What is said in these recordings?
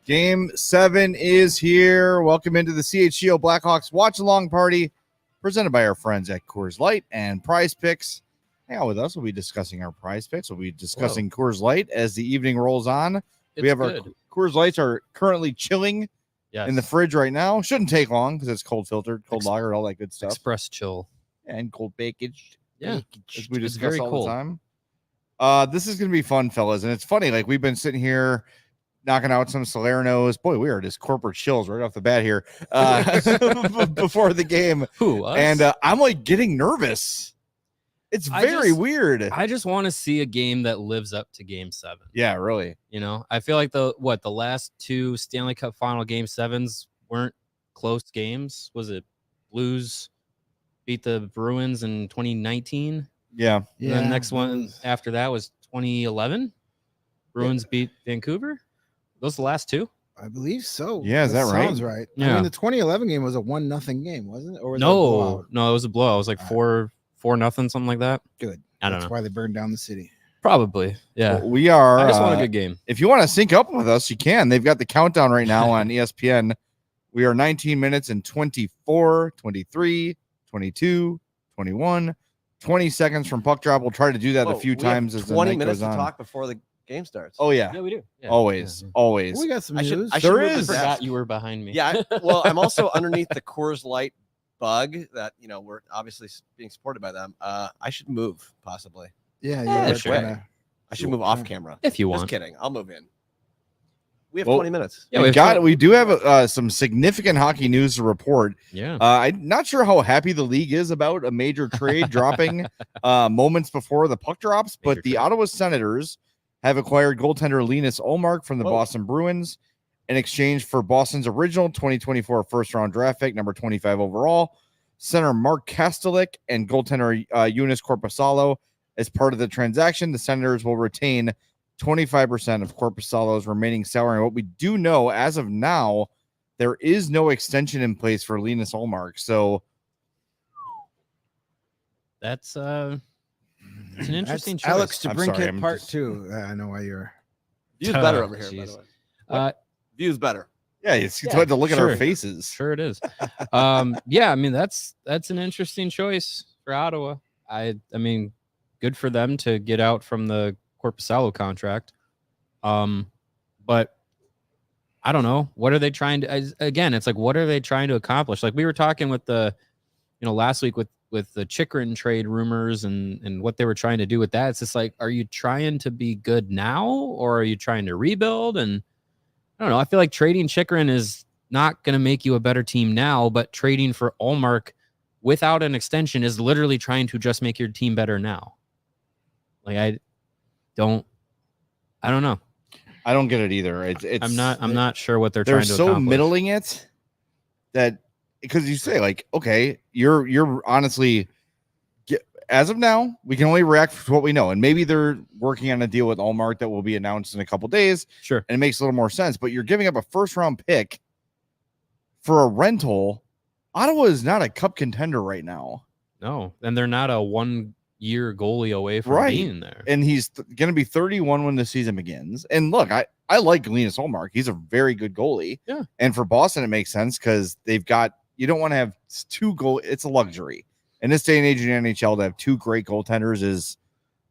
Game 7 is here. Welcome into the CHGO Blackhawks watch-along party presented by our friends at Coors Light and Prize Picks. Hang out with us. We'll be discussing our Prize Picks. We'll be discussing Coors Light as the evening rolls on. We have our Coors Lights are currently chilling in the fridge right now. Shouldn't take long because it's cold filtered, cold lagered, all that good stuff. Express chill. And cold bakage. Yeah. As we discuss all the time. This is going to be fun, fellas. And it's funny, like we've been sitting here knocking out some Salernos. Boy, we are just corporate chills right off the bat here before the game. Who, us? And I'm like getting nervous. It's very weird. I just want to see a game that lives up to Game 7. Yeah, really. You know, I feel like the last two Stanley Cup final Game 7s weren't close games. Was it Blues beat the Bruins in 2019? Yeah. And the next one after that was 2011. Bruins beat Vancouver. Those the last two? I believe so. Yeah, is that right? Sounds right. Yeah. I mean, the 2011 game was a 1-0 game, wasn't it? Or was no, it was a blowout. It was like 4-0, something like that. Good. I don't know. That's why they burned down the city. Probably. Yeah. Well, we are. I just want a good game. If you want to sync up with us, you can. They've got the countdown right now on ESPN. We are 19 minutes and 24, 23, 22, 21, 20 seconds from puck drop. We'll try to do that a few times as the night goes on. 20 minutes to talk before the game starts. Oh, yeah. Yeah, we do. Yeah. Always. We got some news. I There is. I forgot you were behind me. Yeah. Well, I'm also underneath the Coors Light bug that, you know, we're obviously being supported by them. I should move possibly. Yeah, sure. I should move off camera. If you Just want. kidding. I'll move in. We have 20 minutes. Yeah, we do have some significant hockey news to report. Yeah. I'm not sure how happy the league is about a major trade dropping moments before the puck drops, but the Ottawa Senators have acquired goaltender Linus Ullmark from the Boston Bruins in exchange for Boston's original 2024 first-round draft pick, number 25 overall, center Mark Kastelik, and goaltender Joonas Korpisalo. As part of the transaction, the Senators will retain 25% of Korpisalo's remaining salary. And what we do know as of now, there is no extension in place for Linus Ullmark. So that's an interesting choice. Alex I'm sorry, DeBrincat I'm part just- 2. I know why you're. View's better over here, by Jeez. the way. View's better. yeah, it's hard to look at our faces. Sure it is. Yeah, I mean that's an interesting choice for Ottawa. I mean, good for them to get out from the Korpisalo contract. But I don't know. What are they trying to again, it's like what are they trying to accomplish? Like we were talking with the last week with the Chychrun trade rumors and what they were trying to do with that. It's just like, are you trying to be good now or are you trying to rebuild? And I don't know. I feel like trading Chychrun is not going to make you a better team now, but trading for Ullmark without an extension is literally trying to just make your team better now. Like I don't know. I don't get it either. It's I'm not sure what they're they're trying to so accomplish. middling it that because you say like, okay, you're honestly as of now, we can only react to what we know. And maybe they're working on a deal with Ullmark that will be announced in a couple days. Sure. And it makes a little more sense, but you're giving up a first round pick for a rental. Ottawa is not a cup contender right now. No, and they're not a 1-year goalie away from being there. And he's going to be 31 when the season begins. And look, I like Linus Ullmark. He's a very good goalie. Yeah. And for Boston, it makes sense because you don't want to have two goal. It's a luxury. In this day and age in the NHL, to have two great goaltenders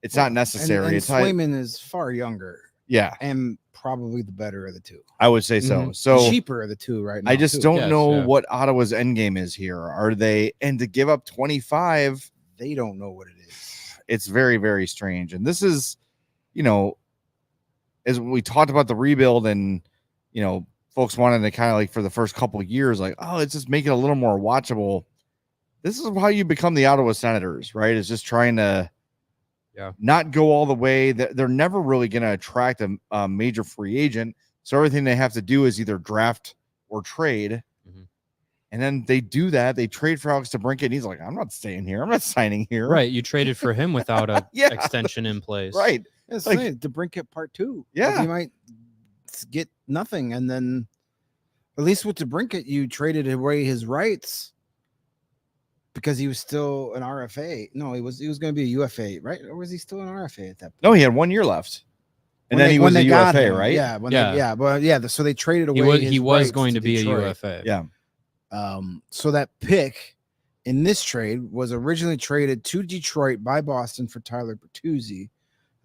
it's not necessary. And Swayman is far younger. Yeah. And probably the better of the two. I would say so. Mm-hmm. So Cheaper of the two right now. I just too. don't know what Ottawa's end game is here. Are they, and to give up 25, They don't know what it is. it's very, very strange. And this is, as we talked about the rebuild and, folks wanted to kind of like for the first couple of years, like, oh, let's just make it a little more watchable. This is how you become the Ottawa Senators, right? Is just trying to not go all the way. They're never really going to attract a major free agent. So everything they have to do is either draft or trade. Mm-hmm. And then they do that. They trade for Alex DeBrincat. And he's like, I'm not staying here. I'm not signing here. Right. You traded for him without a Yeah. extension in place. Right. It's Like- like DeBrincat part 2. Yeah. Like, you might get nothing. And then at least with DeBrincat, you traded away his rights because he was still an RFA. No, he was going to be a UFA, right? Or was he still an RFA at that point? No, he had 1 year left. And then he was a UFA, right? Yeah. So they traded away. He was rights going to be Detroit. a UFA. Yeah. So that pick in this trade was originally traded to Detroit by Boston for Tyler Bertuzzi.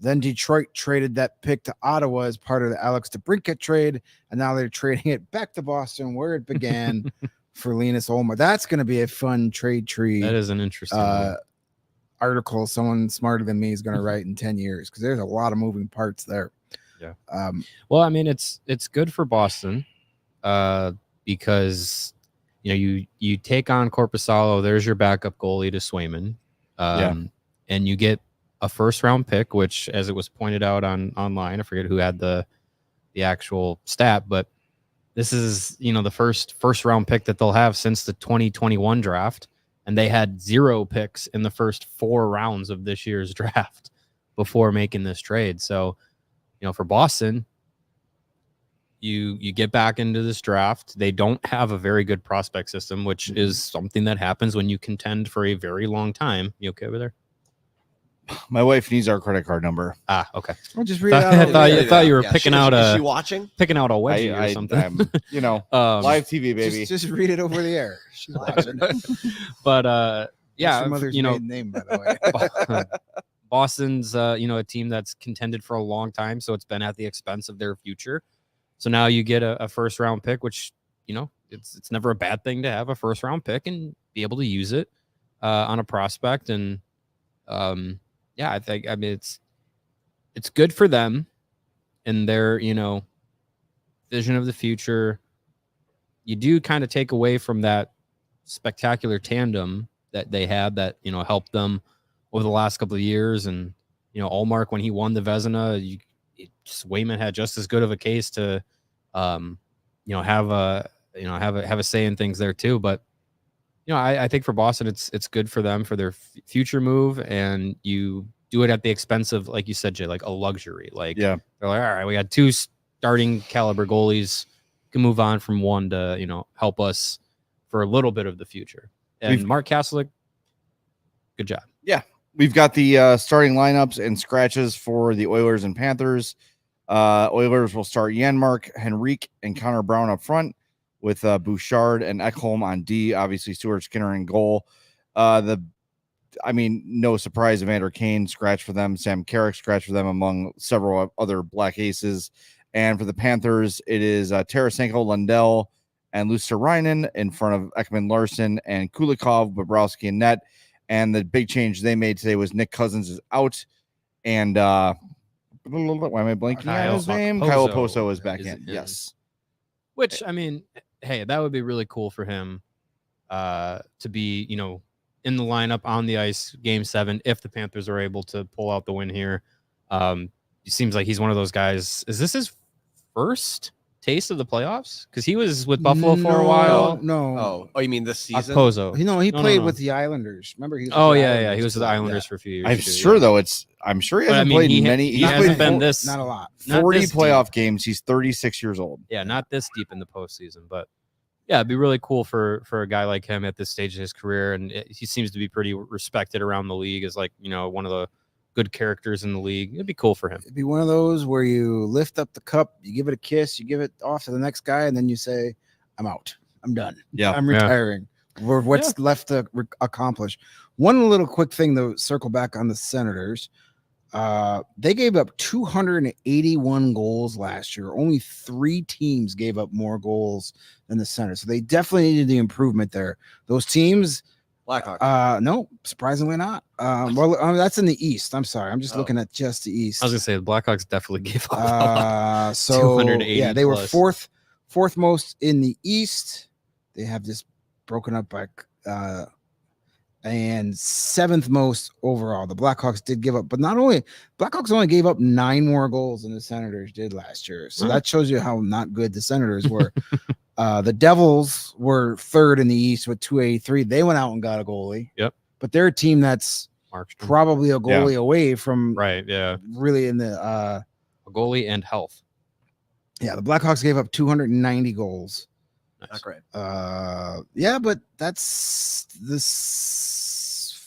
Then Detroit traded that pick to Ottawa as part of the Alex DeBrincat trade, and now they're trading it back to Boston where it began for Linus Ullmark. That's going to be a fun trade tree. That is an interesting article someone smarter than me is going to write in 10 years because there's a lot of moving parts there. Yeah. Well, I mean, it's good for Boston because you take on Korpisalo. There's your backup goalie to Swayman, and you get a first round pick, which, as it was pointed out online, I forget who had the actual stat, but this is the first round pick that they'll have since the 2021 draft, and they had 0 picks in the first 4 rounds of this year's draft before making this trade. So, for Boston, you get back into this draft. They don't have a very good prospect system, which is something that happens when you contend for a very long time. You okay over there? My wife needs our credit card number. Okay. I'll just read it out. I thought you were picking out Is she watching? picking out a wedgie or something. Live TV, baby. Just read it over the air. She's watching. But yeah, What's your mother's maiden name, by the way. Boston's a team that's contended for a long time, so it's been at the expense of their future. So now you get a first round pick, which it's never a bad thing to have a first round pick and be able to use it on a prospect. And I mean it's good for them and their vision of the future. You do kind of take away from that spectacular tandem that they had that helped them over the last couple of years. And Ullmark, when he won the Vezina, Swayman had just as good of a case to have a say in things there too. But I think for Boston it's good for them for their future move, and you do it at the expense of, like you said, Jay, like a luxury. Like they're like, all right, we got 2 starting caliber goalies, can move on from one to help us for a little bit of the future. And Mark Kaslick, good job. Yeah. We've got the starting lineups and scratches for the Oilers and Panthers. Oilers will start Janmark, Henrique, and Connor Brown up front with Bouchard and Ekholm on D. Obviously, Stuart Skinner in goal. No surprise, Evander Kane scratch for them. Sam Carrick scratch for them, among several other Black Aces. And for the Panthers, it is Tarasenko, Lundell, and Luosterainen in front of Ekman Larson and Kulikov, Bobrovsky, and net. And the big change they made today was Nick Cousins is out. And why am I blanking on his name? Kyle Oposo is back in. Yes. Which, I mean, hey, that would be really cool for him to be, in the lineup on the ice game 7 if the Panthers are able to pull out the win here. It seems like he's one of those guys. Is this his first taste of the playoffs? Because he was with Buffalo for a while. No. Oh, you mean this season? Okposo. He played with the Islanders. Remember? He was he was with the Islanders for a few years. I'm sure he hasn't played many. He hasn't been this, not a lot. 40 playoff games. He's 36 years old. Yeah, not this deep in the postseason, but yeah, it'd be really cool for a guy like him at this stage of his career, and he seems to be pretty respected around the league as one of the good characters in the league. It'd be cool for him. It'd be one of those where you lift up the cup, you give it a kiss, you give it off to the next guy, and then you say, "I'm out. I'm done. Yeah, I'm retiring." Or what's left to accomplish. One little quick thing, though, circle back on the Senators. They gave up 281 goals last year. Only 3 teams gave up more goals than the Senators. So they definitely needed the improvement there. Those teams, Blackhawks. no, surprisingly not. That's in the East. I'm sorry. I'm just looking at just the East. I was gonna say the Blackhawks definitely gave up. So 280. Yeah, they were fourth most in the East. They have this broken up by and 7th most overall. The Blackhawks did give up, but Blackhawks only gave up 9 more goals than the Senators did last year. So that shows you how not good the Senators were. The Devils were 3rd in the East with 283. They went out and got a goalie. Yep. But they're a team that's probably a goalie away from really in the a goalie and health. Yeah, the Blackhawks gave up 290 goals. Nice. Not great. But that's this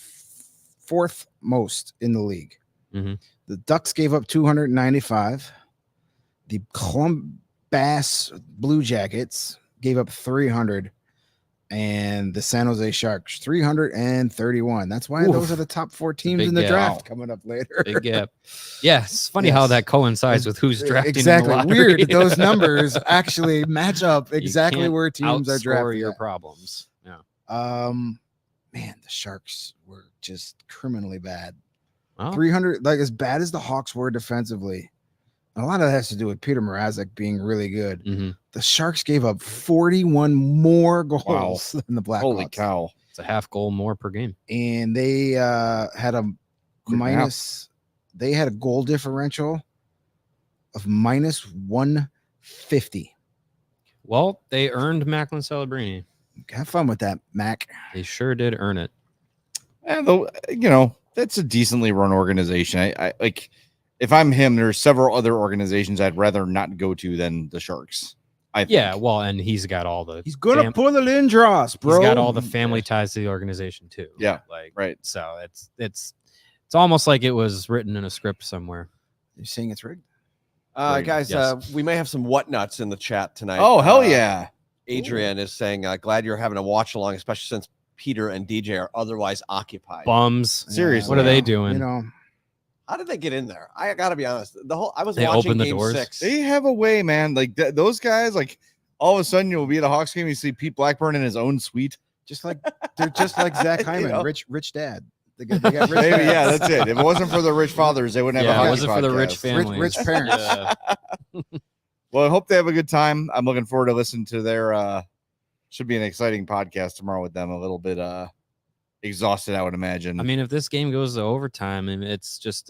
4th most in the league. Mm-hmm. The Ducks gave up 295. The Columbus Blue Jackets gave up 300, and the San Jose Sharks 331. That's why those are the top 4 teams in the draft coming up later. Big gap. Yeah, it's funny how that coincides with who's drafting. Exactly. In the lottery. Weird. Those numbers actually match up exactly where teams are drafting. Your problems. Yeah. Man, the Sharks were just criminally bad. Well, 300, like as bad as the Hawks were defensively. And a lot of that has to do with Peter Mrazek being really good. mm-hmm. The Sharks gave up 41 more goals than the Blackhawks. Holy cow. It's a half goal more per game. And they had a minus. They had a goal differential of minus 150. Well, they earned Macklin Celebrini. Have fun with that, Mac. They sure did earn it. And though, that's a decently run organization. I like. If I'm him, there's several other organizations I'd rather not go to than the Sharks. Yeah, well, and he's got all the. He's gonna pull the Lindros, bro. He's got all the family ties to the organization too. Yeah, like right. So it's almost like it was written in a script somewhere. You're saying it's rigged, guys. Yes. We may have some whatnots in the chat tonight. Oh hell yeah! Adrian is saying, "Glad you're having a watch along, especially since Peter and DJ are otherwise occupied." Bums. Seriously, what are they doing? How did they get in there? I gotta be honest. I was they watching opened the Game doors. 6. They have a way, man. Like those guys, like all of a sudden you'll be at a Hawks game, you see Pete Blackburn in his own suite. They're just like Zach Hyman, rich dad. They got rich Maybe, dads. yeah, that's it. If it wasn't for the rich fathers, they wouldn't have a hockey it wasn't for the podcast. rich families. Rich parents. Yeah. Well, I hope they have a good time. I'm looking forward to listening to their should be an exciting podcast tomorrow with them. A little bit exhausted, I would imagine. I mean, if this game goes to overtime, and it's just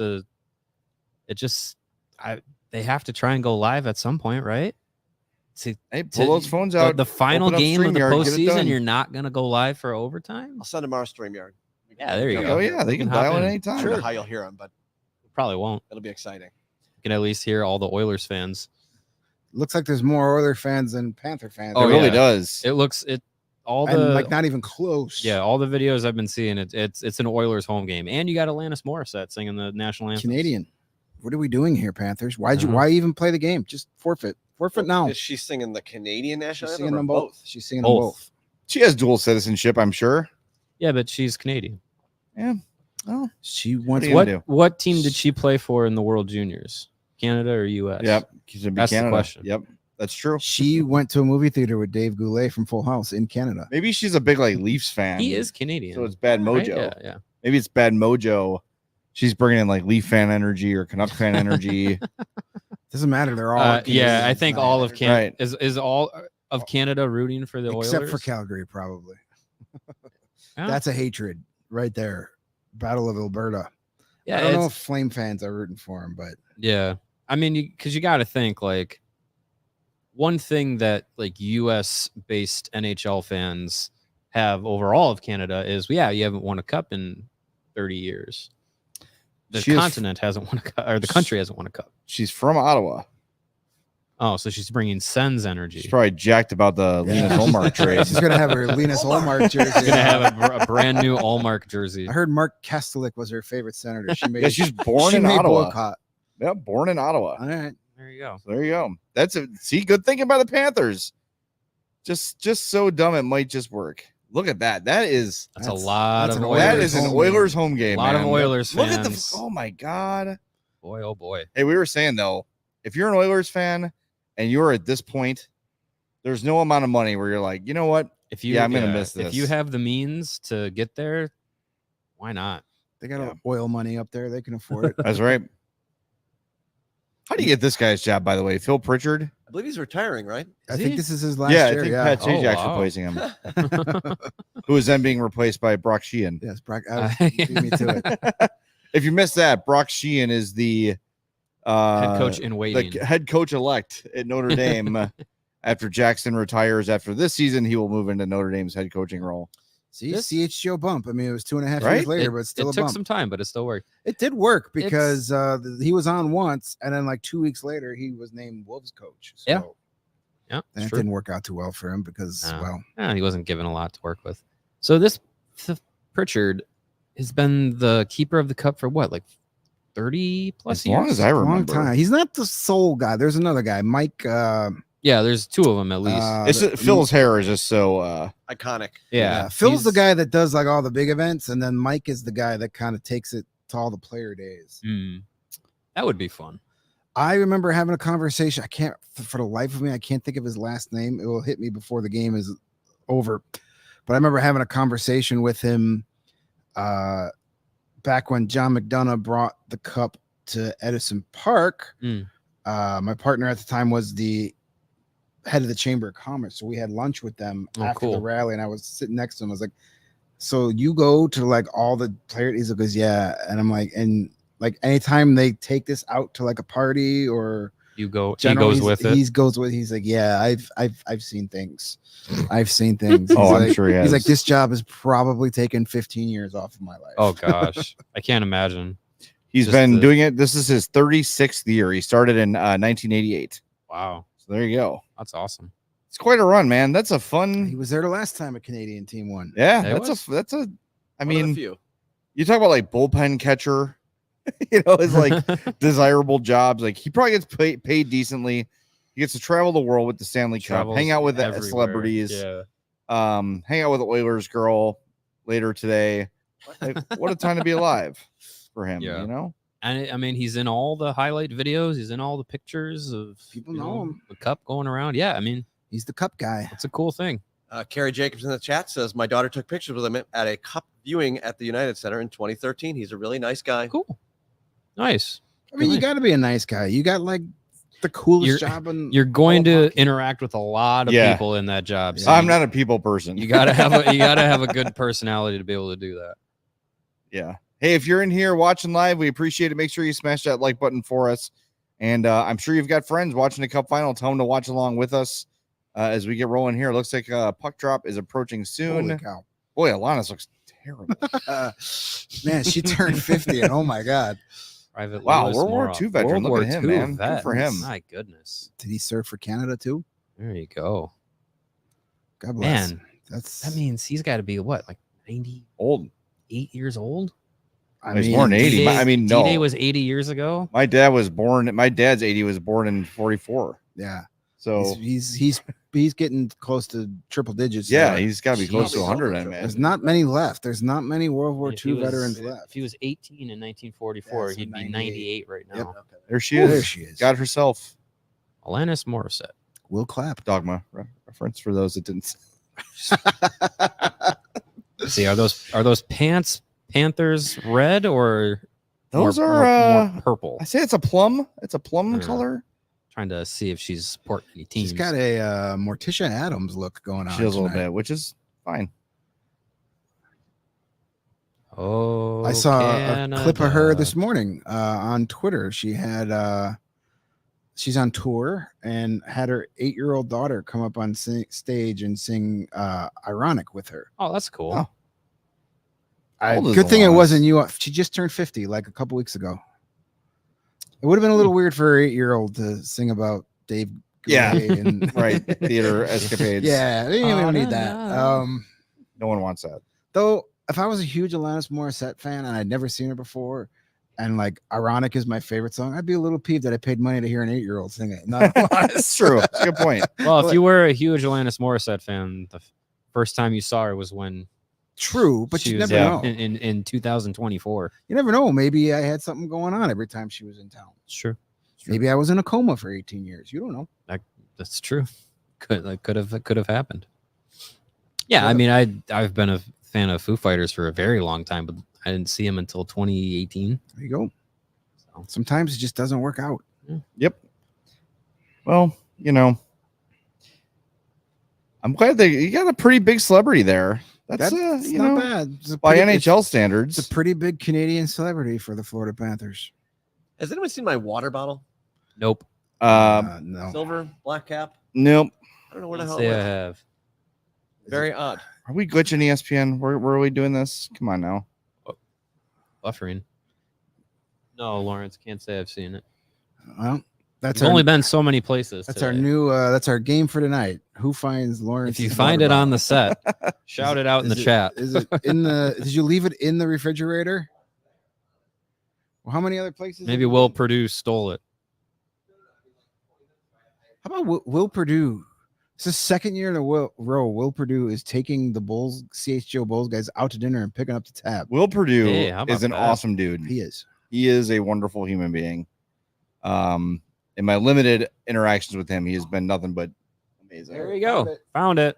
they have to try and go live at some point, right? Hey, pull those phones out. The final open up game of the StreamYard, get it postseason, done. you're not going to go live for overtime? I'll send them our StreamYard. Yeah, there you go. Oh yeah, they can hop dial in. in anytime. I don't know how you'll hear them, but Probably won't. it'll be exciting. You can at least hear all the Oilers fans. Looks like there's more Oilers fans than Panther fans. Oh, it really does. It looks all and the like not even close. yeah, all the videos I've been seeing, it's an Oilers home game, and you got Alanis Morissette singing the national anthem. Canadian. What are we doing here, Panthers? Why Uh-huh. why even play the game? Just forfeit now. Is she singing the Canadian national She's anthem singing or them both. She's singing Both. them both. She has dual citizenship, I'm sure. Yeah, but she's Canadian. Yeah. Oh, She wants What are you gonna do? What team did she play for in the World Juniors? Canada or U.S.? yep. That's the question. Yep, that's true. She went to a movie theater with Dave Goulet from Full House in Canada. Maybe she's a big like Leafs fan. He is Canadian. so it's bad right? mojo. Yeah. Maybe it's bad mojo. She's bringing in like Leaf fan energy or Canuck fan energy. Doesn't matter. They're all Yeah, Canadians. I think Doesn't all of matter. Canada Right. is all of Canada rooting for the except Oilers. for Calgary, probably. Yeah. That's a hatred right there. Battle of Alberta. Yeah, I don't know it's- if Flame fans are rooting for him, but Yeah. I mean, because you got to think like one thing that like US based NHL fans have over all of Canada is, you haven't won a cup in 30 years. The She is- continent hasn't won a cup, or the country hasn't won a cup. She's from Ottawa. Oh, so she's bringing Sens energy. She's probably jacked about the Linus Olmark trade. she's gonna have her Linus Olmark jersey. She's gonna have a brand new Allmark jersey. I heard Mark Kastelik was her favorite senator. She made. Yeah, she's born she in made Ottawa. boycott. Yeah, born in Ottawa. All right. There you go. So there you go. That's a good thinking by the Panthers. Just so dumb it might just work. Look at that. That's That's a lot that's of an Oilers. that is an home Oilers home game. A lot of man. Oilers Look at fans. the oh my god. Boy, oh boy. Hey, we were saying though, if you're an Oilers fan and you're at this point, there's no amount of money where you're like, you know what? If you, Yeah, I'm gonna miss If this. you have the means to get there, why not? They got Yeah. oil money up there. They can afford it. That's right. How do you get this guy's job, by the way? Phil Pritchard? I believe he's retiring, right? I Is think he? this is his last Yeah, I year. think Yeah. Pat Oh, Sajak's wow. replacing him, who is then being replaced by Brock Sheehan. Yes, Brock. Beat me to it. If you missed that, Brock Sheehan is the Head coach in waiting. the head coach elect at Notre Dame. After Jackson retires after this season, he will move into Notre Dame's head coaching role. See, This- CHGO bump. I mean, it was 2.5 Right? years later, but still it a took bump. some time, but it still worked. It did work because he was on once, and then like 2 weeks later, he was named Wolves coach. So, Yeah. Yeah, and it true. didn't work out too well for him because, No. well, He wasn't given a lot to work with. So Pritchard has been the keeper of the cup for what, like 30 plus As years. long as I Long remember. time. He's not the sole guy. There's another guy, Mike. Yeah, there's 2 of them at least. Phil's hair is just so Iconic. yeah. Phil's the he's- guy that does like all the big events, and then Mike is the guy that kind of takes it to all the player days. That would be fun. I remember having a conversation. I can't, for the life of me, I can't think of his last name. It will hit me before the game is over. But I remember having a conversation with him back when John McDonough brought the cup to Edison Park. My partner at the time was the head of the Chamber of Commerce. So we had lunch with them after the rally, and I was sitting next to him. I was like, so you go to like all the players? He goes, yeah. And I'm like, and like anytime they take this out to like a party or You go. He generally, goes with it. He's like, yeah, I've seen things. I've seen things. Oh, He's I'm like, sure he has. He's like, this job has probably taken 15 years off of my life. Oh gosh, I can't imagine. he's Just been the- doing it. This is his 36th year. He started in 1988. Wow, So there you go. that's awesome. It's quite a run, man. That's a He fun. was there the last time a Canadian team won. Yeah, It that's was. a. I One of the mean, few. you talk about like bullpen catcher. It's like desirable jobs. Like he probably gets paid decently. He gets to travel the world with the Stanley Cup, Travels hang out with the everywhere. celebrities, Yeah. hang out with the Oilers girl later today. Like, what a time to be alive for him, Yeah. you know? And I mean, he's in all the highlight videos. He's in all the pictures of People you know him. the cup going around. Yeah, I mean, He's the cup guy. it's a cool thing. Carrie Jacobs in the chat says, my daughter took pictures with him at a cup viewing at the United Center in 2013. He's a really nice guy. Cool, nice. I mean, you Nice. got to be a nice guy. You got like the coolest You're- job in. You're going all to hockey. interact with a lot of Yeah. people in that job. Yeah. So I'm not a people person. You gotta have a good personality to be able to do that. Yeah. Hey, if you're in here watching live, we appreciate it. Make sure you smash that like button for us. And I'm sure you've got friends watching the Cup final. Tell them to watch along with us as we get rolling here. It looks like puck drop is approaching soon. Holy cow. Boy, Alanis looks terrible. Man, she turned 50, and oh my God. Private Wow, Louis World War Morov. II veteran. World Look War at him, II man. Good vet. for him. My goodness. Did he serve for Canada too? There you go. God bless. Man, That's, that means he's got to be what, like 98 Old. years old? I He's mean, born in 80. D-Day- I mean, no. D-Day was 80 years ago. My dad's 80 was born in 44. yeah. So He's getting close to triple digits. yeah, there. he's got to be close to Jesus. 100, I There's imagine. not many left. There's not many World War If he II was- veterans left. If he was 18 in 1944, Yeah, so he'd be 98. 98 right now. Yep. There she Oh, there is. she is. Got herself. Alanis Morissette. Will Clapp. Dogma reference for those that didn't. See, are those pants Panthers red or Those more, are more purple? I say it's a plum. It's a plum Yeah. color. Trying to see if she's supporting any teams. She's got a Morticia Adams look going on. She does a little tonight. bit, which is fine. Oh, I saw a clip of her Canada. this morning on Twitter. She had she's on tour and had her 8-year-old daughter come up on stage and sing Ironic with her. Oh, that's cool. Oh. Old as Good thing it Alanis. wasn't you. She just turned 50 like a couple weeks ago. It would have been a little weird for her 8-year-old to sing about Dave. Yeah. Goulet and Right. Theater escapades. Yeah, they didn't even need that. No one wants that. Though, if I was a huge Alanis Morissette fan and I'd never seen her before, and like Ironic is my favorite song, I'd be a little peeved that I paid money to hear an 8-year-old sing it. Not That's true. That's a good point. Well, if you were a huge Alanis Morissette fan, the first time you saw her was when True, but she you was never know. in 2024. You never know. Maybe I had something going on every time she was in town. Sure, Maybe I was in a coma for 18 years. You don't know. that's true. Could have happened. Yeah, I mean, I've been a fan of Foo Fighters for a very long time, but I didn't see him until 2018. There you go. So, Sometimes it just doesn't work out. Yep. Well, you know, I'm glad you got a pretty big celebrity there. That's you not know, bad. It's a by pretty- NHL standards. It's a pretty big Canadian celebrity for the Florida Panthers. Has anyone seen my water bottle? nope. No. Silver, black cap. Nope. I don't know where the Can't hell say it I went. have. Very odd. Are we glitching ESPN? Where are we doing this? Come on now. Buffering. No, Lawrence, can't say I've seen it. Well, that's It's only been so many places. That's today. our new. That's our game for tonight. Who finds Lawrence? If you find it on the set, shout it out in the chat. Is it in the? Did you leave it in the refrigerator? Well, how many other places? Maybe Will Purdue stole it. How about Will Purdue? It's the second year in a row. Will Purdue is taking the Bulls, CHGO Bulls guys out to dinner and picking up the tab. Will Purdue Hey, how about is an that? awesome dude. He is. He is a wonderful human being. In my limited interactions with him, he has been nothing but amazing. There you go. Found it.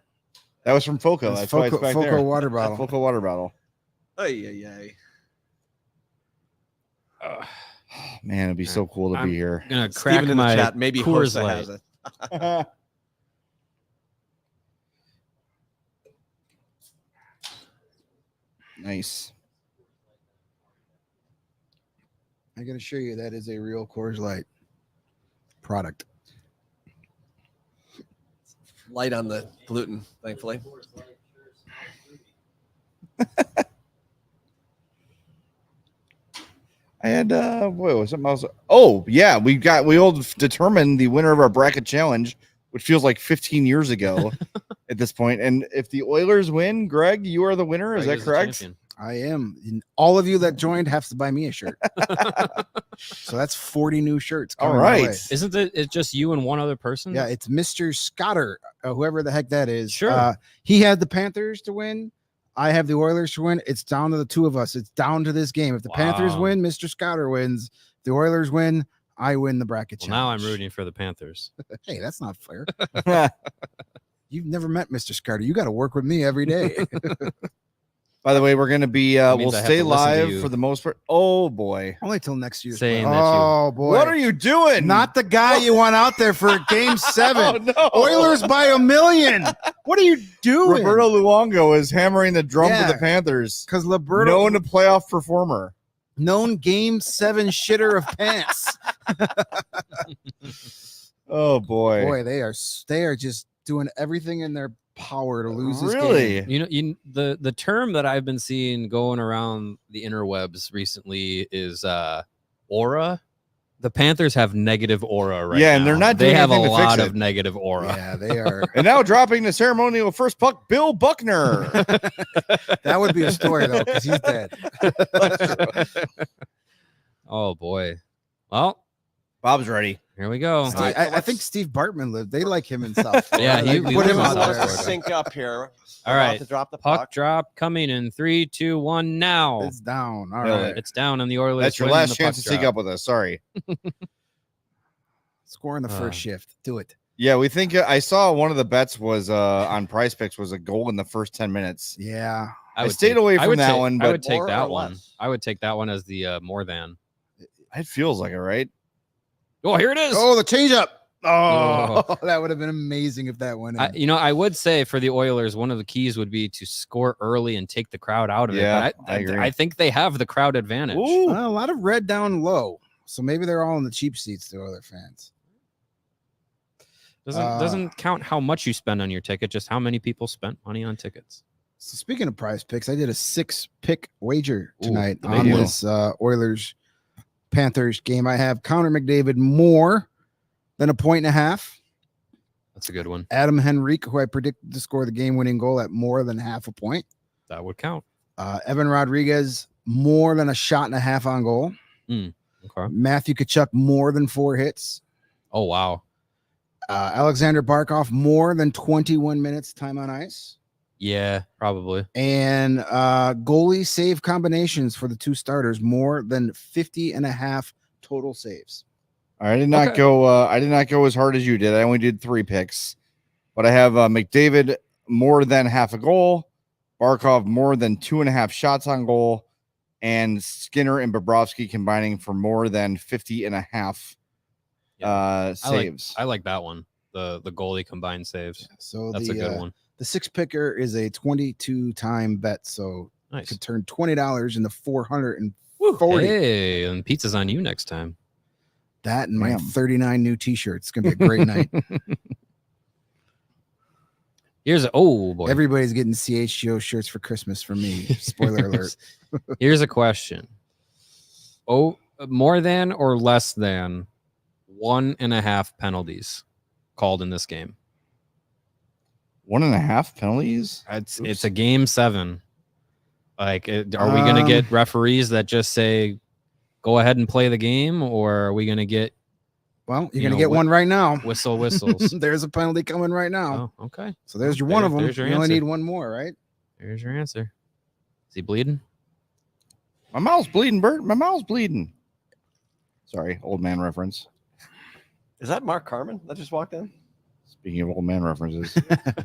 That was from Foco. That's why it's back there. Foco water bottle. Foco water bottle. Ay. Man, it'd be so cool to I'm be here. Gonna crack Steven in my the chat. Maybe Coors Hosa Light. has it. Nice. I can assure you that is a real Coors Light product. Light on the gluten, thankfully. I had what was something else? Oh yeah, we all determined the winner of our bracket challenge, which feels like 15 years ago at this point. And if the Oilers win, Greg, you are the winner. Is Greg that the correct? champion. I am. And all of you that joined have to buy me a shirt. So that's 40 new shirts. All coming my right. way. Isn't it just you and one other person? Yeah, it's Mr. Scotter, whoever the heck that is. Sure. He had the Panthers to win. I have the Oilers to win. It's down to the two of us. It's down to this game. If the Panthers Wow. win, Mr. Scotter wins. If the Oilers win, I win the bracket Well, now I'm challenge. rooting for the Panthers. Hey, that's not fair. You've never met Mr. Scotter. You got to work with me every day. By the way, we're going to be, That we'll means I have stay to listen to live you. for the most part. Oh, boy. Only till next year. Saying that you- Oh, boy. What are you doing? Not the guy you want out there for game 7. Oh, no. Oilers by 1,000,000. What are you doing? Roberto Luongo is hammering the drum Yeah. for the Panthers. Because Roberto, Known a playoff performer. known game 7 shitter of pants. Oh, boy. Boy, they are just doing everything in their power to lose this Really? game. The term that I've been seeing going around the interwebs recently is aura. The Panthers have negative aura right now. Yeah, and they're not They doing have a anything to fix lot it. of negative aura. Yeah, they are. And now dropping the ceremonial first puck, Bill Buckner. That would be a story though, because he's dead. Oh boy. Well, Bob's ready. here we go. All right, I think Steve Bartman lived. They like him in South. Yeah, Florida. he They lives put him in out South there. Florida. Sync up here. All We're about right. to drop the Puck puck. drop coming in 3, 2, 1 now. It's down. All Nailed right. it. It's down and the Oilers. That's your win last the chance puck to sync drop. up with us. Sorry. Score in the first shift. Do it. Yeah, we think I saw one of the bets was on Prize Picks was a goal in the first 10 minutes. Yeah. I stayed away from that one, I would but take more that or one. less? I would take that one as the more than. it feels like it, right? Oh, here it is. Oh, the changeup. Oh. Oh, that would have been amazing if that went in. I would say for the Oilers, one of the keys would be to score early and take the crowd out of Yeah, it. But I agree. I think they have the crowd advantage. Ooh. A lot of red down low. So maybe they're all in the cheap seats, the other fans. Doesn't count how much you spend on your ticket, just how many people spent money on tickets. So speaking of Prize Picks, I did a 6-pick wager Ooh, tonight the big on deal. this Oilers Panthers game. I have Connor McDavid more than 1.5. That's a good one. Adam Henrique, who I predicted to score the game-winning goal at more than half a point. That would count. Evan Rodriguez more than a shot and a half on goal. Okay. Matthew Tkachuk more than 4 hits. Oh wow. Aleksander Barkov more than 21 minutes time on ice. Yeah, probably. And goalie save combinations for the 2 starters more than 50.5 total saves. I did not go. I did not go as hard as you did. I only did 3 picks, but I have McDavid more than half a goal, Barkov more than 2.5 shots on goal, and Skinner and Bobrovsky combining for more than 50.5 saves. Oh, I like that one. The goalie combined saves. So That's a good one. The 6-picker is a 22-time bet, so it Nice. could turn $20 into $440. Hey, and pizza's on you next time. That and my Damn. 39 new T-shirts. It's gonna be a great night. Oh boy. Everybody's getting CHGO shirts for Christmas from me. Spoiler alert. Here's a question. Oh, more than or less than 1.5 penalties called in this game? 1.5 penalties. It's a game 7. Like, are we going to get referees that just say go ahead and play the game, or are we going to get Well, you're You going to know, get one right now. whistles? There's a penalty coming right now. Oh, okay. So there's your one of them. There's your You only answer. need one more, right? There's your answer. Is he bleeding? My mouth's bleeding, Bert. My mouth's bleeding. Sorry, old man reference. Is that Mark Carman that just walked in? Speaking of old man references.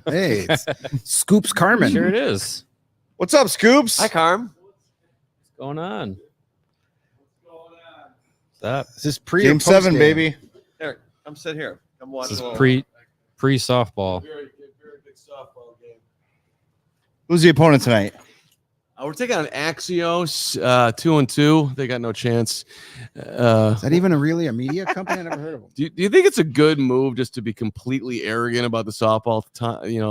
Hey, it's Scoops Carman. Sure it is. What's up, Scoops? Hi, Carm. What's going on? What's up? Is this pre Game 7, baby. Here, come sit here. Come watch. This is a little- pre softball. Very big softball game. Who's the opponent tonight? We're taking on Axios, 2-2. They got no chance. Is that even really a media company? I never heard of them. Do you think it's a good move just to be completely arrogant about the softball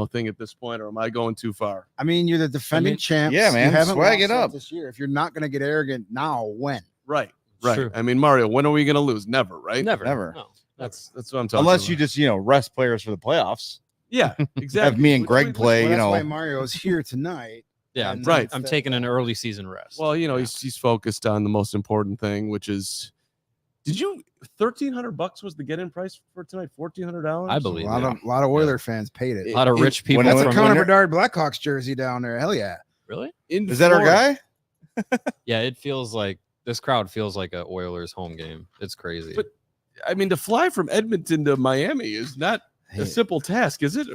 thing at this point, or am I going too far? I mean, you're the defending champs. yeah, man, You haven't swag lost it yet up. this year. If you're not going to get arrogant now, when? Right. True. I mean, Mario, when are we going to lose? Never, right? Never. Never. That's what I'm talking Unless about. you just, rest players for the playoffs. Yeah, exactly. Have me and Greg play, Well, that's why know. Mario's here tonight. Yeah, And right. I'm taking an early season rest. Well, he's focused on the most important thing, which is, did you $1,300 was the get-in price for tonight? $1,400. I A believe lot it. of Oiler fans paid it. A lot of rich people when That's it- a from Connor when Bedard Blackhawks jersey down there. Hell yeah. really. Is that our guy? Yeah, it feels like this crowd feels like a Oilers home game. It's crazy. But I mean, to fly from Edmonton to Miami is not a simple task, is it?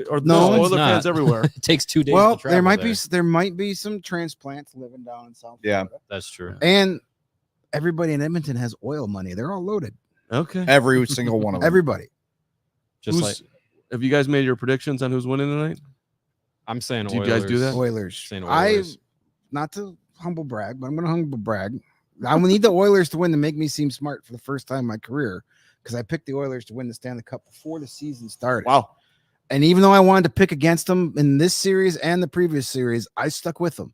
Or No, there's it's Oiler not. fans everywhere. It takes 2 days. Well, to travel there might be some transplants living down in South Yeah. Florida. That's true. And everybody in Edmonton has oil money. They're all loaded. Okay. Every single one of them. Everybody. Just like Have you guys made your predictions on who's winning tonight? I'm saying, Do you Oilers. guys do that? Oilers. Saying I Oilers. not to humble brag, but I'm going to humble brag. I need the Oilers to win to make me seem smart for the first time in my career because I picked the Oilers to win the Stanley Cup before the season started. Wow. And even though I wanted to pick against them in this series and the previous series, I stuck with them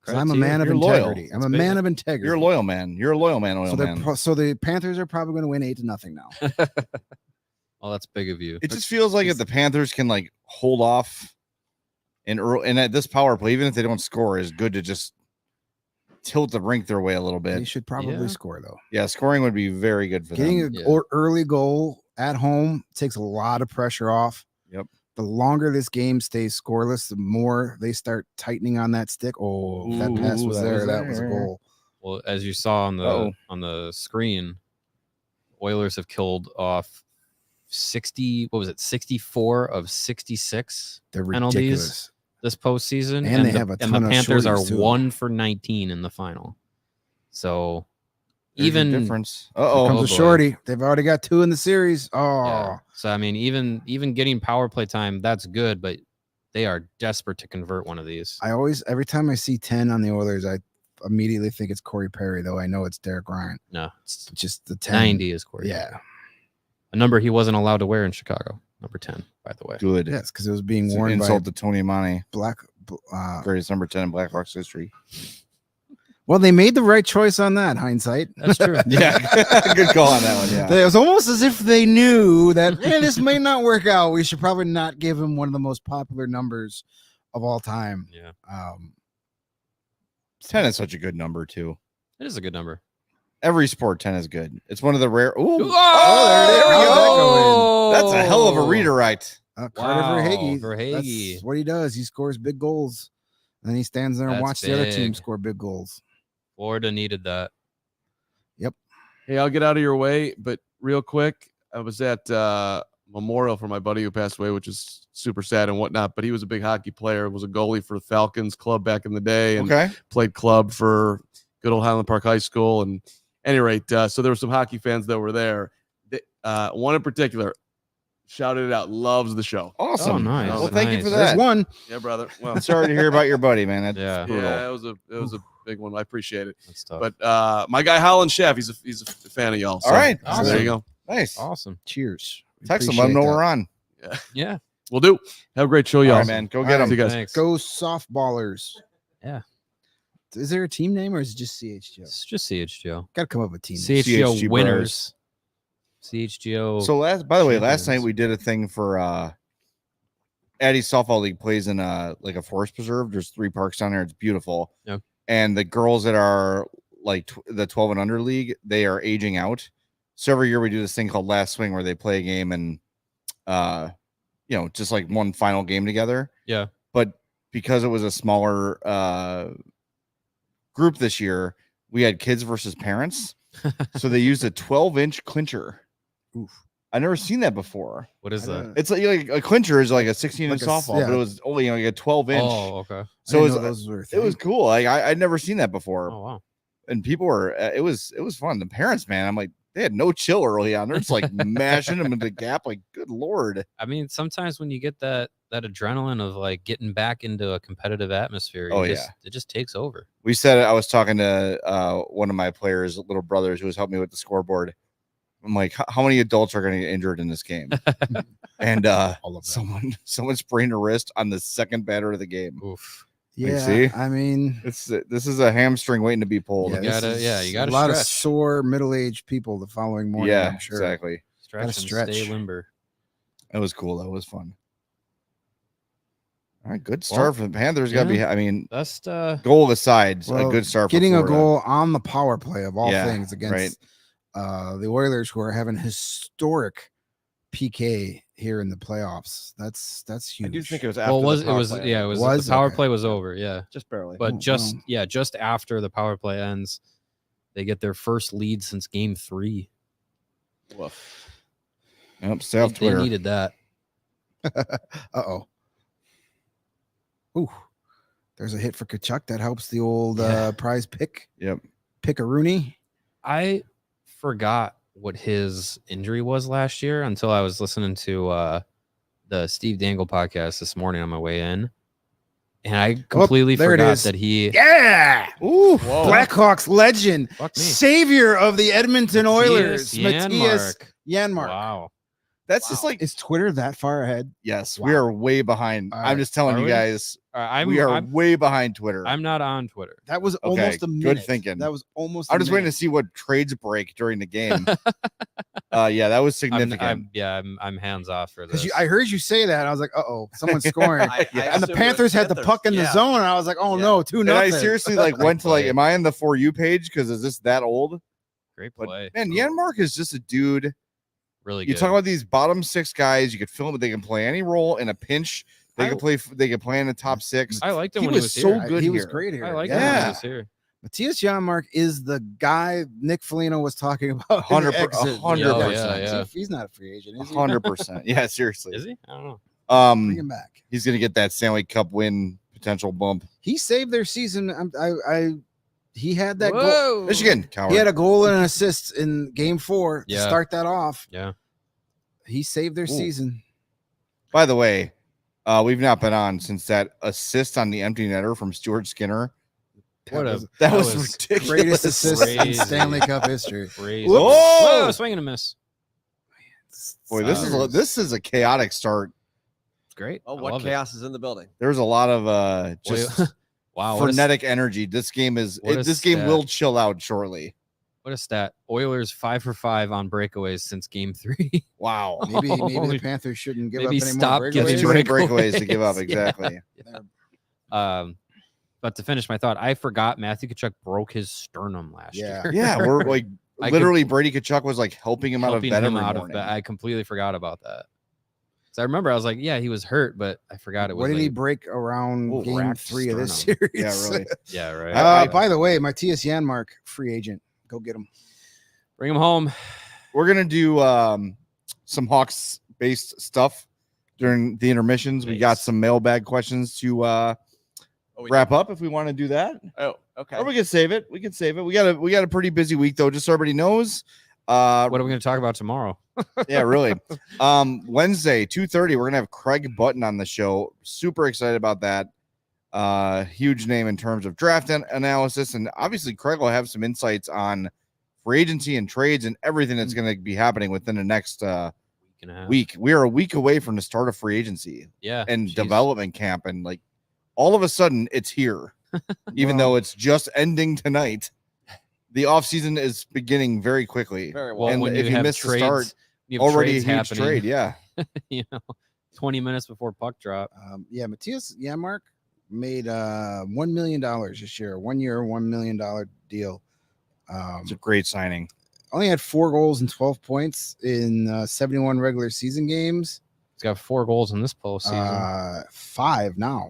because Credit I'm a to you. man of You're loyal. integrity. I'm That's a big. man of integrity. You're a loyal man. You're a loyal man, oil So, man. so the Panthers are probably going to win 8-0 now. Oh, that's big of you. It just feels like if the Panthers can hold off and at this power play, even if they don't score, is good to just tilt the rink their way a little They bit. should probably Yeah. score though. Yeah, scoring would be very good for Getting them. an Yeah. early goal at home takes a lot of pressure off. Yep. The longer this game stays scoreless, the more they start tightening on that stick. Oh, if that pass Ooh, was that there. was That was a there. goal. Well, as you saw on the Uh-oh. on the screen, Oilers have killed off 64 of 66 They're penalties ridiculous. this postseason, And they the, have a and ton the of Panthers are shorties, too. 1 for 19 in the final. So There's a even difference. Here Uh-oh. comes Oh, a boy. shorty. They've already got 2 in the series. Oh, yeah. So I mean, even getting power play time, that's good, but they are desperate to convert one of these. every time I see 10 on the Oilers, I immediately think it's Corey Perry, though I know it's Derek Ryan. No, it's It's just the 10. 90 is Corey. Yeah. A number he wasn't allowed to wear in Chicago. Number 10, by the way. Good. Yes, because it was being It's an worn by insult to Tony Amani, black. greatest number 10 in Blackhawks history. Well, they made the right choice on that, hindsight. That's true. Yeah. Good call on that one. Yeah. It was almost as if they knew that this may not work out. We should probably not give him one of the most popular numbers of all time. Yeah, 10 is such a good number, too. it is a good number. Every sport, 10 is good. It's one of the rare. Ooh. Oh, there we go. That's a hell of a reader, right? Carter Wow, Verhaeghe. Verhaeghe. That's what he does. He scores big goals. And then he stands there and That's watches the other team big. score big goals. Florida needed that. Hey, I'll get out of your way, but real quick, I was at memorial for my buddy who passed away, which is super sad and whatnot, but he was a big hockey player, was a goalie for the Falcons club back in the day, and Okay. played club for good old Highland Park High School. And at any rate, so there were some hockey fans that were there. One in particular shouted it out, loves the show. Awesome. Oh, nice. Well, thank you for Nice. There's that. one. Yeah, brother. Well, I'm sorry to hear about your buddy, man. That's Yeah. brutal. yeah, it was a big one. I appreciate it. That's tough. But my guy Holland Chef, he's a fan of y'all. All right. So there you go. Nice. awesome. Cheers. We Text him. Let him know appreciate we're that. on. Yeah. We'll do. Have a great show, All y'all. right, man. Go All get right. him. See you guys. Thanks. Go softballers. Yeah. Is there a team name or is it just CHGO? It's just CHGO. Got to come up with a team name. CHGO CHG winners. CHGO. So by the way, last Champions. night we did a thing for Addie Softball League plays in a forest preserve. There's 3 parks down there. It's beautiful. Yep. And the girls at our like the 12 and under league, they are aging out. So every year we do this thing called Last Swing where they play a game and just like one final game together. Yeah. But because it was a smaller group this year, we had kids versus parents. So they used a 12-inch clincher. Oof. I've never seen that before. What is that? It's like a clincher is like a 16-inch Like softball, but it was only like a 12-inch. Oh, okay. So it was cool. Like I'd never seen that before. Oh, wow. And people were it was fun. The parents, man, I'm like, they had no chill early on. They're just like mashing them into the gap. Like, good Lord. I mean, sometimes when you get that adrenaline of like getting back into a competitive atmosphere, it just takes over. We said, I was talking to one of my players' little brothers who was helping me with the scoreboard. I'm like, how many adults are going to get injured in this game? And someone sprained a wrist on the second batter of the game. Oof. Yeah, see? I mean, This is a hamstring waiting to be pulled. Yeah, you gotta a lot of stretch. sore middle-aged people the following morning. Yeah, I'm sure. exactly. Stretch and stay limber. That was cool. That was fun. All right, good start for the Panthers. Got to be. I mean, that's goal aside, a good start. Getting for a goal on the power play of all things right. against the Oilers, who are having historic PK here in the playoffs. That's huge. I do think it was after. Well, the the power play was over. Yeah, just barely. But just after the power play ends, they get their first lead since Game 3. Woof. Yep, stay off Twitter. They needed that. Uh-oh. Ooh, there's a hit for Tkachuk that helps the old prize pick. Yep. Pick-a-rooney. I forgot what his injury was last year until I was listening to the Steve Dangle podcast this morning on my way in. And I completely forgot that he... Yeah! Ooh, Blackhawks legend. Savior of the Edmonton Oilers. Matthias Janmark. Wow. That's just like... Is Twitter that far ahead? Yes, we are way behind. I'm just telling you guys, we are way behind Twitter. I'm not on Twitter. That was almost a minute. Good thinking. That was almost I'm just waiting to see what trades break during the game. That was significant. I'm hands off for this. I heard you say that. And I was like, uh-oh, someone's scoring. And the Panthers had the puck in the zone. And I was like, oh no, 2-0. And I seriously went to am I in the For You page? Because is this that old? Great play. But, man, Janmark is just a dude. Really good. You talk about these bottom 6 guys. You could film it. They can play any role in a pinch. They could play in the top 6. I liked him when he was so here. good. He was great here. I liked him when he was here. Matthias Janmark is the guy Nick Foligno was talking about. 100%. Yeah. He's not a free agent, is he? 100%. Yeah, seriously. Is he? I don't know. Bring him back. He's gonna get that Stanley Cup win potential bump. He saved their season. He had that Whoa. goal. Michigan. Coward. He had a goal and an assist in Game 4 to start that off. Yeah. He saved their season. By the way, we've not been on since that assist on the empty netter from Stu Skinner. That was ridiculous. Greatest assist in Stanley Cup history. Whoa, swing and a miss. Boy, this is a chaotic start. It's great. Oh, what chaos is in the building? There's a lot of just frenetic energy. This game will chill out shortly. What a stat. Oilers 5 for 5 on breakaways since Game 3. Wow. Maybe the Panthers shouldn't give up any stop more giving breakaways. Too many breakaways to give up. Exactly. But to finish my thought, I forgot Matthew Tkachuk broke his sternum last year. Yeah, we're like literally Brady Tkachuk was like helping him out of bed every morning. I completely forgot about that. So I remember I was like, yeah, he was hurt, but I forgot it was. What did he break around Game 3 of this series? Yeah, really. Yeah, right. By the way, Matthias Janmark, free agent. Go get him. Bring him home. We're gonna do some Hawks-based stuff during the intermissions. We got some mailbag questions to wrap up if we want to do that. Oh, okay. Or we can save it. We got a pretty busy week though, just so everybody knows. What are we going to talk about tomorrow? Yeah, really. Wednesday, 2:30, we're gonna have Craig Button on the show. Super excited about that. Huge name in terms of draft analysis, and obviously Craig will have some insights on free agency and trades and everything that's going to be happening within the next week. We are a week away from the start of free agency, and development camp, and like all of a sudden it's here, even though it's just ending tonight. The offseason is beginning very quickly. Very well. And when if you miss the start, you already a huge happening, trade. Yeah. 20 minutes before puck drop. Matthias Janmark made $1 million this year, 1 year, $1 million deal It's a great signing. Only had 4 goals and 12 points in 71 regular season games. He's got 4 goals in this postseason. 5 now.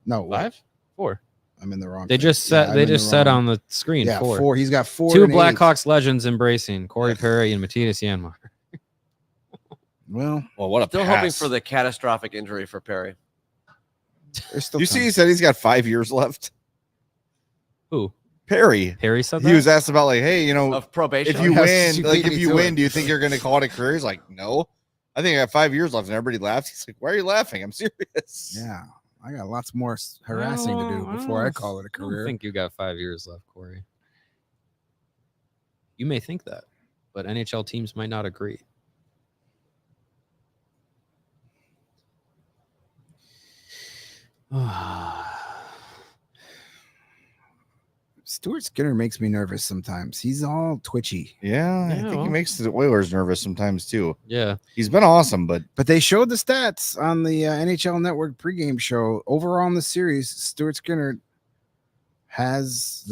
No, 5? 4. I'm in the wrong. They thing. just said I'm they in the just said wrong- on the screen Yeah, 4. 4. He's got 4. 2 and 8. Blackhawks legends embracing Corey Perry and Matthias Janmark. Well, Well, what a Still pass. hoping for the catastrophic injury for Perry. there's still You see, time. he said he's got 5 years left. Who? Perry. Perry said that? He was asked about like, hey, Of probation. if you Yes, win, you like beat if me you to win, it. do you think you're going to call it a career? He's like, no. I think I got 5 years left, and everybody laughed. He's like, why are you laughing? I'm serious. Yeah, I got lots more harassing to do before I call it a I don't career. think you got 5 years left, Corey. You may think that, but NHL teams might not agree. Stuart Skinner makes me nervous sometimes. He's all twitchy. Yeah, I Yeah, think he well. makes the Oilers nervous sometimes too. Yeah. He's been awesome, but But they showed the stats on the NHL Network pregame show. Overall in the series, Stuart Skinner has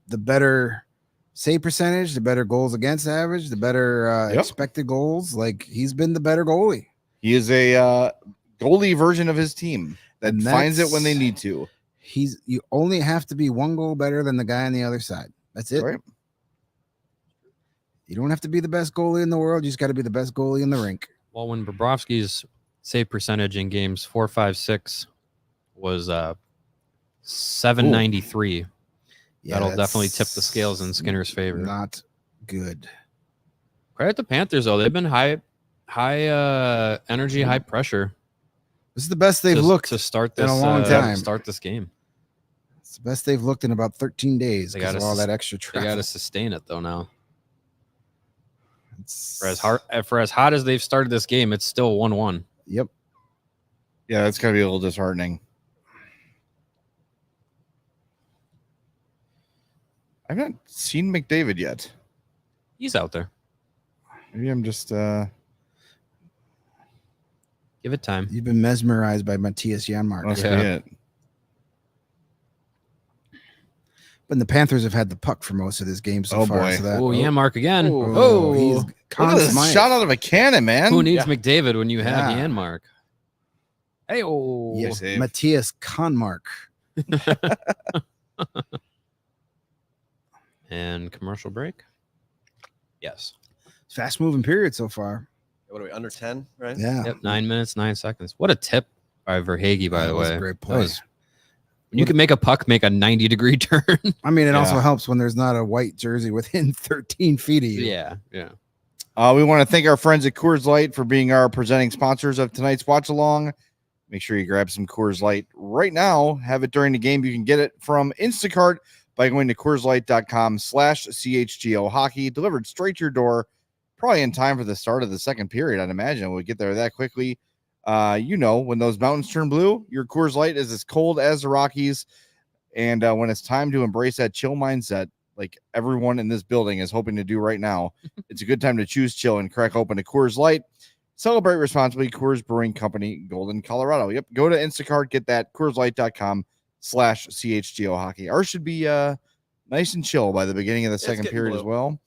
the better save percentage, the better goals against average, the better Yep. expected goals. Like, he's been the better goalie. he is a goalie version of his team that And finds it when they that's- need to. You only have to be 1 goal better than the guy on the other side. That's it. Right? You don't have to be the best goalie in the world. You just got to be the best goalie in the rink. Well, when Bobrovsky's save percentage in games 4, 5, 6 was 793. That'll definitely tip the scales in Skinner's favor. Not good. Credit the Panthers though; they've been high energy, high pressure. This is the best they've to, looked to start in this a long time. Start this game. It's the best they've looked in about 13 days They because of gotta all sus- that extra They traffic. got to sustain it though. Now, It's- for as hot as they've started this game, it's still 1-1. Yep. Yeah, that's gotta be a little disheartening. I've not seen McDavid yet. He's out there. Maybe I'm just Give it time. You've been mesmerized by Matthias Janmark. must Yeah. be it. But the Panthers have had the puck for most of this game so Oh, far. boy. So that, Oh, yeah, Mark again. Oh, he's Look at Conn this Smythe. shot out of a cannon, man. Who needs McDavid when you have Yeah. Janmark? Hey, oh, Yes, save. Matthias Conmark. and commercial break. Yes. Fast moving period so far. What are we, under 10, right? Yeah. Yep. 9 minutes, 9 seconds. What a tip by Verhaeghe, by That the was way. a great That play. was- when you can make a puck make a 90-degree turn. I mean, it also Yeah. helps when there's not a white jersey within 13 feet of you. Yeah. Yeah. We want to thank our friends at Coors Light for being our presenting sponsors of tonight's watch along. Make sure you grab some Coors Light right now. Have it during the game. You can get it from Instacart by going to CoorsLight.com/CHGO hockey, delivered straight to your door, probably in time for the start of the second period. I'd imagine we'll get there that quickly. When those mountains turn blue, your Coors Light is as cold as the Rockies. And when it's time to embrace that chill mindset, like everyone in this building is hoping to do right now, it's a good time to choose chill and crack open a Coors Light. Celebrate responsibly. Coors Brewing Company, Golden, Colorado. Yep. Go to Instacart, get that CoorsLight.com/CHGO hockey. Ours should be nice and chill by the beginning of the second getting period as blue. well.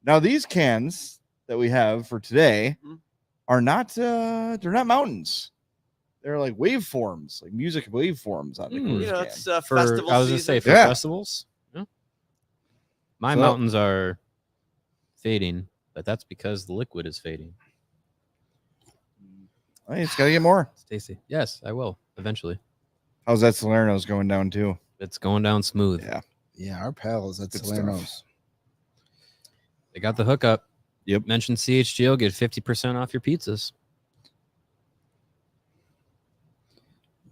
Now, these cans that we have for today Mhm. are not they're not mountains. They're like waveforms, like music waveforms on the Coors You know, can. it's For festival I was gonna season. say for Yeah. festivals. Yeah. My So- mountains are fading, but that's because the liquid is fading. Hey, it's got to get more. Stacy. Yes, I will eventually. How's that Salerno's going down too? It's going down smooth. Yeah. Yeah, our pals at Good Salerno's. They got the hookup. Yep. Mention CHGO, get 50% off your pizzas.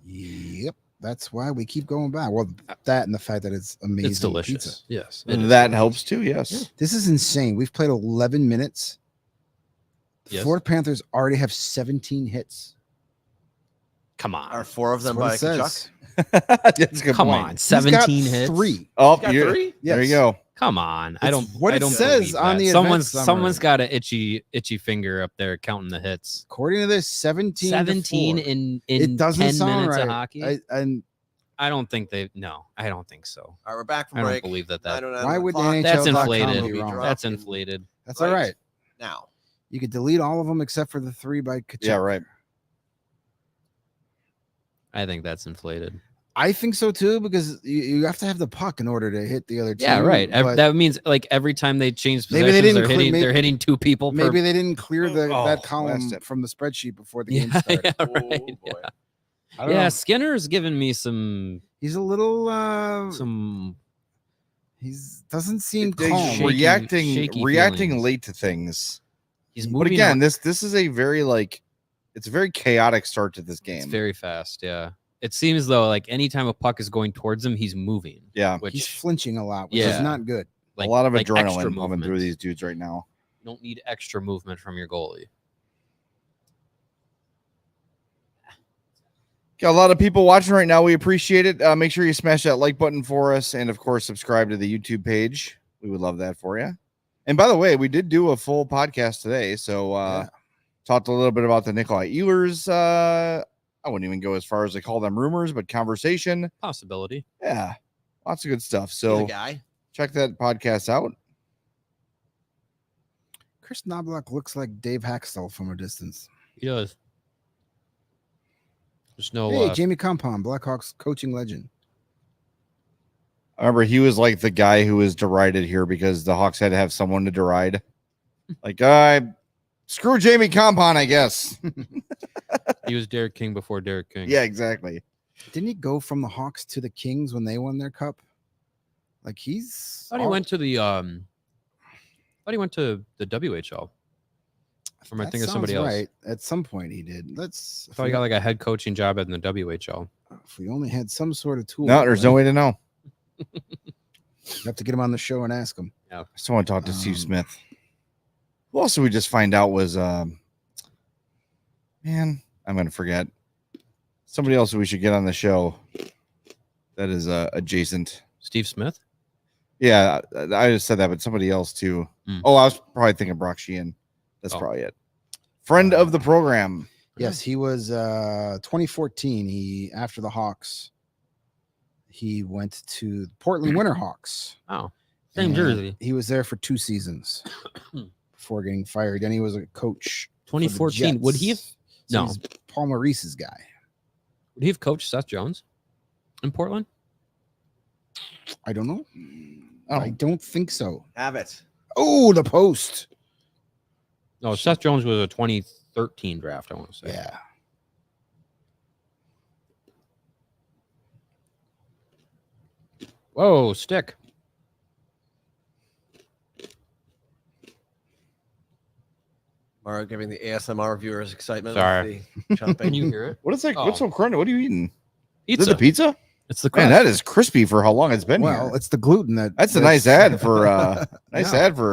Yep. That's why we keep going back. Well, that and the fact that it's amazing. It's delicious. Pizza. Yes. it And is that delicious. helps too. Yes. This is insane. We've played 11 minutes. The Yes. Florida Panthers already have 17 hits. Come on. Are 4 of them That's by what it Tkachuk? says. That's a good Come point. on. He's 17 got hits. 3. Oh, Got you- 3? there you Yes. go. Come on. I It's don't what I it don't says believe on that. the someone's event someone's summary. got an itchy finger up there counting the hits. According to this, 17. to 17 4. in It doesn't 10 sound minutes right. of hockey. And I don't think I don't think so. All right, we're back from I break. don't believe that. Why would NHL.com That's be inflated. wrong? That's inflated. That's all right. Now. You could delete all of them except for the 3 by Tkachuk. Yeah, right. I think that's inflated. I think so too, because you have to have the puck in order to hit the other team. Yeah, right. but That means like every time they change Maybe they possessions, didn't they're hitting 2 people. maybe they didn't clear that blast column it. from the spreadsheet before the game Yeah, started. yeah, Oh, right. boy. Yeah. I don't know. Yeah, Skinner's given me some He's a little he's doesn't seem They- calm. shaky reacting feelings. late to things. he's But moving. again, this is a very it's a very chaotic start to this game. It's very fast. Yeah, it seems though like anytime a puck is going towards him, he's moving. Yeah. Which He's flinching a lot, which is Yeah. not good. like a lot of like extra adrenaline pumping through movement. these dudes right now. You don't need extra movement from your goalie. Got a lot of people watching right now. We appreciate it. Make sure you smash that like button for us, and of course, subscribe to the YouTube page. We would love that for you. And by the way, we did do a full podcast today, so talked a little bit about the Nikolai Ehlers. I wouldn't even go as far as to call them rumors, but conversation. Possibility. Yeah, lots of good stuff. He's So a guy. check that podcast out. Chris Knobloch looks like Dave Haxtell from a distance. He does. There's no. Hey, Jamie Compound, Blackhawks coaching legend. I remember he was like the guy who was derided here because the Hawks had to have someone to deride. Like, screw Jamie Compound, I guess. He was Derek King before Derek King. Yeah, exactly. Didn't he go from the Hawks to the Kings when they won their cup? Like he's. I thought he went to the WHL. Or am I That thinking of sounds somebody else? right. At some point he did. Let's. I thought he got like a head coaching job in the WHL. If we only had some sort of tool. No, there's no way to know. You have to get him on the show and ask him. I still want to talk to Steve Smith. Who else did we just find out was man, I'm gonna forget. Somebody else we should get on the show that is adjacent. Steve Smith? Yeah, I just said that, but somebody else too. Hmm. Oh, I was probably thinking Brock Sheehan. That's probably it. Friend of the program. Yes, he was 2014. He after the Hawks, he went to the Portland Winterhawks. Oh, same and jersey. He was there for 2 seasons before getting fired. Then he was a coach. for the 2014. Would he have? Jets. So No. he's Paul Maurice's guy. Would he have coached Seth Jones in Portland? I don't know. Oh. I don't think so. Have it. Oh, the post. No, Seth Jones was a 2013 draft. I want to say. Yeah. Whoa, stick. Mario giving the ASMR viewers excitement. Sorry. With the chomping. Can you hear it? What is that? Oh. What's so crunchy? What are you eating? Is Pizza. it the pizza? It's the Man, crust. that is crispy for how long it's been Well, here. it's the gluten That's a nice ad for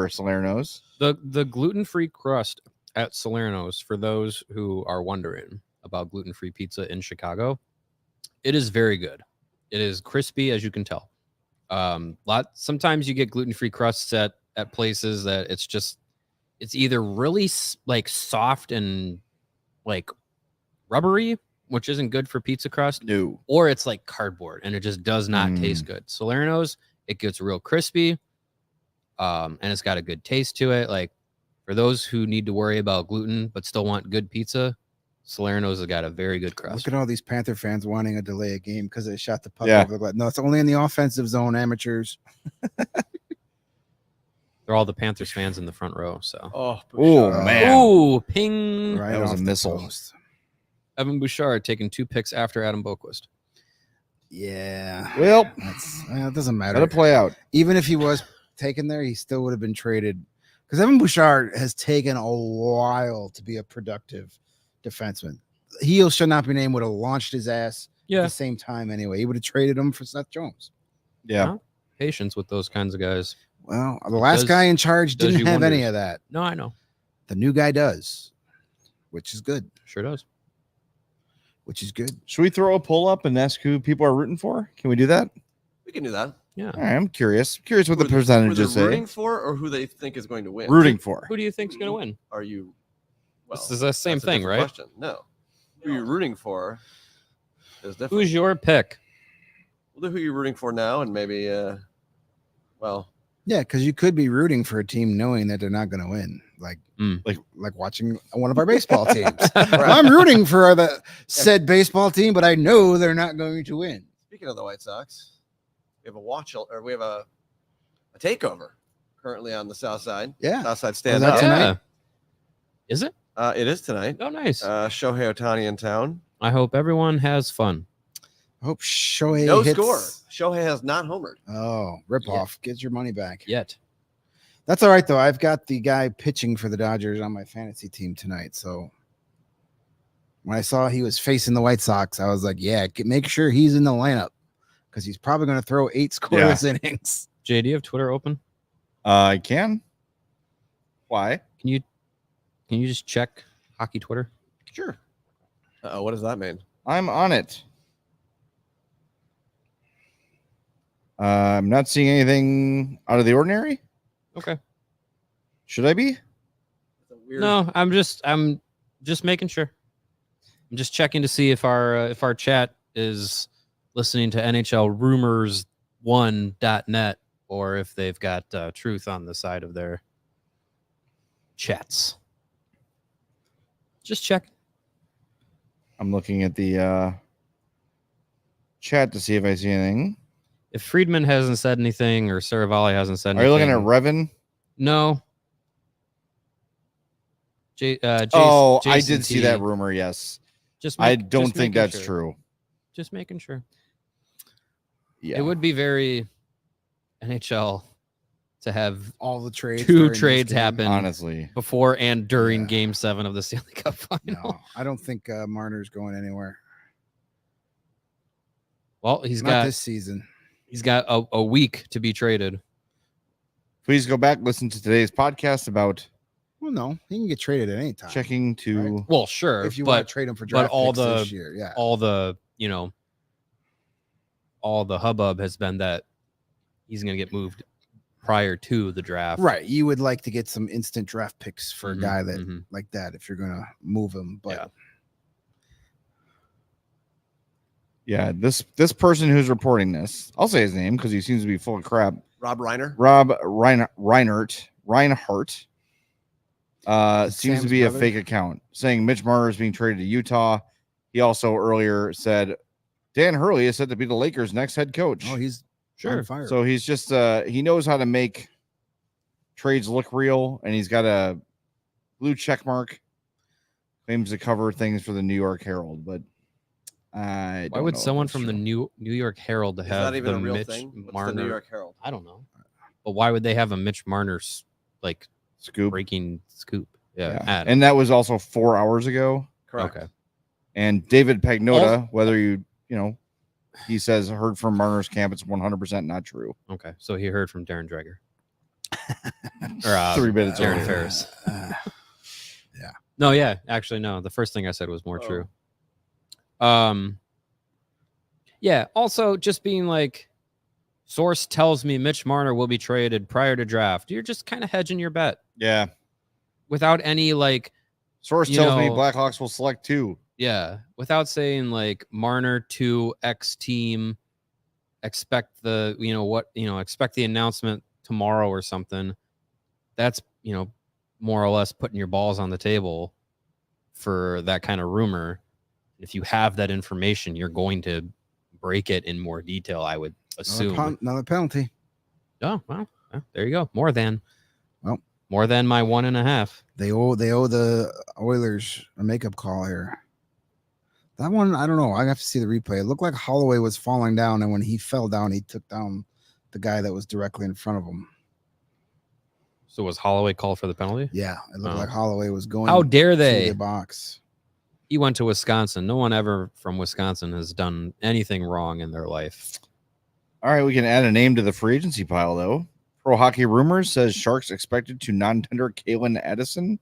Salerno's. The gluten-free crust at Salerno's, for those who are wondering about gluten-free pizza in Chicago, it is very good. It is crispy, as you can tell. Sometimes you get gluten-free crusts at places that it's either really like soft and like rubbery, which isn't good for pizza crust, No. or it's like cardboard and it just does not taste good. Salerno's, it gets real crispy, and it's got a good taste to it. Like for those who need to worry about gluten but still want good pizza, Salerno's has got a very good crust. Look at all these Panther fans wanting to delay a game because they shot the puck Yeah. over the glass. No, it's only in the offensive zone, amateurs. They're all the Panthers fans in the front row. So, Oh, Oh, Bouchard. man. ooh, ping! Right That was off a the missile. post. Evan Bouchard taking 2 picks after Adam Boquist. Yeah. Well, It doesn't matter. let it play out. Even if he was taken there, he still would have been traded. Because Evan Bouchard has taken a while to be a productive defenseman. He should not be named, would have launched his ass at Yeah, the same time anyway. He would have traded him for Seth Jones. Yeah. patience with those kinds of guys. Well, the last does- guy in charge does didn't you have any wonders. of that. No, I know. The new guy does, which is good. Sure does. Which is good. Should we throw a poll up and ask who people are rooting for? Can we do that? We can do that. Yeah. All right, I'm curious. Curious what the Who they're percentages say. rooting for, or who they think is going to win. Rooting for. Who do you think's going to win? Are you? Well, This is the same that's a thing, different right? Question. No. Who you're rooting for is different. Who's your pick? We'll do who you're rooting for now, and maybe, Yeah, because you could be rooting for a team knowing that they're not going to win, like watching one of our baseball teams. I'm rooting for the said baseball team, but I know they're not going to win. Speaking of the White Sox, we have a takeover currently on the South Side. Yeah, South Side stand that up. tonight? Yeah. Is it? It is tonight. Oh, nice. Shohei Ohtani in town. I hope everyone has fun. I hope Shohei No hits. score. Shohei has not homered. Oh, rip off. Get your money back. Yet. That's all right, though. I've got the guy pitching for the Dodgers on my fantasy team tonight. So when I saw he was facing the White Sox, I was like, yeah, make sure he's in the lineup because he's probably going to throw 8 scoreless innings. Jay, do you have Twitter open? I can. Why? Can you just check hockey Twitter? Sure. What does that mean? I'm on it. I'm not seeing anything out of the ordinary. Okay. Should I be? It's a weird... No, I'm just making sure. I'm just checking to see if our chat is listening to NHLRumors1.net or if they've got truth on the side of their chats. Just check. I'm looking at the chat to see if I see anything. If Friedman hasn't said anything or Saravalli hasn't said Are you anything. looking at Revan? No. I Jason did see T. that rumor. Yes. I don't think that's true. Just making sure. Yeah. It would be very NHL to have All the trades. two during this trades game. happen honestly. before and during Yeah. Game 7 of the Stanley Cup Final. No, I don't think Marner's going anywhere. Well, he's Not got this season. a week to be traded. Please go back, listen to today's podcast about Well, no, he can get traded at any time. checking to. Right. Well, sure, if you want but to trade him for draft all picks the- this year, yeah. all the hubbub has been that he's going to get moved prior to the draft. Right. You would like to get some instant draft picks for Mhm, a guy that mhm. like that if you're gonna move him. But Yeah, this person who's reporting this, I'll say his name because he seems to be full of crap. Rob Reiner. Rob Reinhart seems Sam's to be brother? a fake account saying Mitch Marner is being traded to Utah. He also earlier said Dan Hurley is said to be the Lakers' next head coach. oh, he's on fire. So he's just he knows how to make trades look real, and he's got a blue check mark. Claims to cover things for the New York Herald, but Why would someone from the New York Herald Is have that even the a real Mitch thing? What's Marner? the New York Herald? I don't know, but why would they have a Mitch Marner's like scoop? breaking scoop? Yeah. ad? And that was also 4 hours ago. Correct. Okay. And David Pagnota, whether he says heard from Marner's camp, it's 100% not true. Okay, so he heard from Darren Dreger. Or 3 minutes Darren earlier. Ferris. Yeah. No, yeah, actually, no. The first thing I said was more Oh. true. Yeah. Also, just being like, source tells me Mitch Marner will be traded prior to draft. You're just kind of hedging your bet Yeah. without any like, Source You tells me know- Blackhawks will select 2. yeah, without saying like Marner to X team. Expect the expect the announcement tomorrow or something. That's more or less putting your balls on the table for that kind of rumor. If you have that information, you're going to break it in more detail, I would assume. Another penalty. Oh, well, there you go. More than Well. more than my 1.5. They owe the Oilers a makeup call here. That one, I don't know. I have to see the replay. It looked like Holloway was falling down, and when he fell down, he took down the guy that was directly in front of him. So was Holloway called for the penalty? Yeah, it looked Oh. like Holloway was going. How dare to they? the box? He went to Wisconsin. No one ever from Wisconsin has done anything wrong in their life. All right, we can add a name to the free agency pile, though. Pro Hockey Rumors says Sharks expected to non-tender Kalen Edison.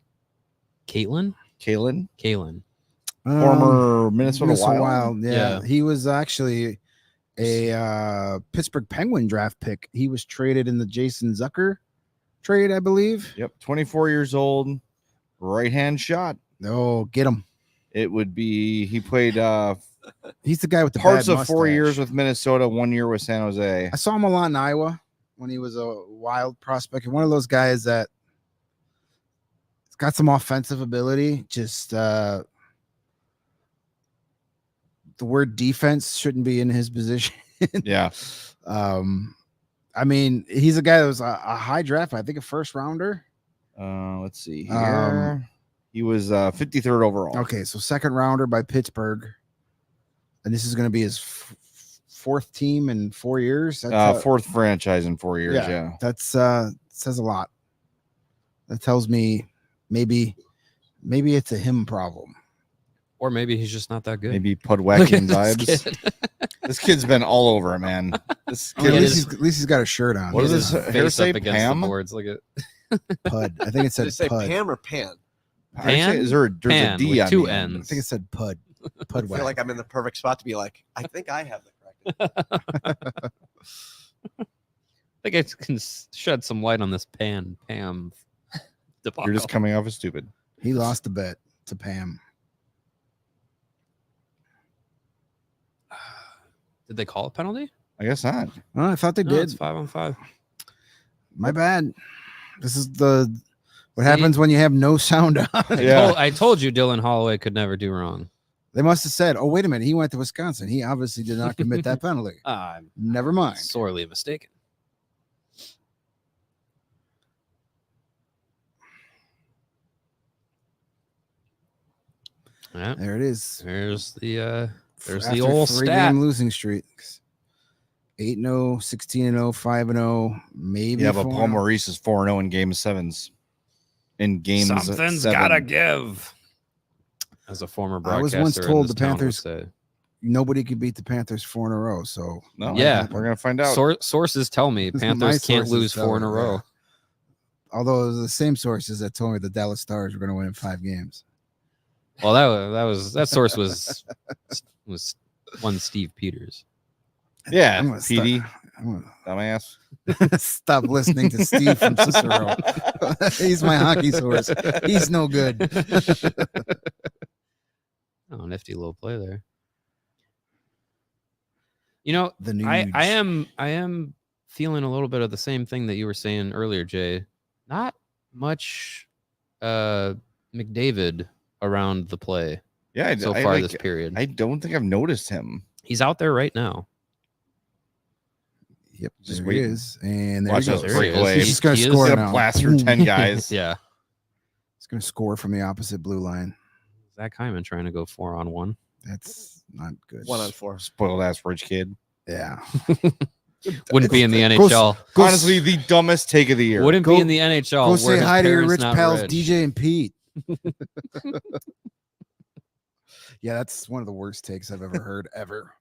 Caitlin? Former Minnesota Wild. Yeah, he was actually a Pittsburgh Penguin draft pick. He was traded in the Jason Zucker trade, I believe. Yep, 24 years old, right-hand shot. Oh, get him. It would be he played He's the guy with the Parts bad of 4 years mustache. with Minnesota, 1 year with San Jose. I saw him a lot in Iowa when he was a wild prospect. And one of those guys that got some offensive ability. Just the word defense shouldn't be in his position. Yeah. I mean, he's a guy that was a high draft, I think a first rounder. Let's see here. He was 53rd overall. Okay, so second rounder by Pittsburgh. And this is going to be his fourth team in 4 years. That's Fourth franchise in 4 years. Yeah. That's says a lot. That tells me maybe it's a him problem. Or maybe he's just not that good. Maybe Look Pudwackian at this vibes. kid. This kid's been all over, man. This At kid least he's got a shirt on. What He does had this his hair face say? up against Pam? the boards. Look at Pud. I think it Did said it say Pud. Pam or Pan? Is there there's Pan a D with on two the end. N's. I think it said Pud. I Pud. feel like I'm in the perfect spot to be like, I think I have the correct. I think I can shed some light on this Pam debacle. You're just coming off as stupid. He lost the bet to Pam. Did they call a penalty? I guess not. Oh, I thought they No, did. it's 5-on-5. My bad. This is what happens when you have no sound on. Yeah. I told you Dylan Holloway could never do wrong. They must have said, "Oh, wait a minute, he went to Wisconsin. He obviously did not commit that penalty." I'm Never mind. sorely mistaken. Yeah, There it is. there's the After old stat. 3-game losing streaks. 8-0, 16-0, 5-0, maybe. Yeah, but 4-0. Paul Maurice is 4-0 in game sevens. In games Something's 7. gotta give. As a former I was broadcaster, once in told this the town would Panthers- say. Nobody could beat the Panthers 4 in a row. So No, Yeah. we're gonna find out. Sources tell me My Panthers can't sources lose tell 4 in me, a row. yeah. Although it was the same sources that told me the Dallas Stars were going to win in 5 games. Well, that source was one Steve Peters. Yeah, I'm gonna PD, I'm dumbass. gonna stop listening to Steve from Cicero. He's my hockey source. He's no good. Oh, nifty little play there. You know, The news. I am feeling a little bit of the same thing that you were saying earlier, Jay. Not much McDavid around the play Yeah, so far this period. I don't think I've noticed him. He's out there right now. Yep, Just there waiting. he is. And there Watch he those goes. There he is. breakaways. He's just going He to is score He's now. gonna blast through 10 guys. Yeah. He's going to score from the opposite blue line. Zach Hyman trying to go 4-on-1. That's not good. 1-on-4. Spoiled ass rich kid. Yeah. Wouldn't be in the Go- NHL. Go Honestly, the dumbest take of the year. Wouldn't Go- be in the NHL. Go were say his hi to your parents rich not pals, rich. DJ and Pete. Yeah, that's one of the worst takes I've ever heard ever.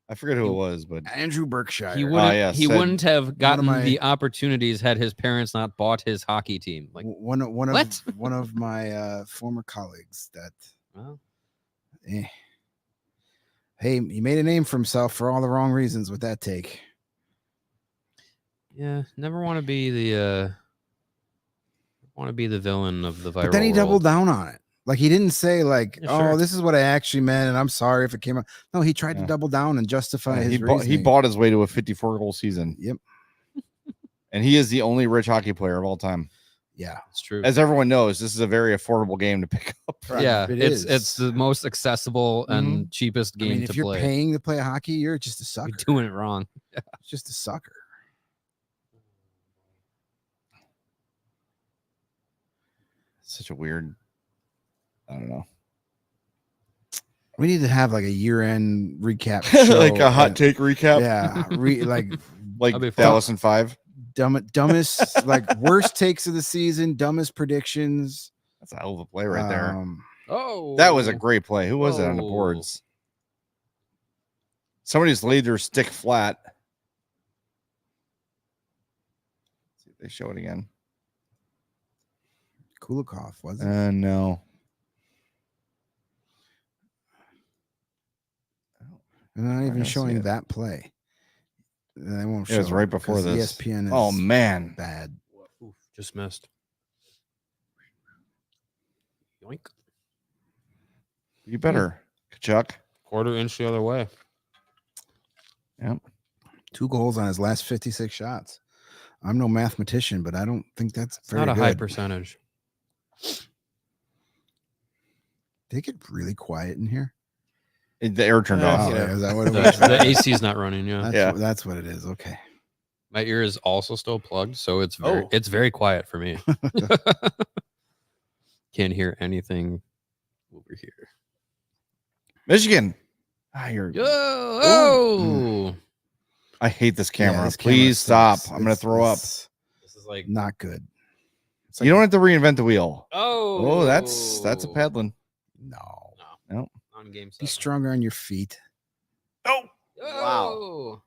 I forget who it was, but Andrew Berkshire. He wouldn't. yeah, he said- wouldn't have gotten my- the opportunities had his parents not bought his hockey team. Like, one of What? one of my former colleagues that well, hey, he made a name for himself for all the wrong reasons with that take. yeah, never want to be the villain of the viral. But then he doubled down on it. Like he didn't say like, Yeah, "Oh, sure. this is what I actually meant," and I'm sorry if it came out. No, he tried to Yeah. double down and justify his he reasoning. bought his way to a 54-goal season. Yep. And he is the only rich hockey player of all time. Yeah, It's true. As everyone knows, this is a very affordable game to pick up. Yeah, It it's is. the most accessible and cheapest I game mean, to if you're play. paying to play hockey, you're just a sucker. You're doing it wrong. It's just a sucker. Such a weird. I don't know. We need to have like a year-end recap show. Like a hot take recap. Yeah, like Like That'd be fun. Dallas and 5. dumbest, like worst takes of the season, dumbest predictions. That's a hell of a play right there. Oh, That was a great play. Who was it on the Whoa. boards? Somebody's laid their stick flat. Let's see if they show it again. Kulikov was it? No. They're not I even gotta see showing it. that play. They won't show It was right before 'cause this. ESPN is Oh man. bad. Oof, just missed. Yoink. You better, Tkachuk. quarter inch the other way. 2 goals on his last 56 shots. I'm no mathematician, but I don't think that's It's very not a good. high percentage. Did it get really quiet in here? The air turned Oh, off. is that what it The, was? the AC is not running. Yeah, That's what it is. Okay. my ear is also still plugged, so it's Oh. very quiet for me. Can't hear anything over here. Michigan. Oh, I hate this camera. this camera Please sucks. stop. I'm going to throw up. It's this is like not good. It's You don't have to reinvent the wheel. oh, Oh, that's a paddling. No. on game. Be 7. stronger on your feet. Oh, Wow.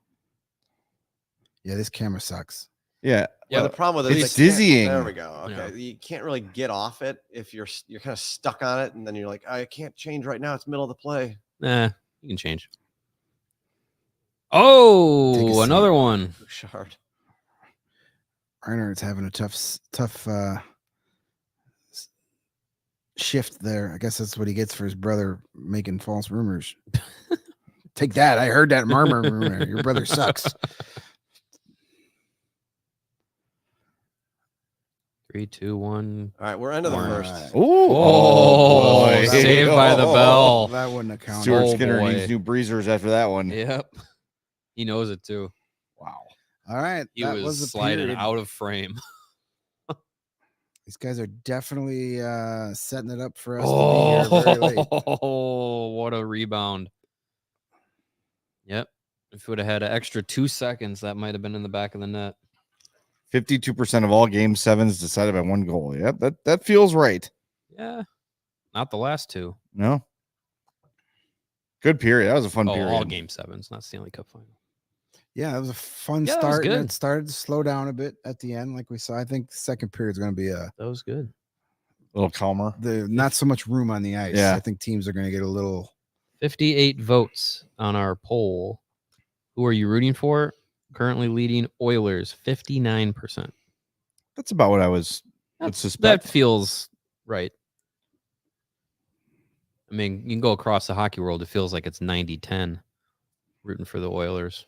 Yeah, this camera sucks. yeah. Yeah, the problem with it is It's they can't- dizzying. There we go. Okay, Yeah. you can't really get off it if you're kind of stuck on it, and then you're like, I can't change right now. It's middle of the play. Nah, you can change. Take a Oh, seat. another one. Bouchard. Reinhart's having a tough shift there. I guess that's what he gets for his brother making false rumors. Take that. I heard that murmur rumor. Your brother sucks. 3, 2, 1. All right, we're into the All first. right. Oh, boy. saved by the bell. That wouldn't have counted. Stuart Oh, Skinner boy. needs new breezers after that one. Yep. He knows it too. Wow. All right. He that was the sliding period. out of frame. These guys are definitely setting it up for us to be here very late. Oh, what a rebound. Yep. If we would have had an extra 2 seconds, that might have been in the back of the net. 52% of all game 7s decided by 1 goal. Yep, that feels right. Yeah. Not the last 2. No. Good period. That was a fun Oh, period. all game 7s, not Stanley Cup final. Yeah, it was a fun Yeah, that was start. And good. it started to slow down a bit at the end, like we saw. I think the second period is going to be That was good. A little calmer. not so much room on the ice. Yeah. I think teams are going to get a little. 58 votes on our poll. Who are you rooting for? Currently leading Oilers, 59%. That's about what I would That suspect. feels right. I mean, you can go across the hockey world. It feels like it's 90-10 rooting for the Oilers.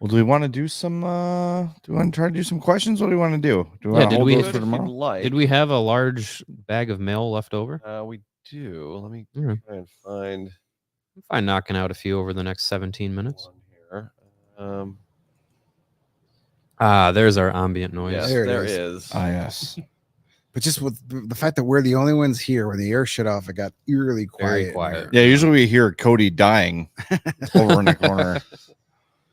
Well, do we want to do some do we want to try to do some questions? What do we want to do? Do we Yeah, want to did hold we- those Good for if you'd tomorrow? like. Did we have a large bag of mail left over? We do. Let me All right. try and find I'm fine knocking out a few over the next 17 minutes. one here. There's our ambient noise. Yes, There it there is. is. Ah, yes. But just with the fact that we're the only ones here, when the air shut off, it got eerily quiet. Very in quiet. Yeah, usually we hear Cody dying over in the corner.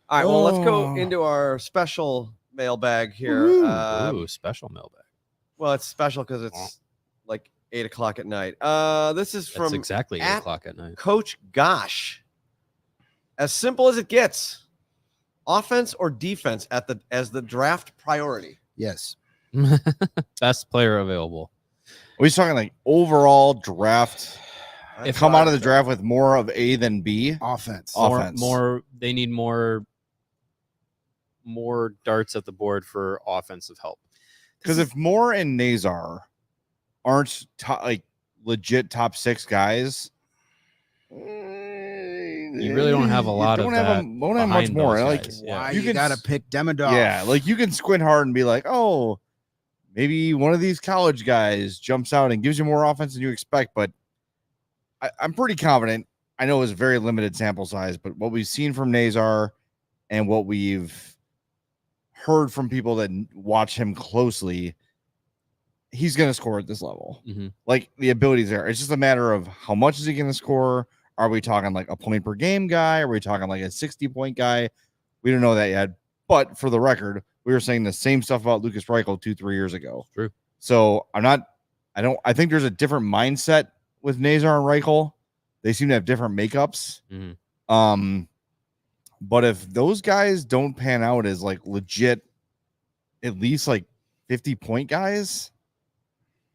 All right, well, let's go Oh. into our special mailbag here. Woohoo. Ooh, special mailbag. Well, it's special because it's like 8 o'clock at night. This is That's from exactly 8 at- o'clock at night. Coach Gosh. As simple as it gets. Offense or defense as the draft priority. Yes. Best player available. Are we talking like overall draft? That's Come what out of I the draft with more of A than B? Offense. Offense. They need more darts at the board for offensive help. Because if Moore and Nazar aren't like legit top 6 guys, You really don't have a lot of don't that have much behind more. those Like, guys. Why You you can got to s- pick Demidov? yeah, like you can squint hard and be like, oh, maybe one of these college guys jumps out and gives you more offense than you expect. But I'm pretty confident. I know it's a very limited sample size, but what we've seen from Nazar and what we've heard from people that watch him closely, he's going to score at this level. Mhm. Like the ability's there. It's just a matter of how much is he going to score? Are we talking like a point per game guy? Are we talking like a 60-point guy? We don't know that yet. But for the record, we were saying the same stuff about Lucas Reichel 2-3 years ago. True. So I think there's a different mindset with Nazar and Reichel. They seem to have different makeups. Mhm. But if those guys don't pan out as like legit, at least like 50-point guys,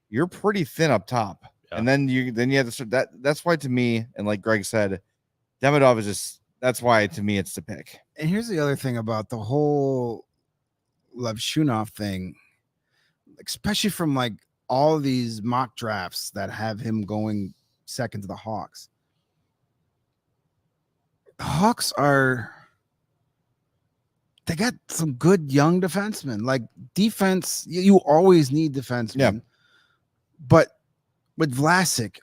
you're pretty thin up top. Yeah. And then you have to start that's why to me, and like Greg said, Demidov is just that's why to me it's the pick. And here's the other thing about the whole Levshunov thing, especially from like all these mock drafts that have him going second to the Hawks. The Hawks they got some good young defensemen. Like defense, you always need defensemen. Yeah. But with Vlasic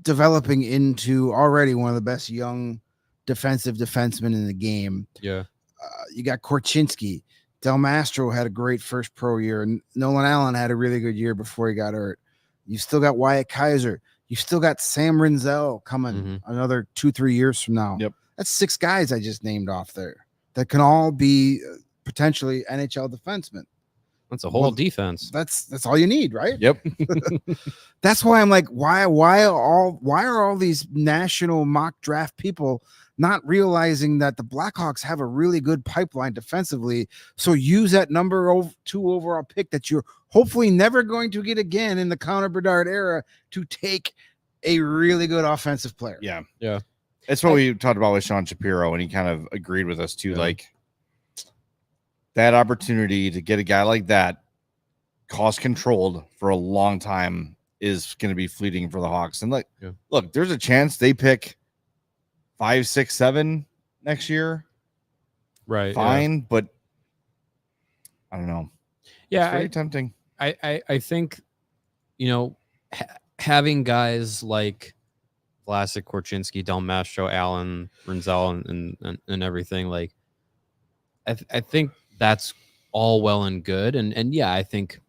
developing into already one of the best young defensive defensemen in the game. Yeah. You got Korchinski. Del Mastro had a great first pro year, and Nolan Allen had a really good year before he got hurt. You still got Wyatt Kaiser. You still got Sam Rinzel coming another 2-3 years from now. Yep. That's 6 guys I just named off there that can all be potentially NHL defensemen. That's a whole defense. That's all you need, right? Yep. That's why I'm like, why are all these national mock draft people not realizing that the Blackhawks have a really good pipeline defensively? So use that number 2 overall pick that you're hopefully never going to get again in the Connor Bedard era to take a really good offensive player. Yeah. Yeah. That's what we talked about with Sean Shapiro, and he kind of agreed with us too. Yeah. Like that opportunity to get a guy like that cost controlled for a long time is going to be fleeting for the Hawks. And look, there's a chance they pick 5, 6, 7 next year. Right. Fine. But I don't know. Yeah. It's very tempting. I think, having guys like Vlasic, Korchinski, Del Mastro, Allen, Rinzel, and everything, like I think that's all well and good. And yeah, I think,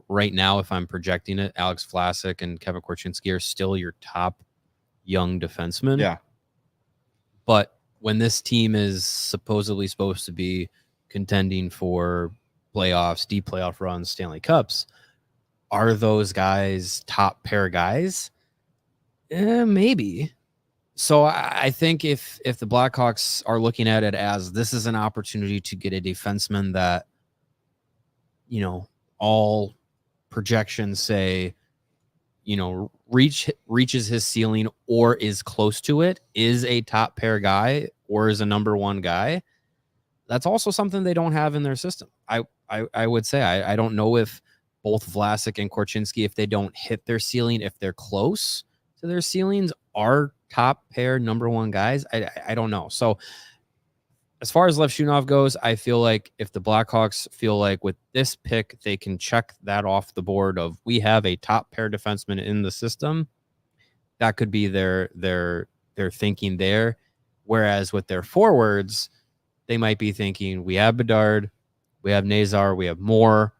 right now, if I'm projecting it, Alex Vlasic and Kevin Korchinski are still your top young defensemen. Yeah. But when this team is supposedly supposed to be contending for playoffs, deep playoff runs, Stanley Cups, are those guys top pair guys? Maybe. So I think if the Blackhawks are looking at it as this is an opportunity to get a defenseman that, all projections say, reaches his ceiling or is close to it, is a top pair guy or is a number 1 guy, that's also something they don't have in their system. I would say I don't know if both Vlasic and Korchinski, if they don't hit their ceiling, if they're close to their ceilings, are top pair number 1 guys. I don't know. So as far as Levshunov goes, I feel like if the Blackhawks feel like with this pick they can check that off the board of we have a top pair defenseman in the system, that could be their thinking there. Whereas with their forwards, they might be thinking we have Bedard, we have Nazar, we have Moore,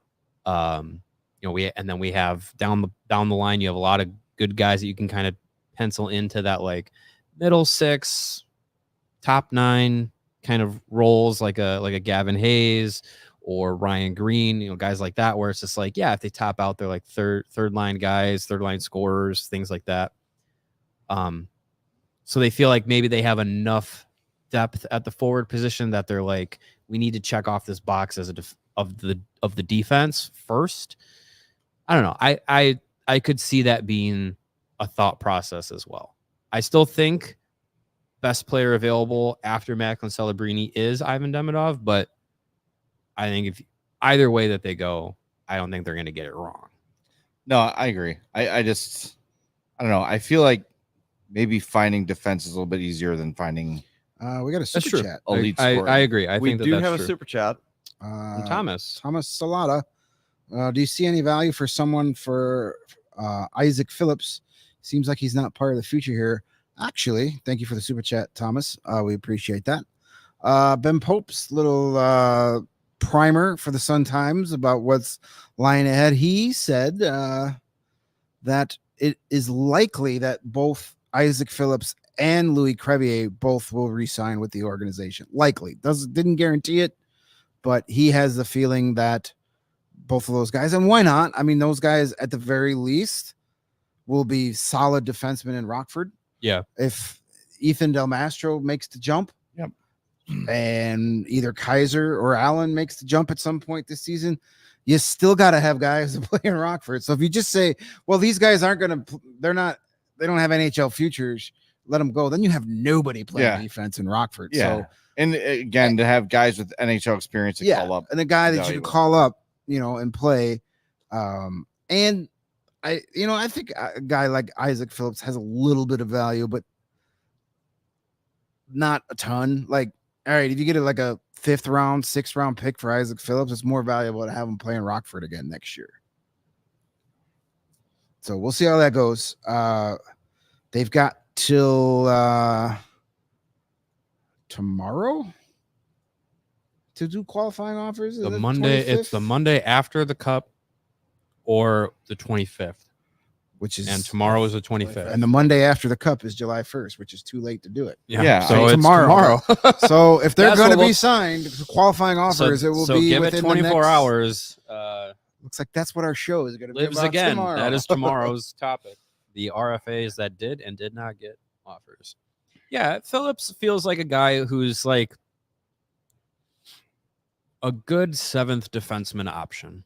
and then we have down the line you have a lot of good guys that you can kind of pencil into that like middle 6, top 9 kind of roles, like a Gavin Hayes or Ryan Green, guys like that, where it's just like, yeah, if they top out, they're like third line guys, third line scorers, things like that. So they feel like maybe they have enough depth at the forward position that they're like, we need to check off this box as of the defense first. I don't know. I could see that being a thought process as well. I still think best player available after Macklin Celebrini is Ivan Demidov, but I think if either way that they go, I don't think they're going to get it wrong. No, I agree. I don't know. I feel like maybe finding defense is a little bit easier than finding we got a super chat. elite I scoring. agree. I We think do that's have true. a super chat. From Thomas. Thomas Salata. Do you see any value for someone for Isaac Phillips? Seems like he's not part of the future here. Actually, thank you for the super chat, Thomas. We appreciate that. Ben Pope's little primer for the Sun Times about what's lying ahead. He said that it is likely that both Isaac Phillips and Louis Crevier both will re-sign with the organization. Likely. Didn't guarantee it, but he has the feeling that both of those guys, and why not? I mean, those guys at the very least will be solid defensemen in Rockford. Yeah. If Ethan Del Mastro makes the jump, Yep, and either Kaiser or Allen makes the jump at some point this season, you still got to have guys to play in Rockford. So if you just say, well, these guys aren't going to, they don't have NHL futures, let them go. Then you have nobody playing defense in Rockford. Yeah. So, and again, to have guys with NHL experience to call up, and a guy that you can valuable. call up, and play. And I think a guy like Isaac Phillips has a little bit of value, but not a ton. Like, all right, if you get it like a 5th round, 6th round pick for Isaac Phillips, it's more valuable to have him play in Rockford again next year. So we'll see how that goes. They've got till tomorrow to do qualifying offers. The Monday, 25th? it's the Monday after the Cup or the 25th. And tomorrow is the 25th. And the Monday after the Cup is July 1st, which is too late to do it. Yeah. So it's tomorrow. So if they're That's going to what be signed, qualifying offers, it will be give within it 24 the next, hours. Looks like that's what our show is going to be Lives about again. tomorrow. That is tomorrow's topic. The RFAs that did and did not get offers. Yeah, Phillips feels like a guy who's like a good 7th defenseman option.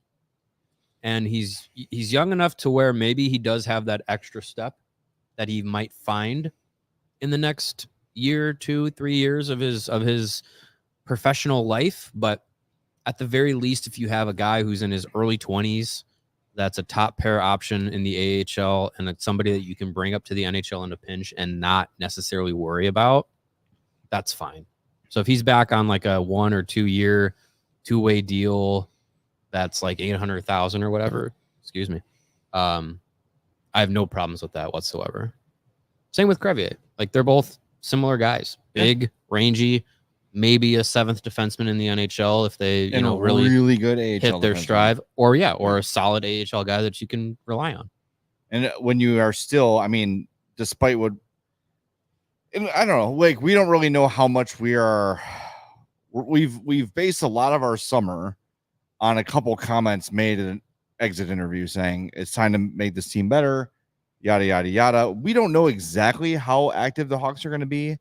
And he's young enough to where maybe he does have that extra step that he might find in the next year, 2, 3 years of his professional life. But at the very least, if you have a guy who's in his early 20s, that's a top pair option in the AHL, and it's somebody that you can bring up to the NHL in a pinch and not necessarily worry about, that's fine. So if he's back on like a 1 or 2 year 2-way deal, that's like 800,000 or whatever. Excuse me. I have no problems with that whatsoever. Same with Crevier. Like, they're both similar guys, big, rangy, maybe a 7th defenseman in the NHL if they, really good AHL hit their defenseman. stride, or a solid AHL guy that you can rely on. And when you are still, I mean, despite what, I don't know, like, we don't really know how much we've based a lot of our summer on a couple comments made in an exit interview saying it's time to make this team better, yada, yada, yada. We don't know exactly how active the Hawks are going to be.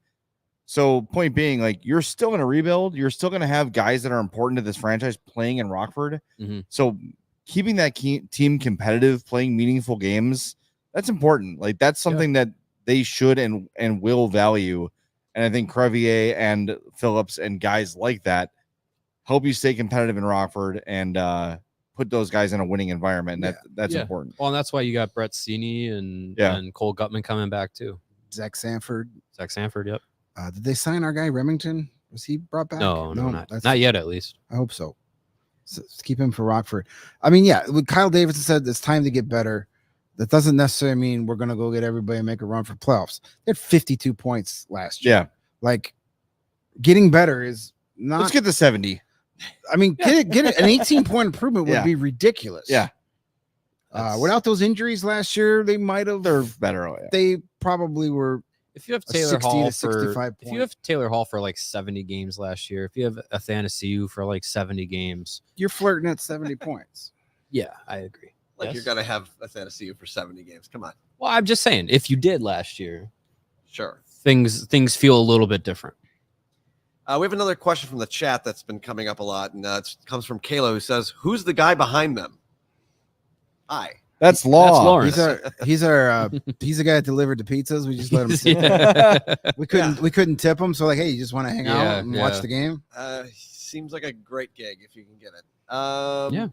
So point being, like, you're still in a rebuild. You're still going to have guys that are important to this franchise playing in Rockford. Mm-hmm. So keeping that team competitive, playing meaningful games, that's important. Like, that's something that they should and will value. And I think Crevier and Phillips and guys like that help you stay competitive in Rockford and put those guys in a winning environment. That's important. Well, and that's why you got Brett Sini and Cole Gutman coming back too. Zach Sanford. Yep. Did they sign our guy Remington? Was he brought back? No, not yet, at least. I hope so. So let's keep him for Rockford. I mean, yeah, what Kyle Davidson said, it's time to get better. That doesn't necessarily mean we're going to go get everybody and make a run for playoffs. They had 52 points last year. Yeah. Like, getting better is not. Let's get to 70. I mean, get it. An 18-point improvement would be ridiculous. Yeah. Without those injuries last year, they might have. They're better. Yeah. They probably were. If you have Taylor Hall for like 70 games last year, if you have Athanasiou for like 70 games, you're flirting at 70 points. Yeah, I agree. Like, you're gonna have Athanasiou for 70 games. Come on. Well, I'm just saying, if you did last year, sure, things feel a little bit different. We have another question from the chat that's been coming up a lot, and it comes from Kayla, who says, "Who's the guy behind them?" That's Lawrence. He's the guy that delivered the pizzas. We just let him sit. We couldn't tip him. So, like, hey, you just want to hang out and watch the game? Seems like a great gig if you can get it.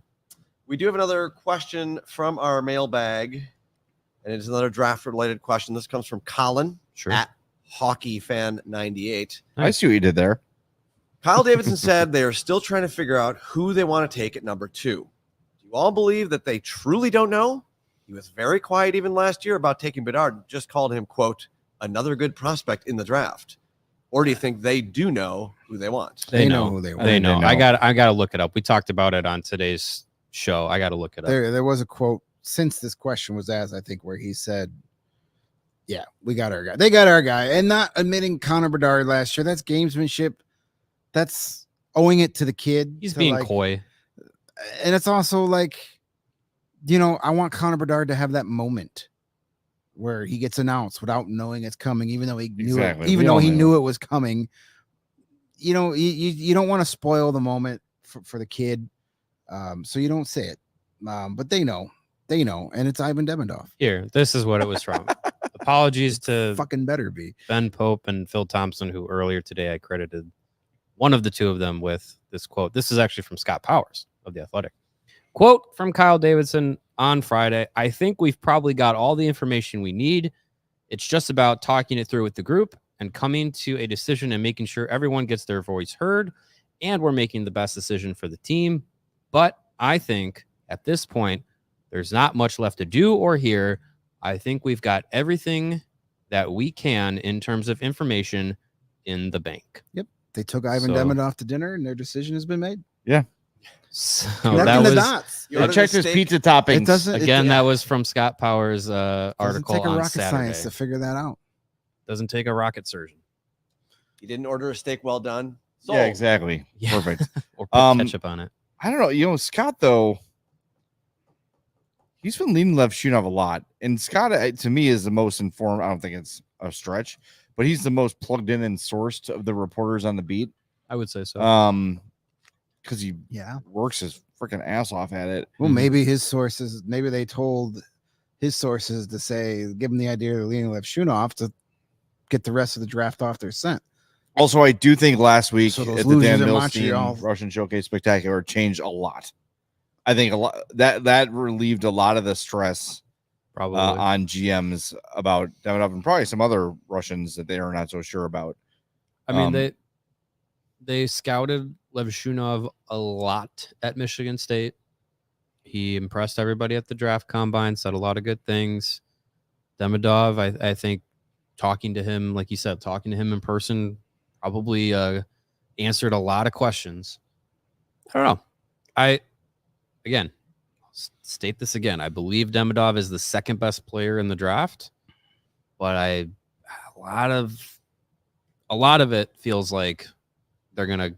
We do have another question from our mailbag, and it's another draft-related question. This comes from Colin at HockeyFan98. I see what you did there. Kyle Davidson said they are still trying to figure out who they want to take at number 2. Do you all believe that they truly don't know? He was very quiet even last year about taking Bedard and just called him, quote, another good prospect in the draft. Or do you think they do know who they want? They know who they want. They know. I got to look it up. We talked about it on today's show. I got to look it up. There was a quote since this question was asked, I think, where he said, yeah, we got our guy. They got our guy. And not admitting Connor Bedard last year, that's gamesmanship. That's owing it to the kid. He's being coy. And it's also like, I want Connor Bedard to have that moment where he gets announced without knowing it's coming, even though he knew it, knew it was coming. You don't want to spoil the moment for the kid. So you don't say it. But they know, and it's Ivan Demidov. Here, this is what it was from. Apologies to fucking better be Ben Pope and Phil Thompson, who earlier today I credited one of the two of them with this quote. This is actually from Scott Powers of The Athletic. Quote from Kyle Davidson on Friday. I think we've probably got all the information we need. It's just about talking it through with the group and coming to a decision and making sure everyone gets their voice heard, and we're making the best decision for the team. But I think at this point, there's not much left to do or hear. I think we've got everything that we can in terms of information in the bank. Yep. They took Ivan Demidov to dinner, and their decision has been made. Yeah. So That that was dots. You I ordered checked a his steak? pizza toppings. It doesn't again. That was from Scott Powers' doesn't article take a on rocket Saturday. science to figure that out. Doesn't take a rocket surgeon. You didn't order a steak well done. Yeah, Sold. exactly. Yeah. Perfect. Or put ketchup on it. I don't know. Scott, though, he's been leading Lev Shunov a lot. And Scott, to me, is the most informed. I don't think it's a stretch, but he's the most plugged in and sourced of the reporters on the beat. I would say so. Because he works his freaking ass off at it. Well, maybe his sources, maybe they told his sources to say, give him the idea of leading Lev Shunov to get the rest of the draft off their scent. Also, I do think last week So those at the Dan losers in Milstein Montreal- Russian Showcase Spectacular changed a lot. I think a lot that relieved a lot of the stress Probably. on GMs about Demidov and probably some other Russians that they are not so sure about. I mean, they scouted Lev Shunov a lot at Michigan State. He impressed everybody at the draft combine, said a lot of good things. Demidov, I think talking to him, like you said, talking to him in person probably answered a lot of questions. I don't know. Again, state this again. I believe Demidov is the second best player in the draft, but a lot of it feels like they're gonna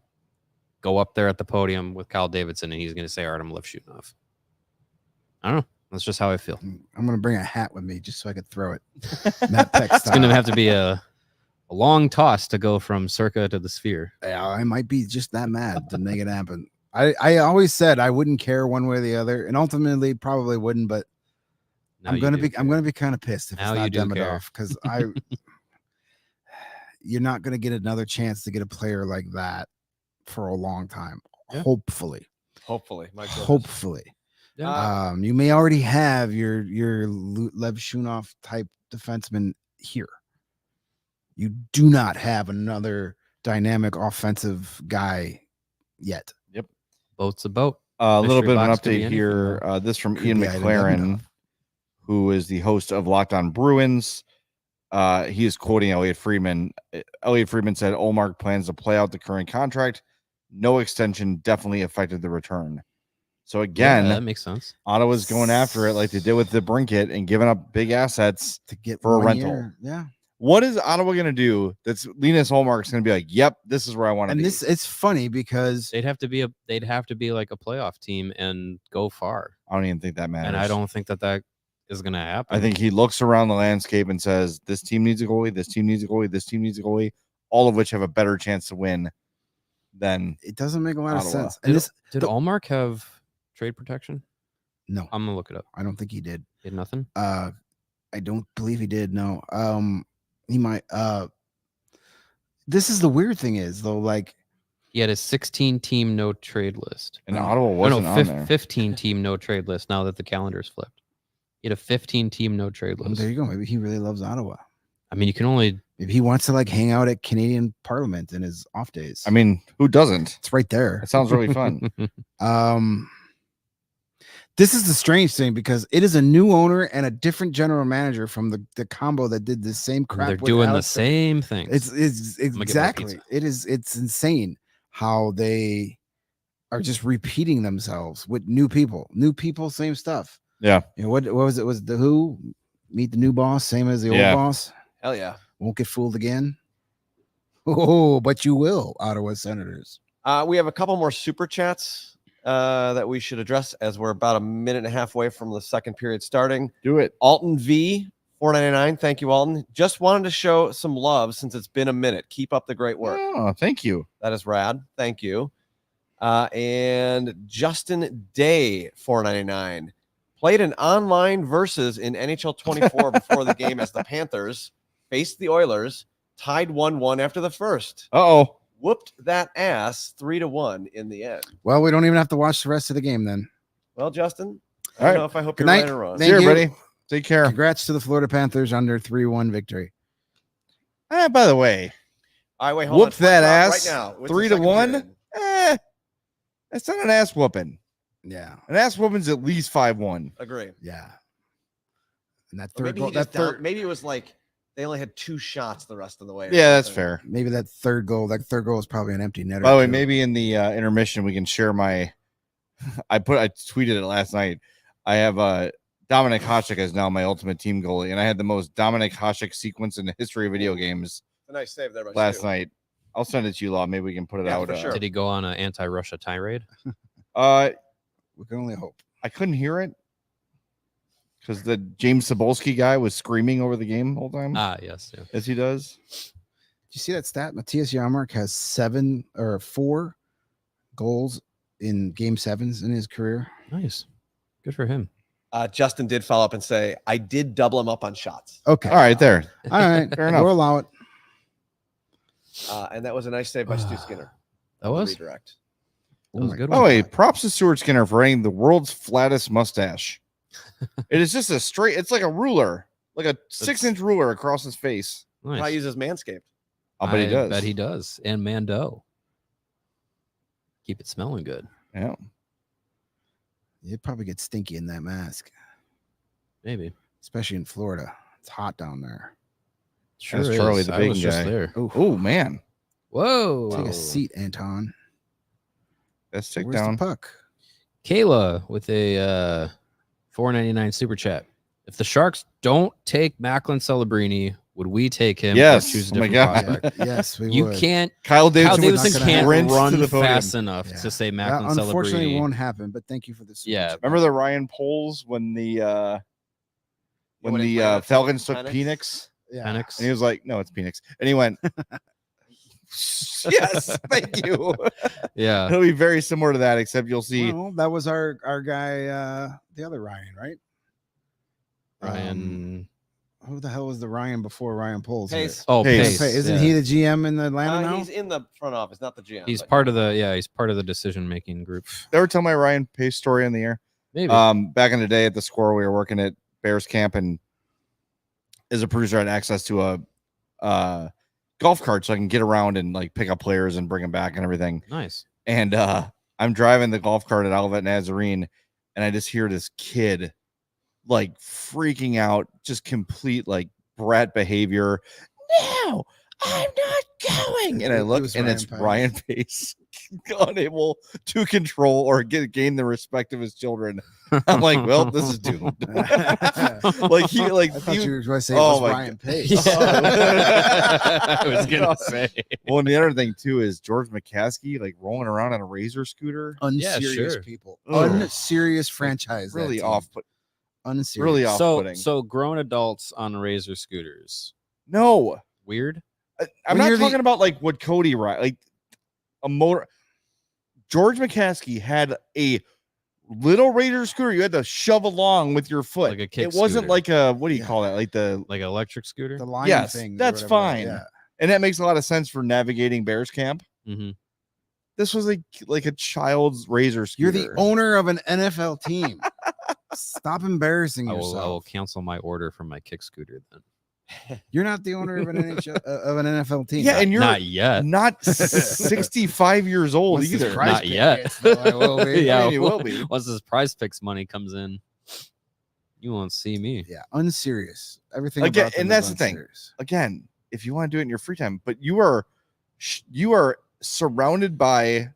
go up there at the podium with Kyle Davidson and he's gonna say Artem Levshunov. I don't know. That's just how I feel. I'm gonna bring a hat with me just so I could throw it. Matt Peck It's gonna style. have to be a long toss to go from Circa to the Sphere. Yeah, I might be just that mad to make it happen. I always said I wouldn't care one way or the other, and ultimately probably wouldn't. But Now I'm you gonna do be care. kind of pissed if Now it's you not do care. Demidov because you're not gonna get another chance to get a player like that for a long time. Yeah. Hopefully, My goodness. hopefully. Yeah. You may already have your Lev Shunov type defenseman here. You do not have another dynamic offensive guy yet. Boat's a boat. A little Mystery bit of an box could be update anything, here. This from Could Ian be Ivan McLaren, Demidov. who is the host of Locked On Bruins. He is quoting Elliot Friedman. Elliot Friedman said, Olmark plans to play out the current contract. No extension definitely affected the return. So again, Yeah, that makes sense. Ottawa's going after it like they did with the Brinket and giving up big assets To get for a 1 rental. year. Yeah. What is Ottawa going to do that's Linus Olmark's going to be like, yep, this is where I want to And be. this it's funny because They'd have to be like a playoff team and go far. I don't even think that matters. And I don't think that is going to happen. I think he looks around the landscape and says, this team needs a goalie, this team needs a goalie, this team needs a goalie, all of which have a better chance to win than it doesn't make a lot of Ottawa. sense. And Did Allmark have trade protection? no, I'm gonna look it up. I don't think he did. He had nothing. I don't believe he did. No. He might. This is the weird thing is though, like He had a 16-team no trade list. and Oh. Ottawa wasn't on there. 15-team no trade list. Now that the calendar's flipped, he had a 15-team no trade well, list. there you go. Maybe he really loves Ottawa. I mean, you can only Maybe he wants to like hang out at Canadian Parliament in his off days. I mean, who doesn't? it's right there. It sounds really fun. This is the strange thing because it is a new owner and a different general manager from the combo that did the same crap. they're with doing the Alex. same thing. It's gonna get my exactly. pizza. It's insane how they are just repeating themselves with new people, same stuff. Yeah. You know what was it? Was the Who meet the new boss, same as the Yeah. old boss? Hell yeah. Won't get fooled again. Oh, but you will, Ottawa Senators. We have a couple more super chats that we should address as we're about a minute and a half away from the second period starting. Do it. Alton V, $4.99. Thank you, Alton. Just wanted to show some love since it's been a minute. Keep up the great work. Oh, thank you. That is rad. Thank you. And Justin Day, $4.99. Played an online versus in NHL 24 before the game as the Panthers faced the Oilers, tied 1-1 after the first. Uh-oh. Whooped that ass 3-1 in the end. Well, we don't even have to watch the rest of the game then. Well, Justin, I don't right. know if I hope Good you're night. right or wrong. Thank See you, you. buddy. Take care. Congrats to the Florida Panthers under 3-1 victory. By the way, All right, wait, hold whoop on. that Right ass. now. What's the 3-1. second period? That's not an ass whooping. Yeah, An ass whooping's at least 5-1. Agree. yeah. And that Or third maybe goal, he just that third, maybe it was like they only had 2 shots the rest of the way. or Yeah, that's something. fair. maybe that third goal was probably an empty netter. By the way, too. maybe in the intermission we can share my. I tweeted it last night. I have Dominic Hasek is now my ultimate team goalie, and I had the most Dominic Hasek sequence in the history of video games It's a nice save there by last Stu. night. I'll send it to you, Law. Maybe we can put it Yeah, out. for sure. Did he go on an anti-Russia tirade? we can only hope. I couldn't hear it because the James Cebulski guy was screaming over the game the whole time, Yes. Yeah. as he does. Did you see that stat? Matthias Janmark has 4 goals in game 7s in his career. Nice. Good for him. Justin did follow up and say, I did double him up on shots. Okay. All right, there. All right. Fair enough. We'll allow it. And that was a nice save by Stu Skinner. That on the was? redirect. That was my a good Oh, one. wait, props to Stuart Skinner for having the world's flattest mustache. It is just a straight, it's like a ruler, like a 6-inch ruler across his face. Probably Nice. uses Manscaped. I'll bet he does. Bet he does. And Mando. Keep it smelling good. Yeah. You'd probably get stinky in that mask, Maybe. especially in Florida. It's hot down there. Sure That's Charlie is. the I big was just guy. there. Oh, man. Whoa. Take a seat, Anton. Let's take Where's down. the puck? Kayla with a $4.99 super chat. If the Sharks don't take Macklin Celebrini, would we take him? or Yes. choose a Oh my different God. prospect? Yes, we You would. can't. Kyle Kyle Davidson, Davidson not gonna can't happen. to run the podium. fast enough Yeah. to say That Macklin unfortunately Celebrini. won't happen, but thank you for this. Yeah. Remember the Ryan Poles when the When he played at Falcons took Penix? Penix? Yeah. Penix. And he was like, no, it's Penix. And he went, yes, thank you. Yeah. It'll be very similar to that, except you'll see. Well, that was our guy, the other Ryan, right? Ryan. Who the hell was the Ryan before Ryan Poles? here? Pace. Oh, Pace. Pace. Isn't yeah. he the GM in Atlanta now? He's in the front office, not the GM. He's but part of the he's part of the decision making group. Ever tell my Ryan Pace story in the air? Maybe. Back in the day at the Score, we were working at Bears camp, and as a producer, I had access to a golf cart so I can get around and like pick up players and bring them back and everything. Nice. And I'm driving the golf cart at Olivet Nazarene, and I just hear this kid like freaking out, just complete like brat behavior. No, I'm not going. And I It look, was and Ryan it's Pace. Ryan Pace, unable to control or gain the respect of his children. I'm like, well, this is doomed. like he, like I thought he, you were going to say Oh it was my Ryan Pace. I was gonna say. Well, and the other thing too is George McCaskey like rolling around on a razor scooter. Unserious sure. people. Ugh. Unserious franchise. that Really team. off, but Unserious. really So off-putting. so grown adults on razor scooters. No, Weird. I'm Well, not you're the- talking about like what Cody ride, like a motor. George McCaskey had a little razor scooter you had to shove along with your foot. Like a kick it wasn't scooter. like a what do you Yeah. call that? Like the Like an electric scooter. The line Yes, thing. that's fine. Yeah. and that makes a lot of sense for navigating Bears camp. Mm-hmm. This was like a child's razor You're scooter. the owner of an NFL team. Stop embarrassing I yourself. will cancel my order from my kick scooter then. You're not the owner of an NFL team. Yeah, and you're Not yet. not 65 years old Once this either. prize Not pick yet. hits, though, I will be. Yeah, I mean, it will be. Once this prize picks money comes in, you won't see me. Yeah, unserious. Everything Again, about them and is that's the thing. unserious. Again, if you want to do it in your free time, but you are surrounded by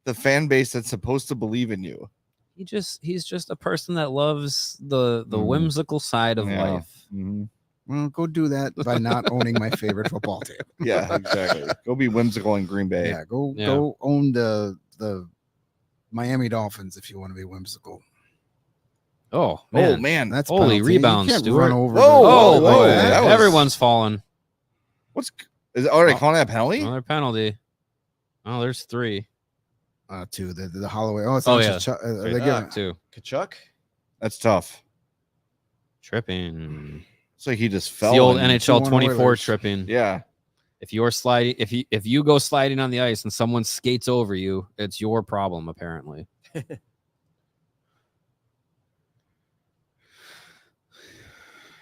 the fan base that's supposed to believe in you. He's just a person that loves the Mhm. whimsical side of Yeah. life. Well, go do that by not owning my favorite football team. Yeah, exactly. Go be whimsical in Green Bay. Yeah, go Yeah. go own the Miami Dolphins if you want to be whimsical. Oh Oh man. man, That's Holy penalty. rebounds, You can't Stuart. run over. Whoa, the- Oh, whoa, boy. that was- Everyone's falling. is it already calling that a penalty? Another penalty. Oh, there's 3. to the Holloway. Oh, it's Oh, not yeah. just Sorry, they give it- 2. Kachuk. That's tough. Tripping. It's like he just It's fell. the old and- NHL 2-1 24 Oilers. tripping. Yeah, If you're sliding, if you go sliding on the ice and someone skates over you, it's your problem apparently.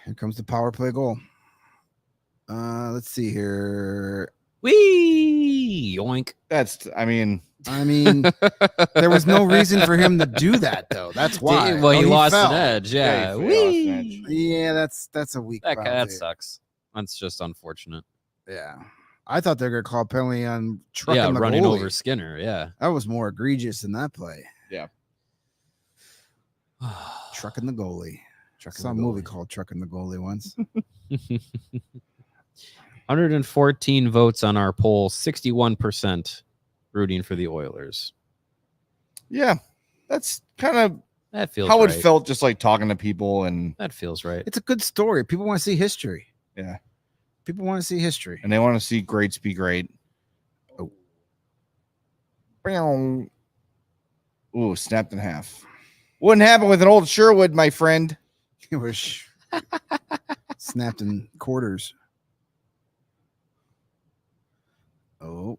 Here comes the power play goal. Let's see here. Whee! Yoink. I mean, there was no reason for him to do that, though. That's why. Well, he lost fell. an edge. Yeah. Yeah, he lost an Whee! Yeah, that's a weak That penalty. sucks. That's just unfortunate. Yeah. I thought they were going to call a penalty on trucking the running goalie. over Skinner. Yeah. That was more egregious than that play. Yeah. Trucking the goalie. Trucking Saw a the movie goalie. called Trucking the Goalie once. 114 votes on our poll, 61% rooting for the Oilers. Yeah, that's kind of That feels how right. it felt, just like talking to people. And That feels right. It's a good story. People want to see history. Yeah. People want to see history. they want to see greats be great. Oh. Ooh, snapped in half. Wouldn't happen with an old Sherwood, my friend. It was snapped in quarters. Oh.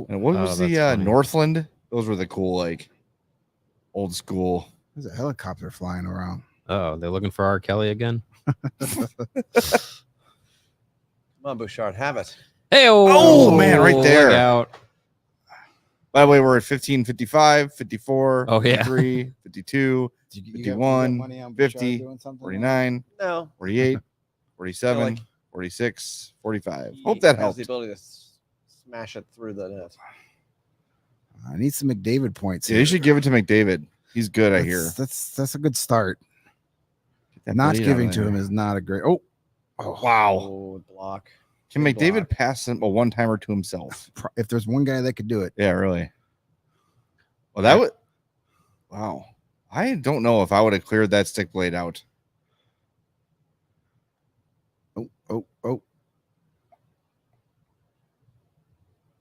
And what was that's the funny. Northland? Those were the cool, like, old school. There's a helicopter flying around. Oh, they're looking for R. Kelly again. Come on, Bouchard, have it. Hey, Oh, man, right there. Look out. By the way, we're at 15, 55, 54, Oh, yeah. 53, 52, Did you 51, money on 50, Bouchard doing something? 49, No. 48, 47, like- 46, 45. Hope He that has helped. the ability to smash it through the net. I need some McDavid points. Yeah, here. you should give it to McDavid. He's good, I hear. That's a good start. Get that Not blade out giving of to there. him is not a great. Oh, Wow. Oh, block. Can Big McDavid block. pass him a one-timer to himself? if there's one guy that could do it, Yeah, really. Well, that would. Wow. I don't know if I would have cleared that stick blade out. oh.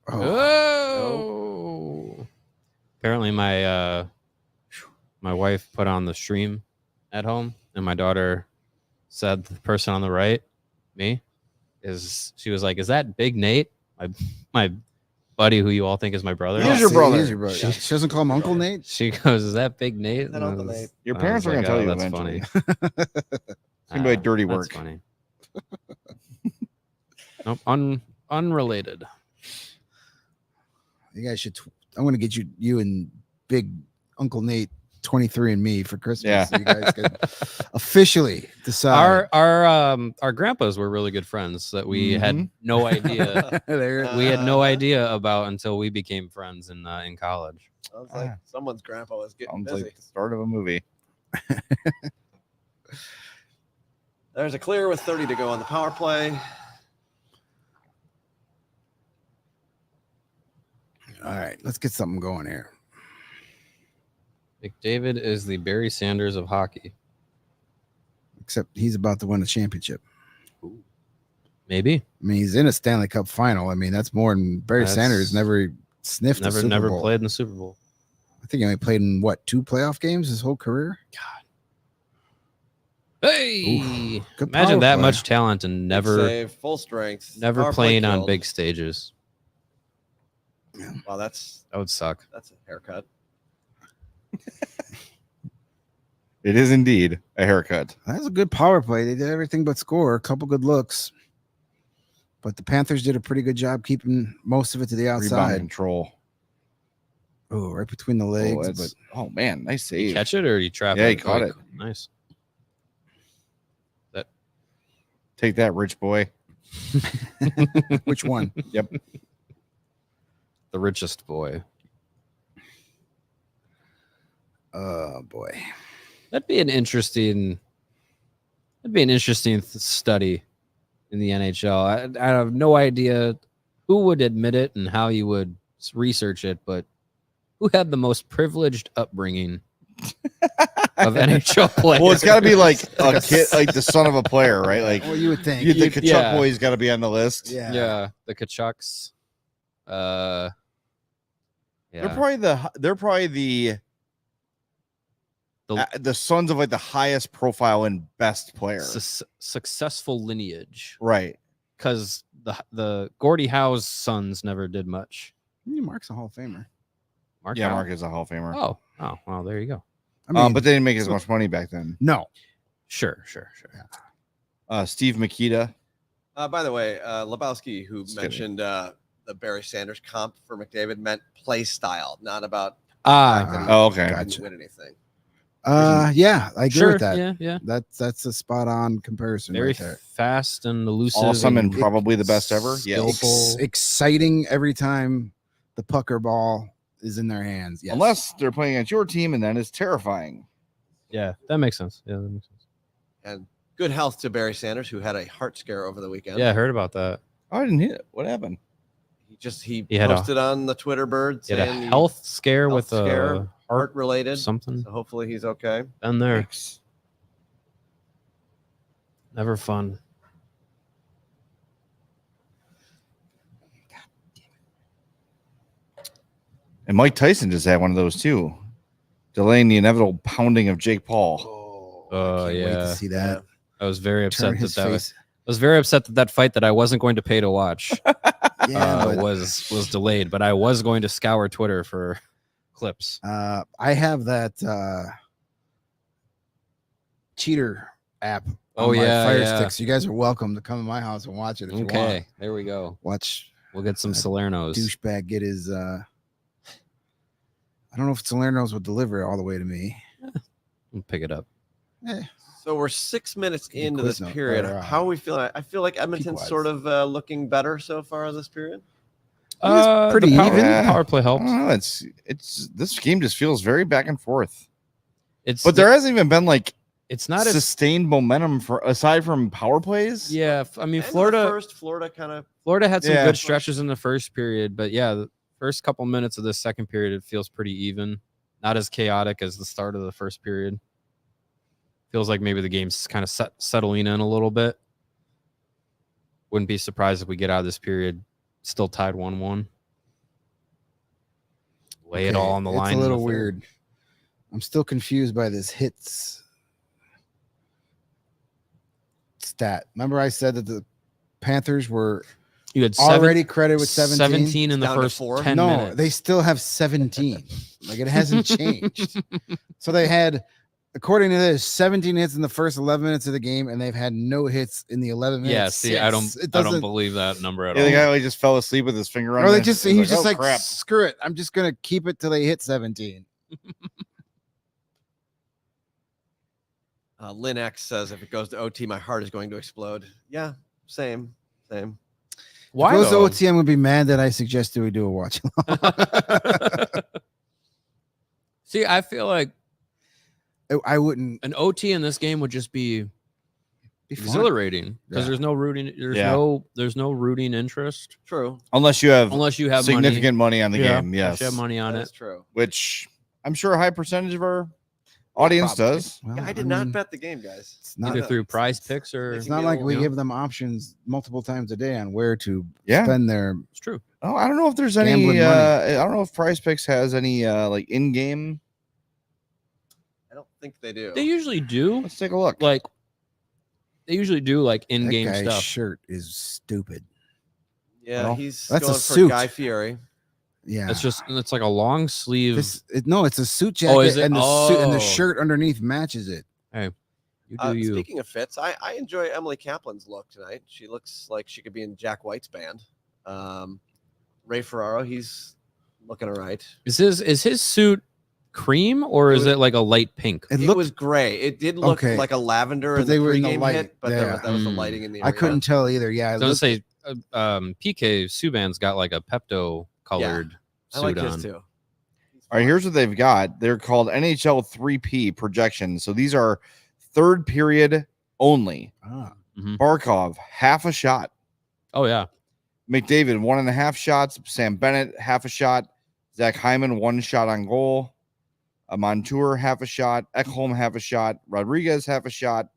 Oh. Apparently, my wife put on the stream at home, and my daughter said the person on the right, me, she was like, "Is that Big Nate, my buddy who you all think is my brother?" He is your brother. He is your brother. Yeah. She doesn't call him Uncle Nate. She goes, "Is that Big Nate?" That And I Uncle was- Nate. Your I parents was are gonna tell you that's eventually. funny. It's gonna be like dirty That's work. funny. Nope, unrelated. You guys should. I'm going to get you and Big Uncle Nate 23andMe for Christmas. Yeah. So you guys can officially decide. Our grandpas were really good friends that we had Mhm. no idea. There. We had no idea about until we became friends in college. Sounds like someone's grandpa was getting Sounds busy. like the start of a movie. There's a clear with 30 to go on the power play. All right, let's get something going here. McDavid is the Barry Sanders of hockey. Except he's about to win a championship. Maybe. I mean, he's in a Stanley Cup final. I mean, that's more than Barry That's- Sanders never sniffed. a Super Never Bowl. played in the Super Bowl. I think he only played in 2 playoff games his whole career. Hey, Good imagine power that play. much talent and Big never save, full strength. never Power play playing on killed. big stages. Wow, that's That would suck. a haircut. It is indeed a haircut. That's a good power play. They did everything but score. A couple good looks. But the Panthers did a pretty good job keeping most of it to the Rebound outside. control. Oh, right between the Oh, legs. that's- oh, man, nice Did you save. catch it or you trap Yeah, it? he caught it. Nice. Take that, rich boy. but which one? The richest boy. Oh boy. That'd be an interesting study in the NHL. I have no idea who would admit it and how you would research it, but who had the most privileged upbringing of NHL players? Well, it's got to be like a kid, like the son of a player, right? Like Well, you would think. the Tkachuk yeah. boy's got to be on the list. Yeah. Yeah, the Tkachuks. They're Yeah. probably the sons of like the highest profile and best player. Successful lineage, Right. because the Gordie Howe's sons never did much. Mark's a Hall of Famer. Mark, Yeah, Howe? Mark is a Hall of Famer. Oh, well, there you go. I mean, But they didn't make as much money back then. no. Sure. Steve Mikita. By the way, Lebowski, who Just mentioned the Barry Sanders comp for McDavid, meant play style, not about Okay. didn't win anything. Yeah, I agree with that. Yeah. That's a spot on comparison Very right there. fast and elusive. Awesome and and probably the best ever. Yeah. skillful. Exciting every time the puck or ball is in their hands. Yes. Unless they're playing against your team, and then it's terrifying. Yeah, that makes sense. Yeah, that makes sense. And good health to Barry Sanders, who had a heart scare over the weekend. Yeah, I heard about that. Oh, I didn't hear it. What happened? He He had a- posted on the Twitter bird He had a saying health scare with scare, a heart related. something. So hopefully he's okay. Been there. Thanks. Never fun. And Mike Tyson just had one of those too, delaying the inevitable pounding of Jake Paul. Oh, I can't wait yeah. to see that. I was very upset Turn his that face. I was very upset that fight that I wasn't going to pay to watch Yeah, but, was delayed, but I was going to scour Twitter for clips. I have that cheater app. Oh, on my yeah, Fire yeah. Stick. So you guys are welcome to come to my house and watch it if you want. Okay, there we go. Watch We'll get some That Salernos. douchebag get his. I don't know if Salerno's would deliver it all the way to me. We'll pick it up. So we're 6 minutes Give me a into quiz this note, period. or, How are we feeling? I feel like Edmonton's Pequods. sort of looking better so far this period. It's pretty the power, even. Yeah. Power play I helps. don't know. It's this game just feels very back and forth. It's But there hasn't even been like it's not as sustained momentum for aside from power plays. yeah. I mean, End of the Florida Florida kind of Florida had some Yeah. good stretches in the first period, but yeah, the first couple minutes of the second period it feels pretty even. Not as chaotic as the start of the first period. Feels like maybe the game's kind of settling in a little bit. Wouldn't be surprised if we get out of this period still tied 1-1. Lay it all on the line. It's in a the little third. weird. I'm still confused by this hits stat. Remember, I said that the Panthers were You had already credited with 17. in the Down to first 4. 10 No, minutes. they still have 17. Like it hasn't changed. So they had, according to this, 17 hits in the first 11 minutes of the game, and they've had no hits in the 11 minutes. Yeah, see, I since. don't It doesn't. believe that number at Yeah, all. the guy like just fell asleep with his finger on. Or they the- just he's he was just "Oh, like, crap." screw it. I'm just gonna keep it till they hit 17. Lynn X says, if it goes to OT, my heart is going to explode. Yeah, same. Why If it goes to though? OT, I'm gonna be mad that I suggested we do a watch along. See, I feel like I wouldn't an OT in this game would just be be fun. exhilarating because Yeah. there's no rooting. There's no rooting interest True. Unless you have unless you have significant money on the Yeah, game. money. Yes, Unless you have money on That's it. true. which I'm sure a high percentage of our audience Probably. does. Well, Yeah, I did not mean, bet the game, guys. It's not, Either through prize picks or it's not like we you know, give them options multiple times a day on where to Yeah. spend their. it's true. Oh, I don't know if there's any. Gambling money. I don't know if Prize Picks has any like in-game. I don't think they do. They usually do Let's take a look. like That in-game guy's stuff. shirt is stupid. Yeah, Well, he's that's a going for suit. Guy Fieri. Yeah, It's like a long sleeve. no, it's a suit jacket, Oh, is it? and the suit and the Oh. shirt underneath matches it. You do you. Speaking of fits, I enjoy Emily Kaplan's look tonight. She looks like she could be in Jack White's band. Ray Ferraro, he's looking all right. Is his suit cream or It is was- it like a light pink? It It looked. was gray. It did look Okay. like a lavender But in they the were in the pregame light. hit, but Yeah. that was the Mm. lighting in the I arena. couldn't tell either. Yeah, I it was gonna looked, say PK Subban's got like a Pepto colored I like suit his on. too. All right, here's what they've got. They're called NHL 3P projections. So these are third period only. Barkov, half a shot. Oh yeah. McDavid, 1.5 shots. Sam Bennett, half a shot. Zach Hyman, 1 shot on goal. Montour, half a shot. Ekholm, half a shot. Rodriguez, half a shot.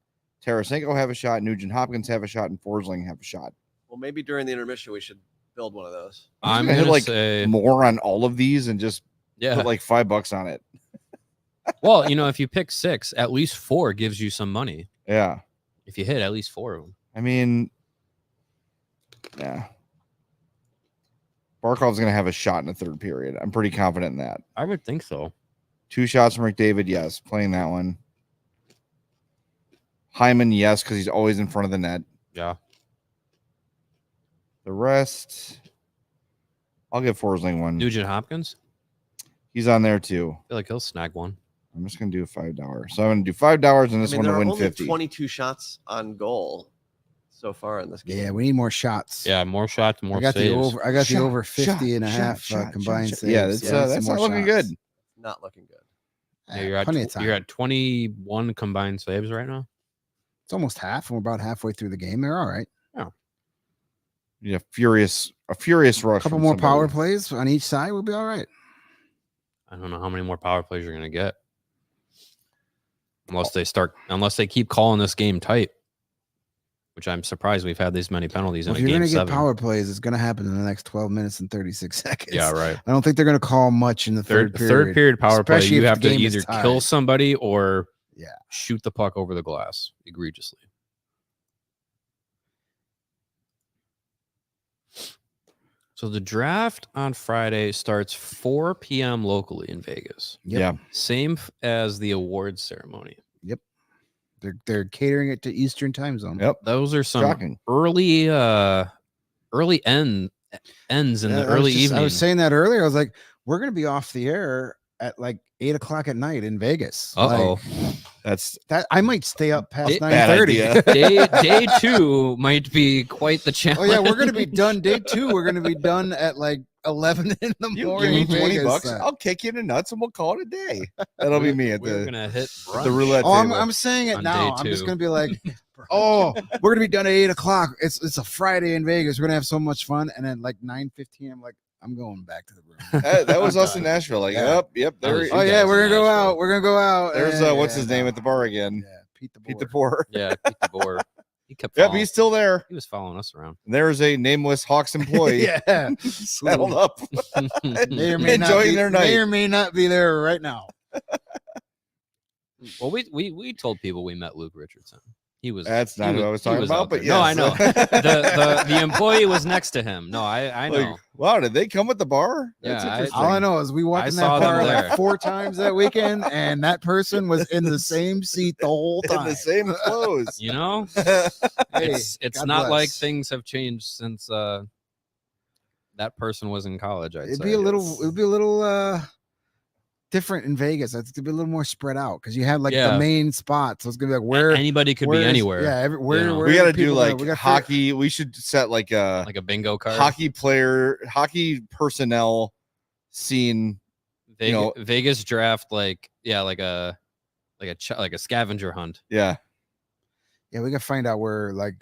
Tarasenko, half a shot. Nugent Hopkins, half a shot. And Forsling, half a shot. Well, maybe during the intermission we should build one of those. I'm I'm gonna hit, gonna like, say More on all of these and just yeah. put like $5 on it. Well, if you pick 6, at least 4 gives you some money. Yeah. If you hit at least 4 of them. I mean, yeah. Barkov's going to have a shot in the third period. I'm pretty confident in that. I would think so. 2 shots from McDavid. Yes. Playing that one. Hyman, yes, because he's always in front of the net. Yeah. The rest, I'll give Forsling one. Nugent Hopkins. He's on there too. I feel like he'll snag one. I'm just gonna do $5. So I'm gonna do $5 and this one there to are win only 50. 22 shots on goal so far in this game. Yeah, we need more shots. Yeah, more shots, more I got saves. the over. I got Shot, the over 50 and a shot, half shot, combined shot. saves. Yeah, that's some more not looking shots. good. Not looking good. Yeah, you're at plenty of time. you're at 21 combined saves right now. It's almost half, and we're about halfway through the game. They're all right. Yeah, a furious rush. A couple from more somebody. power plays on each side. We'll be all right. I don't know how many more power plays you're gonna get. Unless they keep calling this game tight. Which I'm surprised we've had this many penalties Well, in if a you're game going to get 7. power plays, it's going to happen in the next 12 minutes and 36 seconds. Yeah, right. I don't think they're going to call much in the third period. Third period power play, especially you if have the to game is either tied. kill somebody or Yeah. shoot the puck over the glass egregiously. So the draft on Friday starts 4 p.m. locally in Vegas. Yep. Yeah, Same as the awards ceremony. They're catering it to Eastern time zone. yep. Those are some Shocking. early ends in the early evening. I was saying that earlier. I was like, we're going to be off the air at like 8 o'clock at night in Vegas. Uh-oh. That's That I might stay up past bad 9:30. idea. day 2 might be quite the Oh challenge. yeah, we're going to be done. Day 2, we're going to be done at like 11 in the you morning. give me in $20. Vegas. I'll kick you in the nuts and we'll call it a day. That'll be me at We're the gonna hit the roulette Oh, table. I'm saying it on now. day I'm just 2. going to be like, oh, we're going to be done at 8 o'clock. It's a Friday in Vegas. We're going to have so much fun. And then like 9:15, I'm like, I'm going back to the room. that was I'm us in done. Nashville. Like, Yeah. yep. That was There, you Oh yeah, guys we're in gonna go Nashville. out. We're gonna go out. there's Yeah, what's his yeah, name no. at the bar again? Yeah, Pete the Pete the Boar. Poor. Yeah, Pete the Boar. He kept Yep, following. he's still there. He was following us around. And there's a nameless Hawks employee Yeah, settled up, may or may not enjoying be, their may night. or may not be there right now. Well, we told people we met Luke Richardson. He was. That's he not who I was talking about, out but there. No, I yes. know. the employee was next to him. No, I know. Like, wow, did they come with the bar? That's Yeah, interesting. All I know is we walked I in saw that them bar there. like 4 times that weekend, and that person was in the same seat the whole in time. the same clothes. You know, Hey, it's God not like bless. things have changed since that person was in college. I'd It'd say. be a little different in Vegas. I think it'd be a little more spread out because you had like Yeah. the main spot. So it's gonna be like where Anybody could be where's- anywhere. Yeah, where, you know. where We are got to the do people like that- we gotta hockey. We should set like a like a bingo card. hockey personnel scene. Vegas, know- Vegas draft, like a scavenger hunt. Yeah, Yeah, we gotta find out where like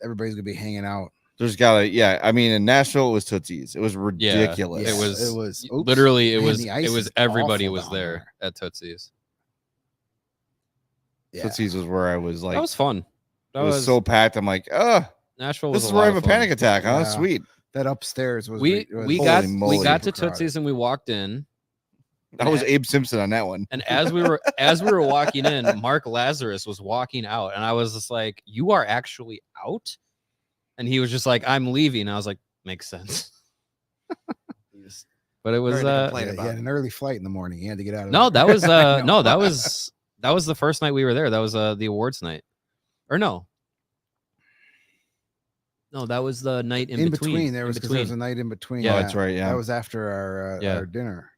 everybody's gonna be hanging out. there's gotta. Yeah, I mean, in Nashville it was Tootsie's. It was ridiculous. It was. It was oops. Literally, it Man, was. the ice It was is everybody awful was down there at Tootsie's. Yeah. Tootsie's was where I was like. That was fun. it That was so packed. I'm like, Nashville was this is a where I lot have a of fun. panic attack, huh? Yeah. Sweet. That upstairs was We was got Holy we moly. got to super crowded. Tootsie's and we walked in. That was Abe Simpson on that one. And as we were walking in, Mark Lazarus was walking out, and I was just like, "You are actually out?" And he was just like, "I'm leaving." I was like, "Makes sense." But it was Sorry to Yeah, complain he about had it. an early flight in the morning. He had to get out of no, there. that was I know. that was the first night we were there. That was the awards night, or no, that was the night in between. There In was because there was a night in between. Yeah. Oh, that's right. Yeah. That was after Yeah. our dinner.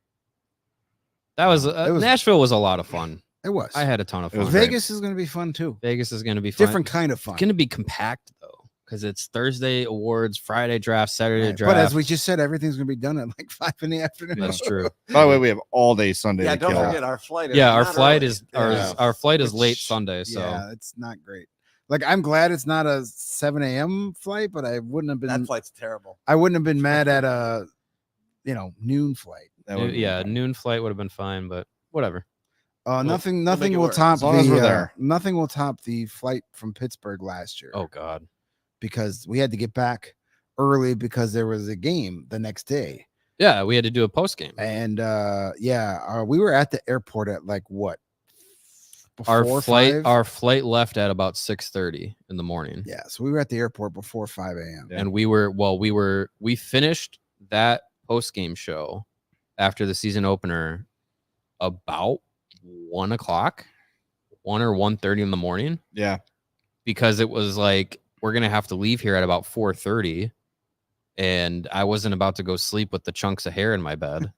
That was, It was- Nashville was a lot of fun. It was. I had a ton of It was fun. great. Vegas is going to be fun too. Vegas is going to be fun. Different kind of fun. It's going to be compact though, because it's Thursday awards, Friday draft, Saturday Right. draft. But as we just said, everything's going to be done at like 5 in the afternoon. That's true. By the way, we have all day Sunday Yeah, to don't kill. forget our flight. Is Yeah, our not flight early. is Yeah. our flight is late Which- Sunday. So Yeah, it's not great. Like I'm glad it's not a 7 a.m. flight, but I wouldn't have That been. flight's terrible. I wouldn't have been mad at a, noon flight. That would be yeah, fun. noon flight would have been fine, but whatever. Nothing we'll make it will work. top As long as we're the there. nothing will top the flight from Pittsburgh last year. Oh God. Because we had to get back early because there was a game the next day. Yeah, we had to do a post game. And we were at the airport at like what? Our Before flight 5? flight left at about 6:30 in the morning. Yeah, so we were at the airport before 5 a.m. Yeah. And we finished that post game show after the season opener about 1 o'clock. 1 or 1:30 in the morning. Yeah. Because it was like, we're going to have to leave here at about 4:30. And I wasn't about to go sleep with the chunks of hair in my bed.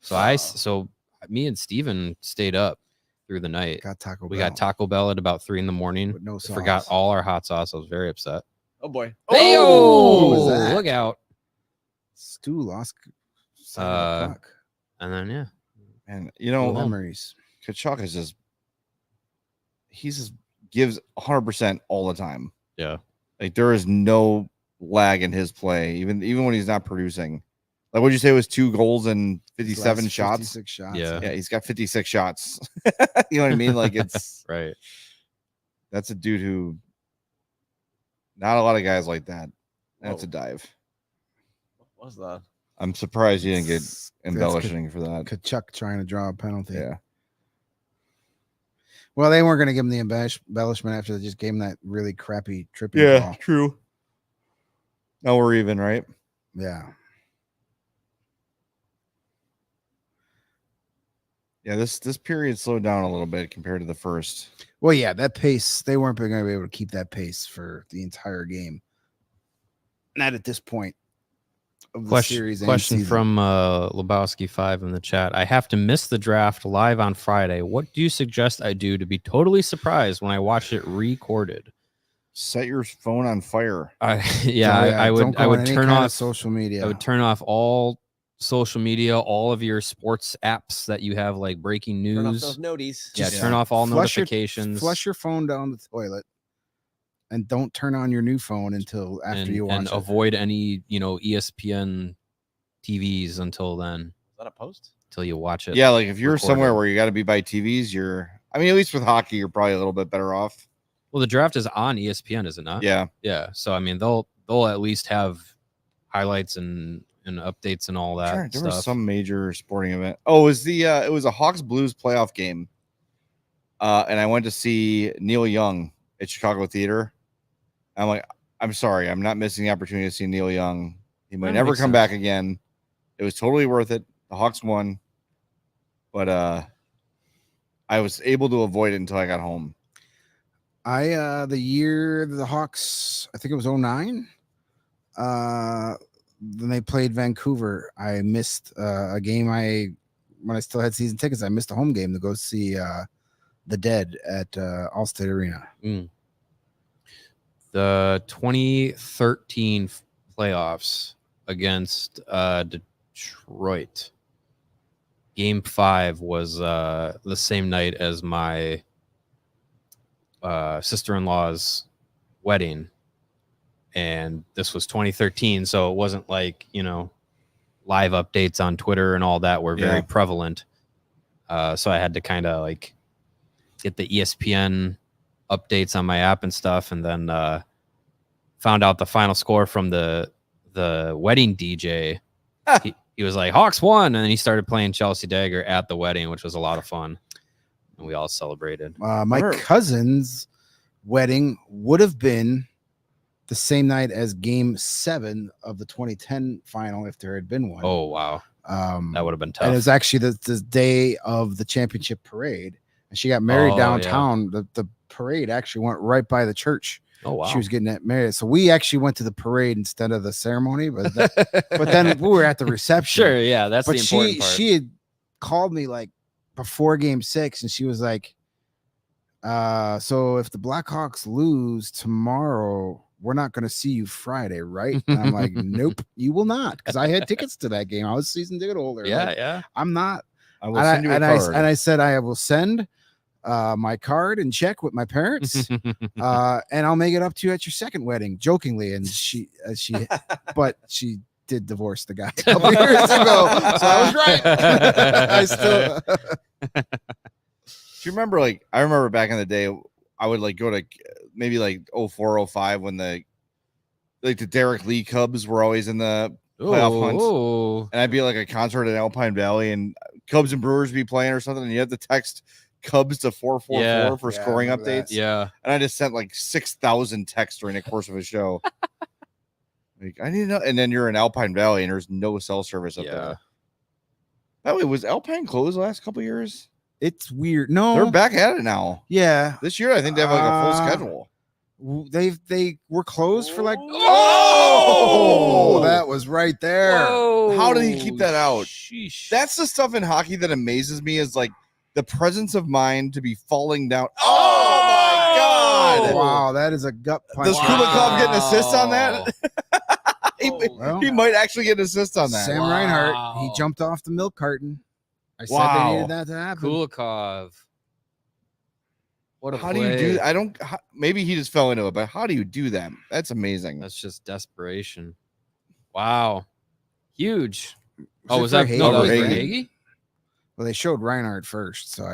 So me and Steven stayed up through the night. We got Taco Bell at about 3 in the morning. With no sauce. Forgot all our hot sauce. I was very upset. Oh boy. was that? Look out. Stu lost. And then, yeah. And, you know, Memories. Tkachuk is he just gives 100% all the time. Yeah. Like, there is no lag in his play, even when he's not producing. Like, what'd you say it was 2 goals and 57 shots? 56 shots. Yeah. Yeah, he's got 56 shots. You know what I mean? Like, it's Right. That's a dude who not a lot of guys like that. That's Whoa. a dive. What was that? I'm surprised you didn't get That's embellishing for that. Tkachuk trying to draw a penalty. Yeah. Well, they weren't going to give him the embellishment after they just gave him that really crappy tripping ball. True. Now we're even, right? Yeah. Yeah, this period slowed down a little bit compared to the first. Well, yeah, that pace, they weren't going to be able to keep that pace for the entire game. Not at this point of the series. Question from Lebowski 5 in the chat. I have to miss the draft live on Friday. What do you suggest I do to be totally surprised when I watch it recorded? Set your phone on fire. I Don't go would on any turn kind of off social media. I would turn off all social media, all of your sports apps that you have, like breaking Turn off news. those noties. Yeah, turn off all Flush notifications. Flush your phone down the toilet, and don't turn on your new phone until after you watch and it. avoid any ESPN TVs until then. Is that a post? Until you watch it. Yeah, like if you're recorded. somewhere where you got to be by TVs, at least with hockey, you're probably a little bit better off. Well, the draft is on ESPN, is it not? Yeah. Yeah. So I mean, they'll at least have highlights and updates and all that There stuff. was some major sporting event. Oh, it was a Hawks Blues playoff game. And I went to see Neil Young at Chicago Theater. I'm like, I'm sorry, I'm not missing the opportunity to see Neil Young. He might That never makes come sense. back again. It was totally worth it. The Hawks won. But I was able to avoid it until I got home. The year the Hawks, I think it was 2009. When they played Vancouver, I missed a game. When I still had season tickets, I missed a home game to go see the Dead at Allstate Arena. The 2013 playoffs against Detroit. Game 5 was the same night as my sister-in-law's wedding, and this was 2013, so it wasn't like live updates on Twitter and all that were very prevalent. So I had to kind of like get the ESPN updates on my app and stuff, and then found out the final score from the wedding DJ. He was like, Hawks won, and then he started playing Chelsea Dagger at the wedding, which was a lot of fun, and we all celebrated. My cousin's wedding would have been the same night as Game 7 of the 2010 final if there had been one. Oh wow, that would have been tough. And it was actually the day of the championship parade, and she got married downtown. Yeah. The parade actually went right by the church. Oh wow, she was getting married, so we actually went to the parade instead of the ceremony. But then we were at the reception. Sure, yeah, that's the important part. She had called me like before Game 6, and she was like, "So if the Blackhawks lose tomorrow, we're not going to see you Friday, right?" And I'm like, "Nope, you will not," because I had tickets to that game. I was season ticket holder. Yeah, like, yeah. I'm not. I will send you a card. I said I will send my card and check with my parents, and I'll make it up to you at your second wedding, jokingly. And she did divorce the guy a couple years ago, so I was right. I still. Do you remember? Like, I remember back in the day, I would like go to maybe like 04, 05 when the Derek Lee Cubs were always in the playoff hunt, and I'd be like a concert in Alpine Valley, and Cubs and Brewers be playing or something, and you had to text Cubs to 444 for scoring updates. Yeah, and I just sent like 6,000 texts during the course of a show. Like, I need to know. And then you're in Alpine Valley, and there's no cell service up there. Yeah. By the way, was Alpine closed the last couple of years? It's weird. No, They're back at it now. Yeah, This year, I think they have like a full schedule. they were closed for like. Oh! That was right there. Whoa. How did he keep that out? Sheesh. That's the stuff in hockey that amazes me is like the presence of mind to be falling down. Oh my God! Wow, that is a gut punch. Does Kulikov get an assist on that? Well, He might actually get an assist on that. Sam Reinhart, he jumped off the milk carton. I said Wow. they needed that to happen. Kulikov. What a How play. do you do? I don't. Maybe he just fell into it, but how do you do that? That's amazing. That's just desperation. Wow. Huge. Was Was it that Verhaeghe? no? That was Verhaeghe. Verhaeghe? Well, they showed Reinhart first, so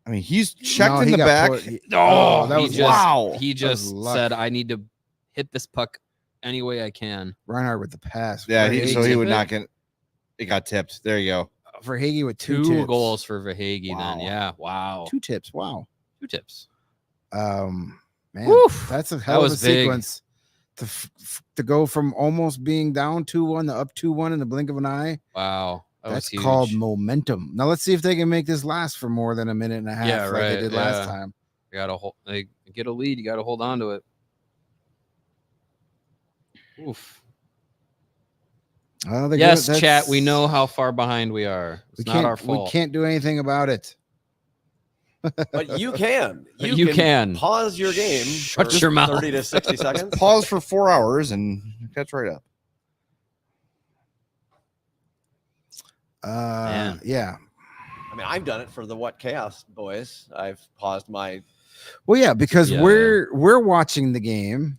I mean, he's checked No, in he the got back. put- Oh, that he was just, wow. He That just was luck. said, "I need to hit this puck any way I can." Reinhart with the pass. Yeah, Verhaeghe, so he tip would it? not get. It got tipped. There you go. Verhaeghe with Two tips. goals for Verhaeghe. Wow. Then, yeah, wow, 2 tips. Wow. 2 tips. Man, Woof. that's a That hell of a was big. sequence to go from almost being down 2-1 to up 2-1 in the blink of an eye. Wow, that was That's huge. called momentum. Now let's see if they can make this last for more than a minute and a half, Yeah, like right, they did last yeah. time. You gotta hold. They get a lead. You gotta hold on to it. Oof. Well, Yes, that's- chat. We know how far behind we are. It's we not can't. our fault. We can't do anything about it. But you can. You can. pause your game. Shut for your mouth. 30 to 60 seconds. Pause for 4 hours and catch right up. Man. Yeah. I mean, I've done it for the What Chaos boys. I've paused my. Well, yeah, because Yeah. we're watching the game,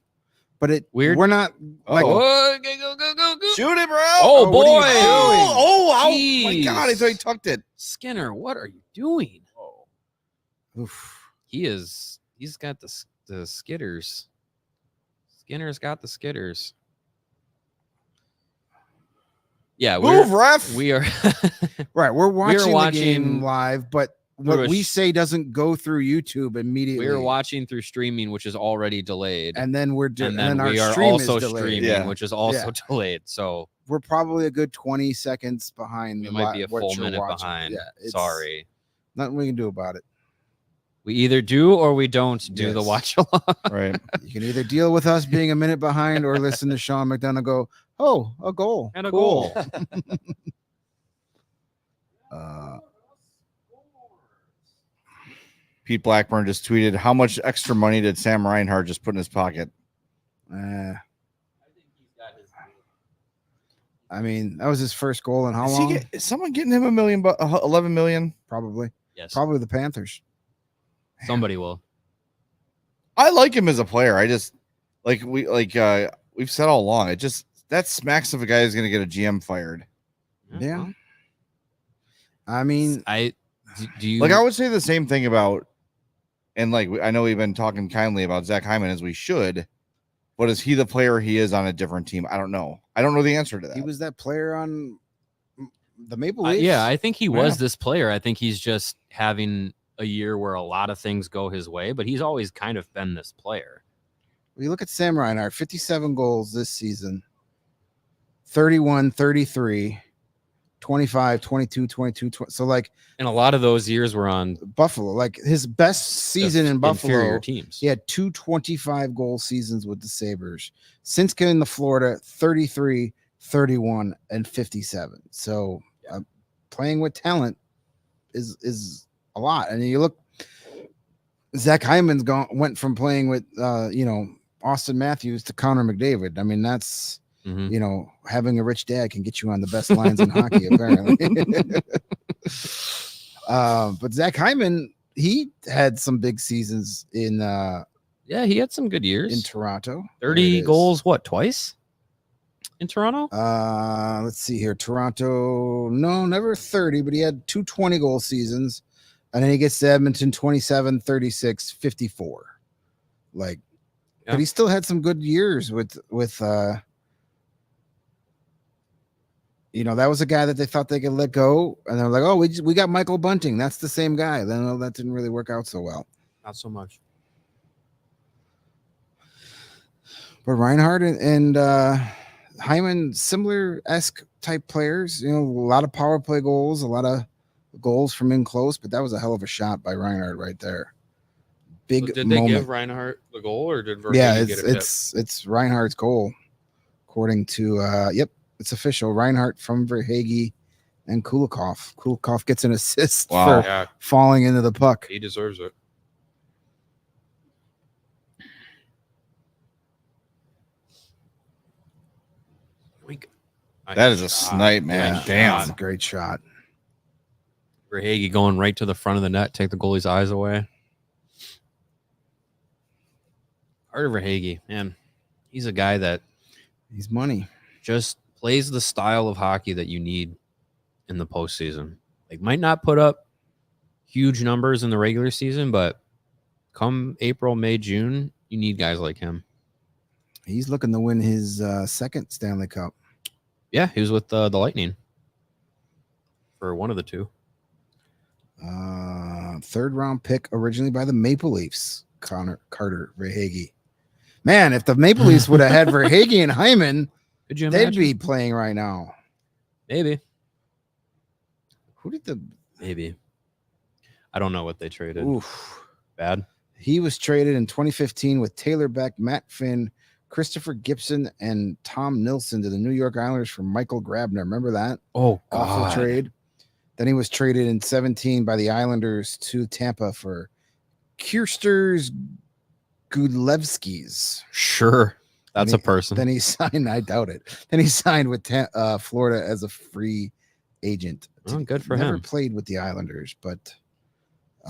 but Weird. we're not like Oh, go. Shoot it, bro. Oh, what are boy. you doing? Oh, my Jeez. God. I thought he tucked it. Skinner, what are you doing? Oof. He's got the skitters. Skinner's got the skitters. Yeah, Move, ref. we are Right, we're watching the watching- game live, but what Through a we sh- say doesn't go through YouTube immediately. we're watching through streaming, which is already delayed. and then we're doing, And and then then our we are stream also is delayed. streaming, Yeah. which is also Yeah. delayed. So We're probably a good 20 seconds behind. we the might li- be a what full you're minute watching. behind. Yeah, it's Sorry. nothing we can do about it. We either do or we don't do the Yes. watch along. Right. You can either deal with us being a minute behind or listen to Sean McDonough go, "Oh, a goal And a Cool." goal. Pete Blackburn just tweeted, how much extra money did Sam Reinhart just put in his pocket? I mean, that was his first goal in how Is, long? is someone getting him $1 million, 11 million? Probably Yes. the Panthers. Somebody will. I like him as a player. I just we've said all along. It just that smacks of a guy who's going to get a GM fired. Yeah. well, I mean, do you Like I would say the same thing about, and like I know we've been talking kindly about Zach Hyman as we should, but is he the player he is on a different team? I don't know. I don't know the answer to that. he was that player on the Maple Leafs. yeah, I think he was Yeah. this player. I think he's just having a year where a lot of things go his way, but he's always kind of been this player. You look at Sam Reinhart, 57 goals this season, 31, 33, 25, 22, 22, 20. So like And a lot of those years were on Buffalo, like his best season in Buffalo, inferior teams. he had 2 25-goal seasons with the Sabres. Since getting to Florida, 33, 31, and 57. So playing with talent is a lot. And you look, Zach Hyman's went from playing with Austin Matthews to Connor McDavid. I mean, that's Mhm. Having a rich dad can get you on the best lines in hockey, apparently. But Zach Hyman, he had some big seasons in Yeah, he had some good years. in Toronto. 30 There it is. goals, what, twice in Toronto? Let's see here. Toronto, no, never 30, but he had 2 20-goal seasons. And then he gets to Edmonton, 27, 36, 54. Like, Yeah. but he still had some good years with that was a guy that they thought they could let go. And they're like, oh, we got Michael Bunting. That's the same guy. Then that didn't really work out so well. Not so much. But Reinhart and Hyman, similar-esque type players. A lot of power play goals, a lot goals from in close, but that was a hell of a shot by Reinhart right there. Big Did they moment. give Reinhart the goal, or did Verhaeghe Yeah, get it? it's Reinhart's goal, according to it's official. Reinhart from Verhaeghe and Kulikov. Kulikov gets an assist Wow. for falling into the puck. He deserves it. That is a snipe, man. Nice Damn. That's a great shot. Verhaeghe going right to the front of the net, take the goalie's eyes away. Carter Verhaeghe, man, he's a guy that He's money. just plays the style of hockey that you need in the postseason. Like, might not put up huge numbers in the regular season, but come April, May, June, you need guys like him. He's looking to win his second Stanley Cup. Yeah, he was with the Lightning for one of the two. Third round pick originally by the Maple Leafs. Carter Verhaeghe. Man, if the Maple Leafs would have had Verhaeghe and Hyman, Could you they'd imagine? be playing right now. Maybe. Who did the Maybe. I don't know what they traded. oof? Bad. He was traded in 2015 with Taylor Beck, Matt Finn, Christopher Gibson, and Tom Nilsson to the New York Islanders for Michael Grabner. Remember that Oh, awful trade? Then he was traded in 17 by the Islanders to Tampa for Kiersters Gudlevskis. Sure. That's Then a person. Then he signed, I doubt it. Then he signed with Florida as a free agent. Oh, good for Never him. played with the Islanders, but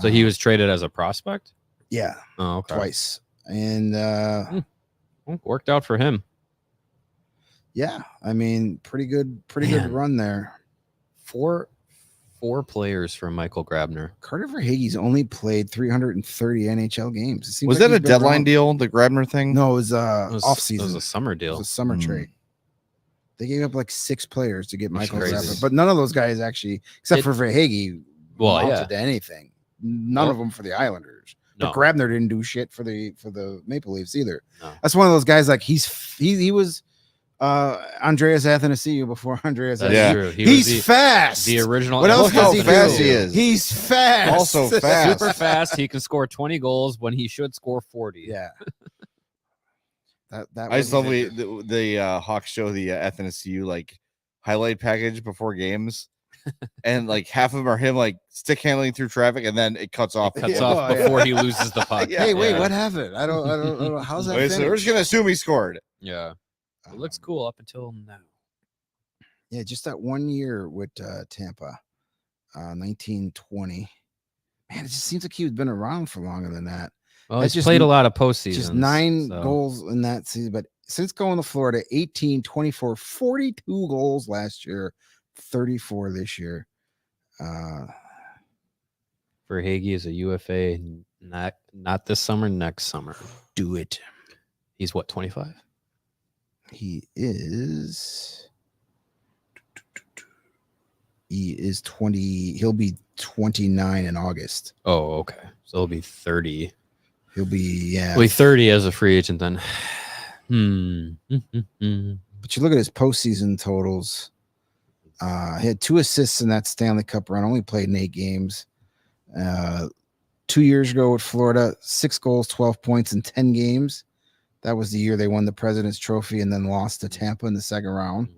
So he was traded as a prospect? yeah, Oh, okay. twice. And Well, worked out for him. yeah, I mean, pretty good Man. run there. Four players for Michael Grabner. Carter Verhaeghe's only played 330 NHL games. It seems Was like that a he's been deadline around- deal, the Grabner thing? No, it was It off was season. a summer It deal. was a summer Hmm. trade. They gave up like 6 players to get That's Michael crazy. Grabner, but none of those guys actually, except for Verhaeghe, Well, amounted to anything. None of them for the Islanders. No. But Grabner didn't do shit for the Maple Leafs either. No. That's one of those guys like he was Andreas Athanasiou before Andreas. That's Yeah. true. He He's was fast. the original. What else Look how does he fast do? he is. He's fast. Also fast. Super fast. He can score 20 goals when he should score 40. Yeah. That I just was- love the Hawks show the Athanasiou like highlight package before games, and like half of them are him like stick handling through traffic, and then it cuts off. Cuts Yeah. off Oh, yeah. before he loses the puck. Yeah. Hey, wait, Yeah. what happened? I don't know. How's that? Wait, so we're just gonna assume he scored. Yeah. It looks cool up until now. Yeah, just that 1 year with Tampa, 1920. Man, it just seems like he's been around for longer than that. Well, That's he's just played a n- lot of postseasons. Just 9 so- goals in that season, but since going to Florida, 18, 24, 42 goals last year, 34 this year. Verhaeghe is a UFA. Not this summer. Next summer. Do it. He's what, 25? He is 20. He'll be 29 in August. Oh, okay. So he'll be 30. He'll be, yeah. He'll be 30 as a free agent then. But you look at his postseason totals. He had 2 assists in that Stanley Cup run, only played in 8 games. 2 years ago with Florida, 6 goals, 12 points in 10 games. That was the year they won the President's Trophy and then lost to Tampa in the second round.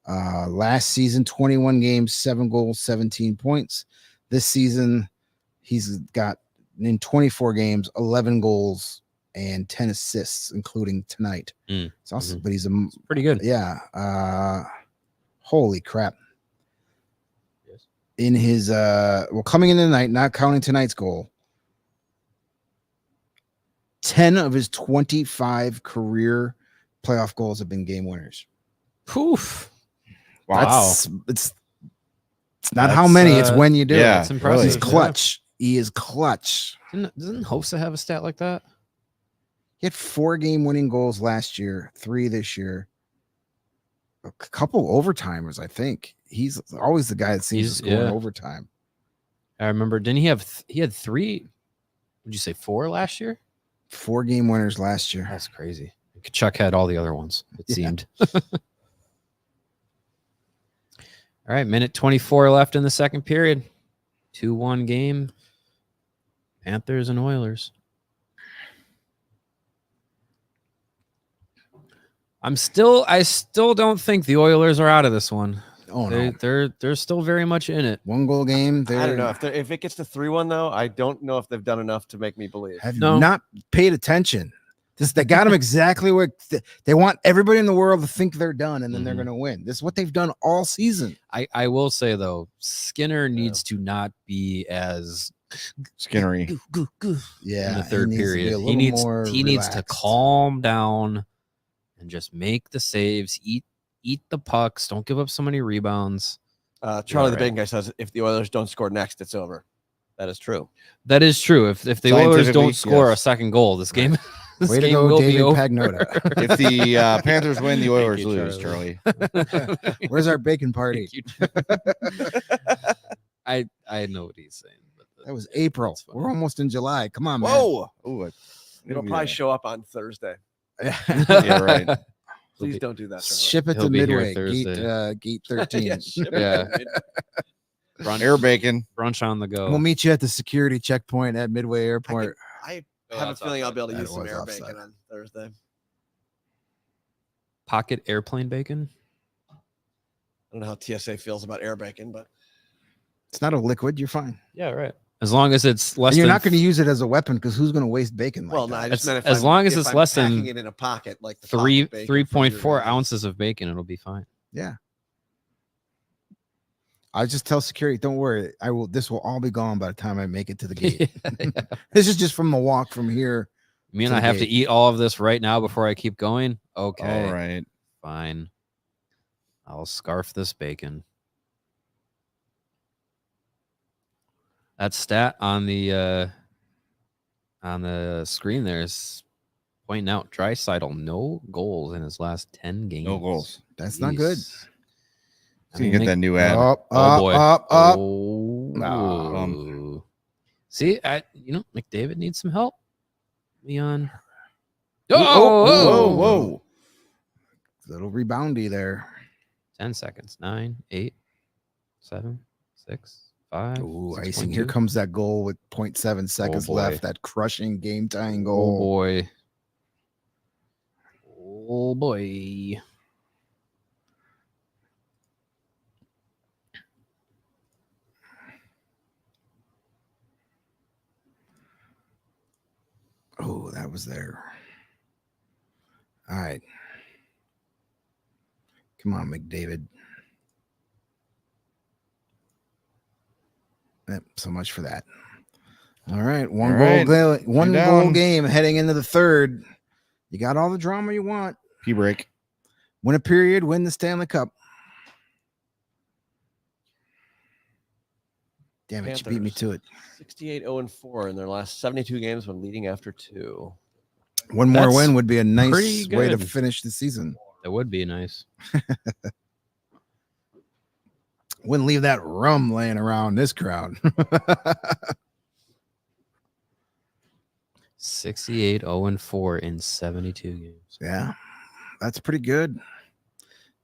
Last season, 21 games, 7 goals, 17 points. This season, he's got in 24 games, 11 goals and 10 assists, including tonight. It's awesome, but he's a Pretty good. yeah. Holy crap. Yes. In his coming in tonight, not counting tonight's goal, 10 of his 25 career playoff goals have been game winners. Poof. Wow. It's not how many, it's when you do yeah, it. That's impressive. He's Yeah. clutch. He is clutch. Doesn't Hossa have a stat like that? He had 4 game winning goals last year, 3 this year. A couple overtimers, I think. He's always the guy that seems to score in overtime. I remember. Didn't he have? He had 3. Would you say 4 last year? 4 game winners last year. That's crazy. Tkachuk had all the other ones. It Yeah. seemed. All right, minute 24 left in the second period. 2-1 game. Panthers and Oilers. I still don't think the Oilers are out of this one. Oh no, They're still very much in it. 1 goal game. I don't know if it gets to 3-1 though. I don't know if they've done enough to make me believe. Have No. not paid attention. They got them exactly where they want everybody in the world to think they're done, and then they're Mhm. going to win. This is what they've done all season. I will say though, Skinner needs to not be as Skinnery. Yeah, in the third he needs to be a period. little He needs more to relaxed. calm down and just make the saves, eat the pucks, don't give up so many rebounds. Charlie the right. Bacon guy says if the Oilers don't score next, it's over. That is true. That is true. If the Oilers Scientifically, don't score yes. a second goal, this game, this Way to game go, will David be over. Pagnota. If the Panthers win, the Thank Oilers you, lose, Charlie. Charlie. Where's our bacon party? I know what he's saying. But That was April. that's fine. We're almost in July. Come on, man. Whoa. Ooh, It'll probably show up on Thursday. Yeah, right. Please don't do that. Charlie. Ship it He'll to be here Midway, Thursday. gate 13. Yeah, ship it. Yeah. Run air bacon. Brunch on the go. We'll meet you at the security checkpoint at Midway Airport. I Oh, have a that's feeling I'll be able to That use some was air offside. bacon on Thursday. Pocket airplane bacon. I don't know how TSA feels about air bacon, but It's not a liquid. You're fine. Yeah, right. As long as it's less And you're than not going to use it as a weapon because who's going to waste bacon? Like well, no, that? I just meant if as I'm- long as if it's I'm less than packing it in a pocket, like the three pocket bacon for you 3.4 guys. ounces of bacon, it'll be fine. Yeah. I just tell security, don't worry. This will all be gone by the time I make it to the gate. This is just from the walk from here. Me and To I the have to gate. eat all of this right now before I keep going. Okay, All right. fine. I'll scarf this bacon. That stat on the screen there is pointing out Draisaitl no goals in his last 10 games. No goals. That's not good. Jeez. So you get that new ad. Up, Oh boy. up. Oh. No. See, McDavid needs some help. Leon. Whoa, whoa. Little reboundy there. 10 seconds. 9, 8, 7, 6, 5. Ooh, 6.2. icing. Here comes that goal with 0.7 seconds boy. left. That crushing game tying Oh goal. boy. Oh boy. Oh, that was there. All right. Come on, McDavid. Yep, so much for that. All right. One All goal, right. one You're goal down. game heading into the third. You got all the drama you want. Pee break. Win a period, win the Stanley Cup. Damn it, you beat me to it. 68-0-4 in their last 72 games when leading after 2. One more That's win would be a nice pretty way to good. finish the season. That would be nice. Wouldn't leave that rum laying around this crowd. 68-0-4 in 72 games. Yeah, that's pretty good.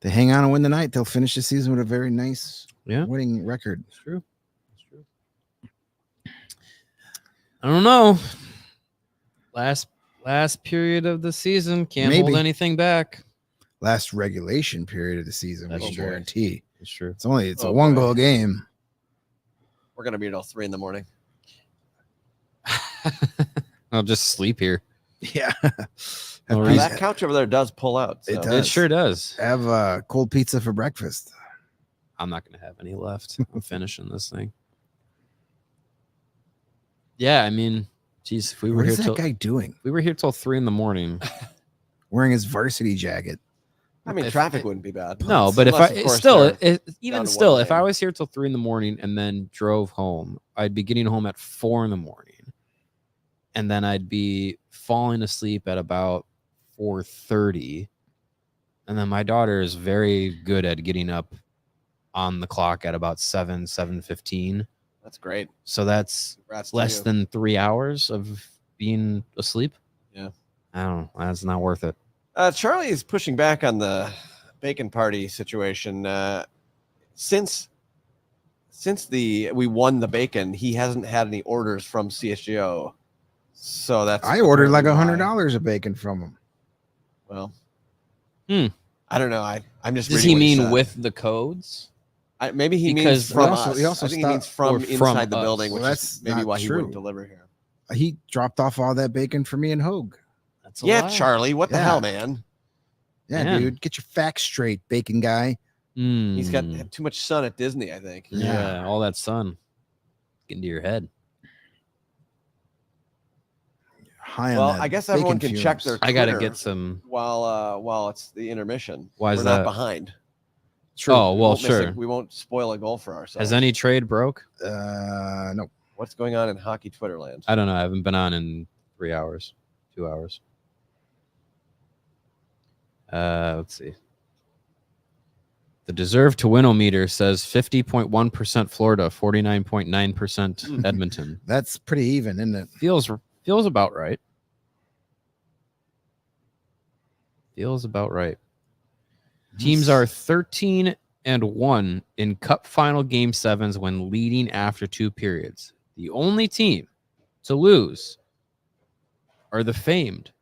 They hang on and win the night. They'll finish the season with a very nice Yeah, winning record. it's true. It's true. I don't know. Last period of the season can't hold Maybe. anything back. Last regulation period of the season, we That's can true. guarantee. It's true. It's a Oh, one boy. goal game. We're going to be until 3 in the morning. I'll just sleep here. Yeah. All Well, right. that couch over there does pull out. It so- does. It sure does. Have cold pizza for breakfast. I'm not going to have any left. I'm finishing this thing. Yeah, I mean, geez, if we were What here is that till guy doing? we were here till 3 in the morning. Wearing his varsity jacket. I mean, If- traffic wouldn't be bad. No, but if Unless, I of course, still, they're even down to still, one if I lane. was here till 3 in the morning and then drove home, I'd be getting home at 4 in the morning, and then I'd be falling asleep at about 4:30, and then my daughter is very good at getting up on the clock at about 7:15. That's great. So that's Congrats to less you. than 3 hours of being asleep. Yeah. I don't know. That's not worth it. Charlie is pushing back on the bacon party situation. Since since we won the bacon, he hasn't had any orders from CHGO. So that's I ordered like apparently why. $100 of bacon from him. Well, I don't know. I'm just. Does reading he what mean said. with the codes? Maybe he Because means from he also- us. he also I think he stopped- means from or from inside the us. building, which Well, is that's maybe not why he wouldn't true. deliver here. He dropped off all that bacon for me and Hogue. That's a Yeah, lie. Charlie, what the Yeah. hell, man? Yeah, Man. dude, get your facts straight, bacon guy. He's got Mm. too much sun at Disney, I think. Yeah, all that sun get into your head. High on Well, that I guess bacon everyone can check fumes. their I gotta Twitter get some. while it's the intermission. Why is We're that? not behind. True. Oh We well, won't miss a- sure. we won't spoil a goal for ourselves. Has any trade broke? No. What's going on in hockey Twitter land? I don't know. I haven't been on in 3 hours, 2 hours. Let's see. The deserve to win-o-meter says 50.1% Florida, 49.9% Edmonton. That's pretty even, isn't it? Feels about right. Feels about right. Teams are 13-1 in Cup final Game 7s when leading after 2 periods. The only team to lose are the famed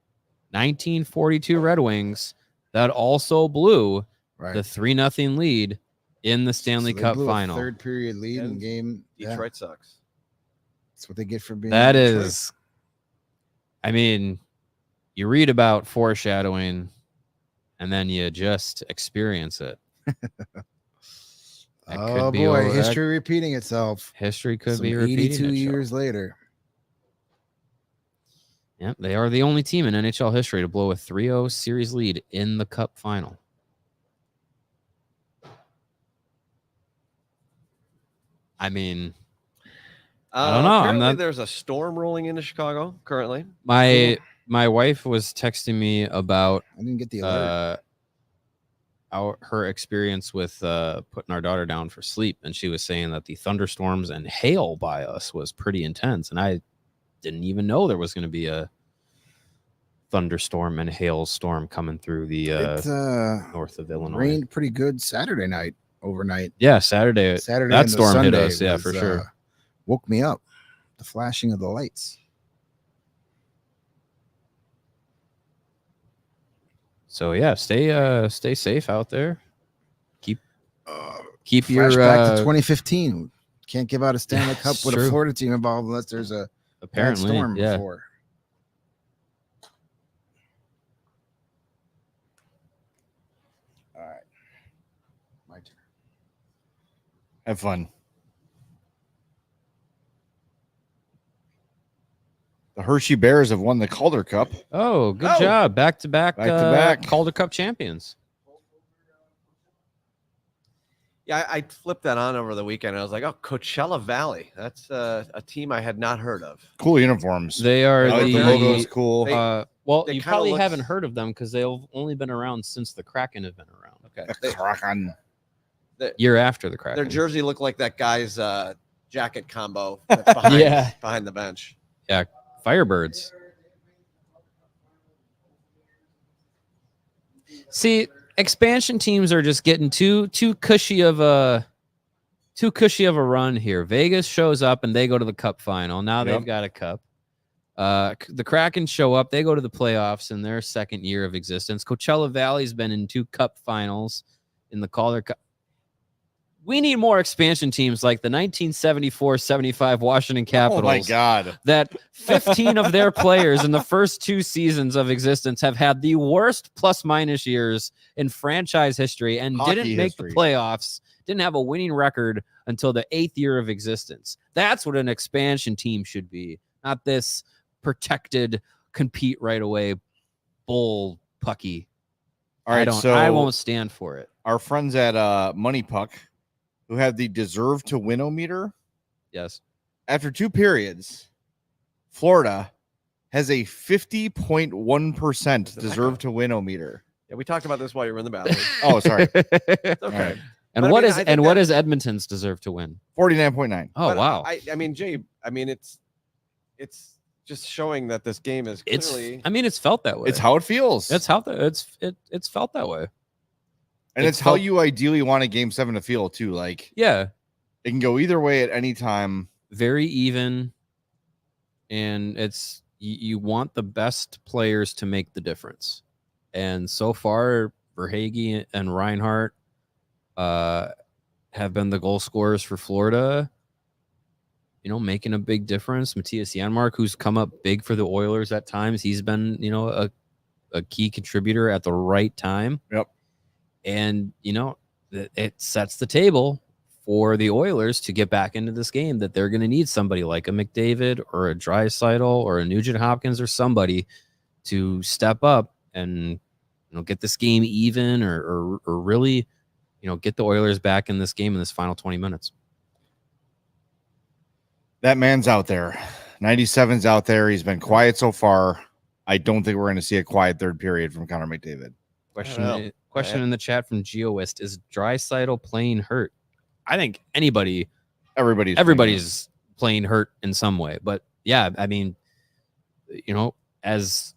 1942 Red Wings that also blew Right. the 3-0 lead in the Stanley So they Cup blew a final. third period lead in And game. Yeah, Detroit sucks. that's what they get for being. That in Detroit. is, I mean, you read about foreshadowing and then you just experience it. That Oh could be boy, over- that- history repeating itself. History could Some be repeating 82 itself. years later. Yep, they are the only team in NHL history to blow a 3-0 series lead in the Cup final. I mean, I don't know, I'm Apparently not- there's a storm rolling into Chicago currently. my wife was texting me about I didn't get the alert. her experience with putting our daughter down for sleep, and she was saying that the thunderstorms and hail by us was pretty intense, and I didn't even know there was going to be a thunderstorm and hailstorm coming through the It north of Illinois. rained pretty good Saturday night, overnight. Yeah, Saturday. Saturday that into storm hit Sunday us, yeah, was, for sure. Woke me up. The flashing of the lights. So yeah, stay safe out there. Keep your Flashback to 2015. Can't give out a Stanley Cup It's with true. a Florida team involved unless there's a bad apparently storm yeah. before. All right. My turn. Have fun. The Hershey Bears have won the Calder Cup. Oh, good Oh. job. Back to back Back-to-back. Calder Cup champions. Yeah, I flipped that on over the weekend. I was like, oh, Coachella Valley. That's a team I had not heard of. Cool uniforms. They are I like the the logo is cool. well, they you kinda probably looks- haven't heard of them because they've only been around since the Kraken have been around. Okay. The Kraken. Year after the Kraken. Their jersey looked like that guy's jacket combo that's behind, Yeah. behind the bench. Firebirds. See, expansion teams are just getting too cushy of a run here. Vegas shows up and they go to the Cup final. Now Yep. they've got a cup. The Kraken show up. They go to the playoffs in their second year of existence. Coachella Valley's been in 2 Cup finals in the Calder Cup. We need more expansion teams like the 1974-75 Washington Capitals. Oh my God. That 15 of their players in the first 2 seasons of existence have had the worst plus-minus years in franchise history and Hockey didn't make history. the playoffs, didn't have a winning record until the 8th year of existence. That's what an expansion team should be, not this protected, compete right away, bull pucky. All right, I won't stand for it. Our friends at Money Puck, who have the deserve to win-o-meter, Yes. after 2 periods, Florida has a 50.1% deserve to win-o-meter. Yeah, we talked about this while you were in the bathroom. Oh, sorry. It's All okay. right. And But I what mean, is I think what that- is Edmonton's deserve to win? 49.9. Oh But wow. I mean, Jay, I mean, it's just showing that this game is clearly. It's felt that way. It's how it feels. It's how it's felt that way. and it's it's how felt- you ideally want a game 7 to feel too. Like Yeah. It can go either way at any time. Very even, and it's you want the best players to make the difference. And so far, Verhaeghe and Reinhart have been the goal scorers for Florida, making a big difference. Matthias Janmark, who's come up big for the Oilers at times, he's been, a key contributor at the right time. Yep. And, it sets the table for the Oilers to get back into this game, that they're going to need somebody like a McDavid or a Draisaitl or a Nugent Hopkins or somebody to step up and, get this game even or really, get the Oilers back in this game in this final 20 minutes. That man's out there. 97's out there. He's been quiet so far. I don't think we're going to see a quiet third period from Connor McDavid. Question in the chat from GeoWest: is Draisaitl playing hurt? I think everybody's playing hurt in some way. But yeah, I mean, as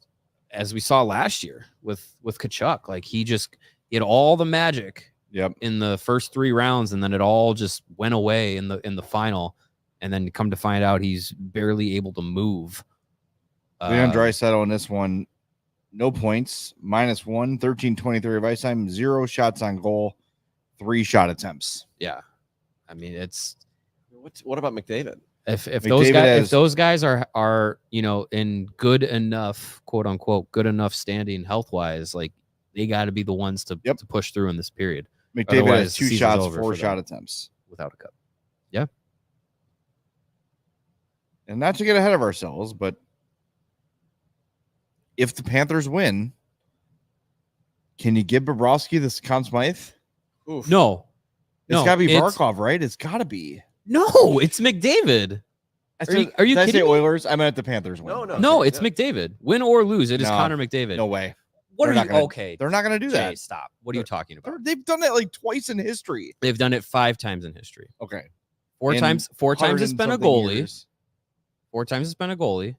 we saw last year with Tkachuk, like he had all the magic in the first 3 rounds, and then it all just went away in the final. And then come to find out he's barely able to move. Leon Draisaitl in this one, no points, -1, 13-23 of ice time, 0 shots on goal, 3 shot attempts. Yeah. I mean, it's what about McDavid? If McDavid those guys are in good enough, quote unquote, good enough standing health wise, like they got to be the ones to push through in this period. McDavid Otherwise, has 2 the season's shots, over 4 for shot them attempts without a cup. Yeah. And not to get ahead of ourselves, but if the Panthers win, can you give Bobrovsky this Conn Smythe? Oof. No. It's got to be Barkov, right? It's got to be. No, it's McDavid. Are you did I say kidding me? Oilers? I meant the Panthers win. No, it's McDavid. Win or lose, it is Connor McDavid. No way. What They're are not you? gonna- Okay, They're not going to do Jay, that. stop. What are you talking about? They've done that like twice in history. They've done it 5 times in history. Okay. Four In times it's 100 been a something goalie. years. 4 times it's been a goalie.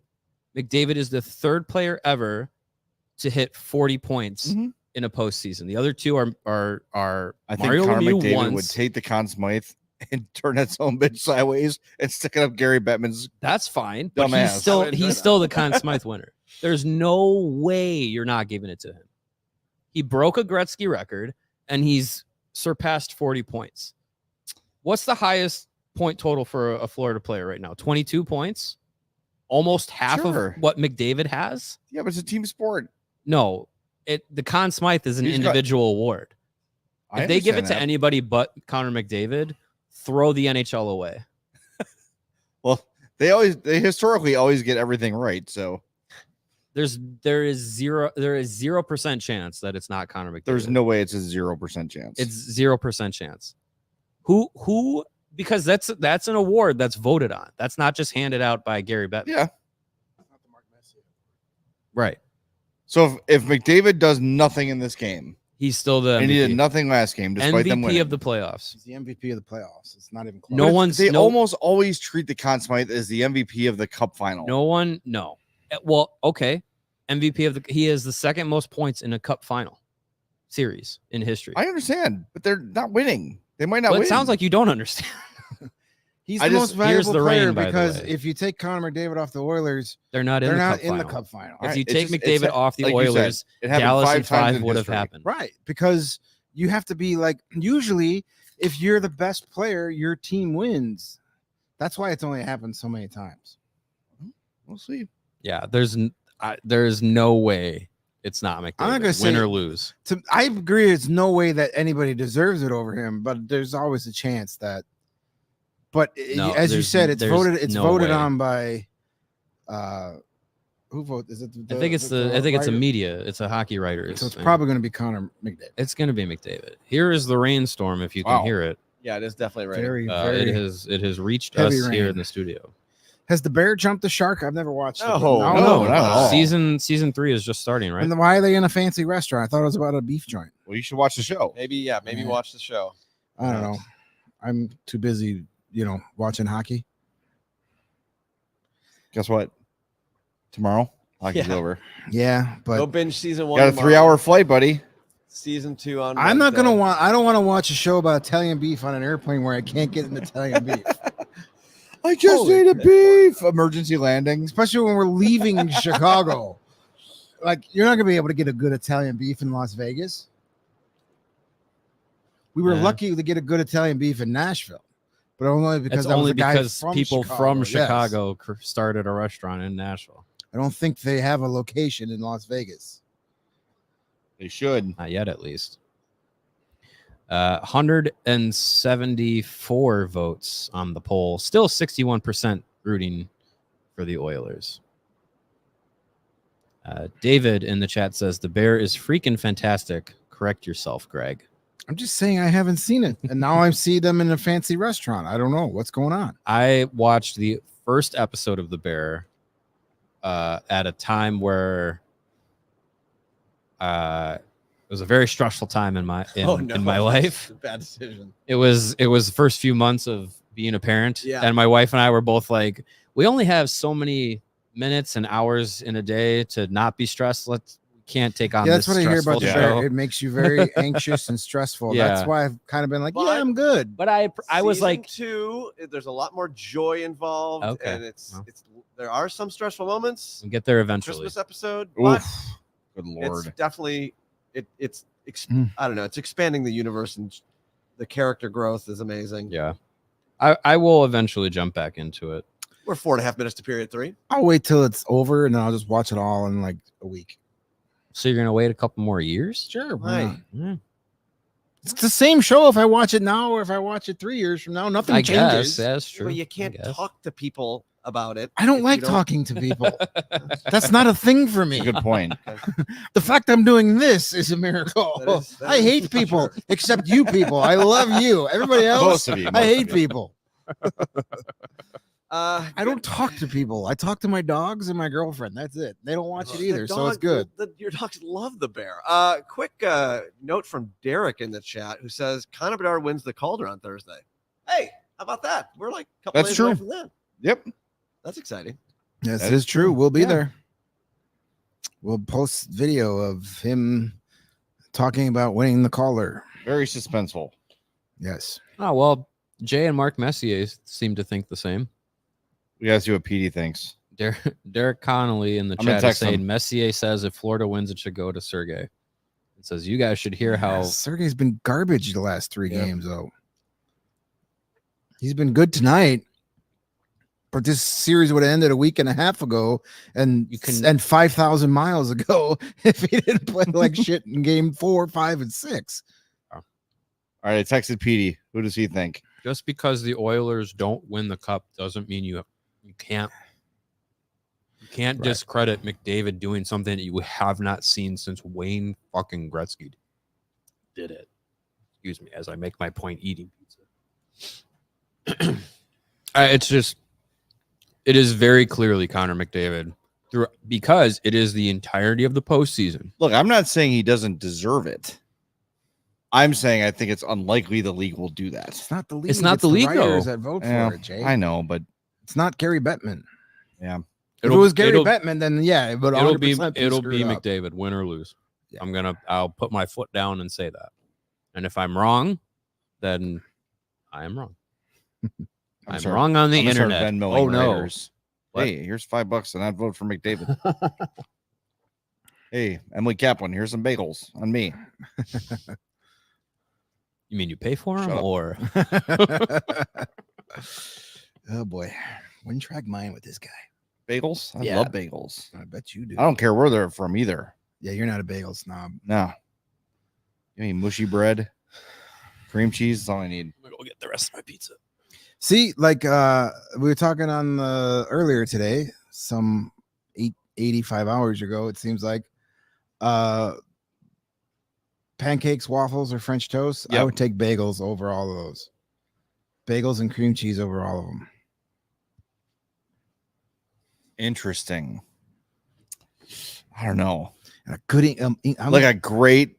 McDavid is the 3rd player ever to hit 40 points Mhm. in a postseason. The other 2 are I think Mario Connor Lemieux McDavid once. would take the Conn Smythe and turn that son of a bitch sideways and stick it up Gary Bettman's. That's fine, but Dumbass. he's still the Conn Smythe winner. There's no way you're not giving it to him. He broke a Gretzky record and he's surpassed 40 points. What's the highest point total for a Florida player right now? 22 points? Almost half Sure. of what McDavid has? Yeah, but it's a team sport. No, the Conn Smythe is an He's got- individual award. I If they give it understand to that. anybody but Connor McDavid, throw the NHL away. Well, they historically always get everything right. So There is 0% chance that it's not Connor McDavid. there's no way it's a 0% chance. It's 0% chance. Who? Because that's an award that's voted on. That's not just handed out by Gary Bettman. yeah. Right. So if McDavid does nothing in this game, He's still the and he did MVP. nothing last game, despite them MVP winning. of the playoffs. He's the MVP of the playoffs. It's not even close. No But one's they no, almost always treat the Conn Smythe as the MVP of the Cup final. no one. No. Well, okay. MVP of he has the 2nd most points in a Cup final series in history. I understand, but they're not winning. They might not Well, win. it sounds like you don't understand. He's I the just- most here's valuable the player rain, by the because way. if you take Connor McDavid off the Oilers, They're not in they're the not Cup in the final. Cup final. All If right, you it's take just- it's McDavid that- off the like you said, Oilers, it happened Dallas 5 in times 5 in would have history. happened. Right. Because you have to be like, usually if you're the best player, your team wins. That's why it's only happened so many times. We'll see. Yeah, there's no way it's not McDavid. I'm not gonna win say- or lose. I agree. It's no way that anybody deserves it over him, but there's always a chance that. But No, as you there's- said, it's there's voted. It's no voted way. on by. Who votes? Is it? I think it's a writer? media. It's a hockey writer. So it's probably going to be Connor McDavid. It's going to be McDavid. Here is the rainstorm. If you can Wow. hear it, Yeah, it is definitely right. Very, it very. has reached heavy us here rain. in the studio. Has the bear jumped the shark? I've never watched it. No, but- no, not at all. Season 3 is just starting, right? And then why are they in a fancy restaurant? I thought it was about a beef joint. Well, you should watch the show. Maybe Yeah. watch the show. I don't know. I'm too busy, watching hockey. Guess what? Tomorrow, hockey's Yeah. over. Yeah, Go but binge season 1. Got a tomorrow. 3-hour flight, buddy. Season 2 on. I don't Wednesday. want to watch a show about Italian beef on an airplane where I can't get an Italian beef. I just Holy ate a beef. Emergency landing. Especially when we're leaving Chicago. Like, you're not gonna be able to get a good Italian beef in Las Vegas. We were Yeah. lucky to get a good Italian beef in Nashville, but only because It's that was only a guy because from people Chicago. from Yes. Chicago started a restaurant in Nashville. I don't think they have a location in Las Vegas. They should. Not yet, at least. 174 votes on the poll. Still 61% rooting for the Oilers. David in the chat says the Bear is freaking fantastic. Correct yourself, Greg. I'm just saying I haven't seen it, and now I see them in a fancy restaurant. I don't know what's going on. I watched the first episode of the Bear at a time where it was a very stressful time in my in my life. Bad decision. It was the first few months of being a parent, Yeah. and my wife and I were both like, we only have so many minutes and hours in a day to not be stressed. We can't take on Yeah, that's this what I hear about stressful the Bear. show. It makes you very anxious and stressful. Yeah. That's why I've kind of been like, But- yeah, I'm good. But I was Season like, 2, there's a lot more joy involved. Okay. And it's Well. there are some stressful moments. we'll get there eventually. Christmas episode, but Oof. Good Lord. it's definitely it's Mm. I don't know, it's expanding the universe, and the character growth is amazing. Yeah, I will eventually jump back into it. We're 4.5 minutes to period 3. I'll wait till it's over, and then I'll just watch it all in like a week. So you're gonna wait a couple more years? Sure. Why? Why? Yeah, It's the same show if I watch it now or if I watch it 3 years from now. Nothing I guess changes. that's true. But you I can't guess. talk to people about it. I don't if like you talking to people. That's not a thing for me. Good point. The fact I'm doing this is a miracle. That I is hate for people, sure. except you people. I love you. Everybody else, Most of you. I most hate of you. people. I don't talk to people. I talk to my dogs and my girlfriend. That's it. They don't watch it The either, so it's dog- good. Your dogs love the Bear. Quick note from Derek in the chat who says Connor Bedard wins the Calder on Thursday. Hey, how about that? We're like a couple That's days away true. from that. Yep. That's exciting. Yes, That it is is true. true. We'll be Yeah. there. We'll post video of him talking about winning the Calder. Very suspenseful. Yes. Oh well, Jay and Mark Messier seem to think the same. We gotta see what PD thinks. Derek Connolly in the I'm gonna chat is text saying him. Messier says if Florida wins, it should go to Sergei. It says you guys should hear how Sergei's been garbage the last 3 Yeah. games, though. He's been good tonight, but this series would have ended a week and a half ago, and You can- and 5,000 miles ago if he didn't play like shit in game 4, 5, and 6. All right, I texted PD. Who does he think? just because the Oilers don't win the cup doesn't mean you can't Right. discredit McDavid doing something that you have not seen since Wayne fucking Gretzky did it. Excuse me as I make my point eating pizza. It is very clearly Connor McDavid because it is the entirety of the postseason. Look, I'm not saying he doesn't deserve it. I'm saying I think it's unlikely the league will do that. It's not the league. It's not the league, writers though. that vote Yeah, for it, Jay. I know, but It's not Gary Bettman. yeah. If it was Gary Bettman, then yeah, but It'll be 100% McDavid, win or lose. Yeah. I'll put my foot down and say that. And if I'm wrong, then I am wrong. I'm sorry. wrong on the I'm gonna start internet. Venmoing Oh no. writers. What? Hey, here's $5 and I'd vote for McDavid. Hey, Emily Kaplan, here's some bagels on me. You mean you pay for them Shut up. or Oh boy, wouldn't track mine with this guy. Bagels? I Yeah. love bagels. I bet you do. I don't care where they're from either. Yeah, you're not a bagel snob. No. Give me mushy bread, cream cheese. That's all I need. I'm gonna go get the rest of my pizza. See, like we were talking on earlier today, some 85 hours ago, it seems like. Pancakes, waffles, or French toast. I Yep. would take bagels over all of those. Bagels and cream cheese over all of them. Interesting. I don't know. And a good, Like a great.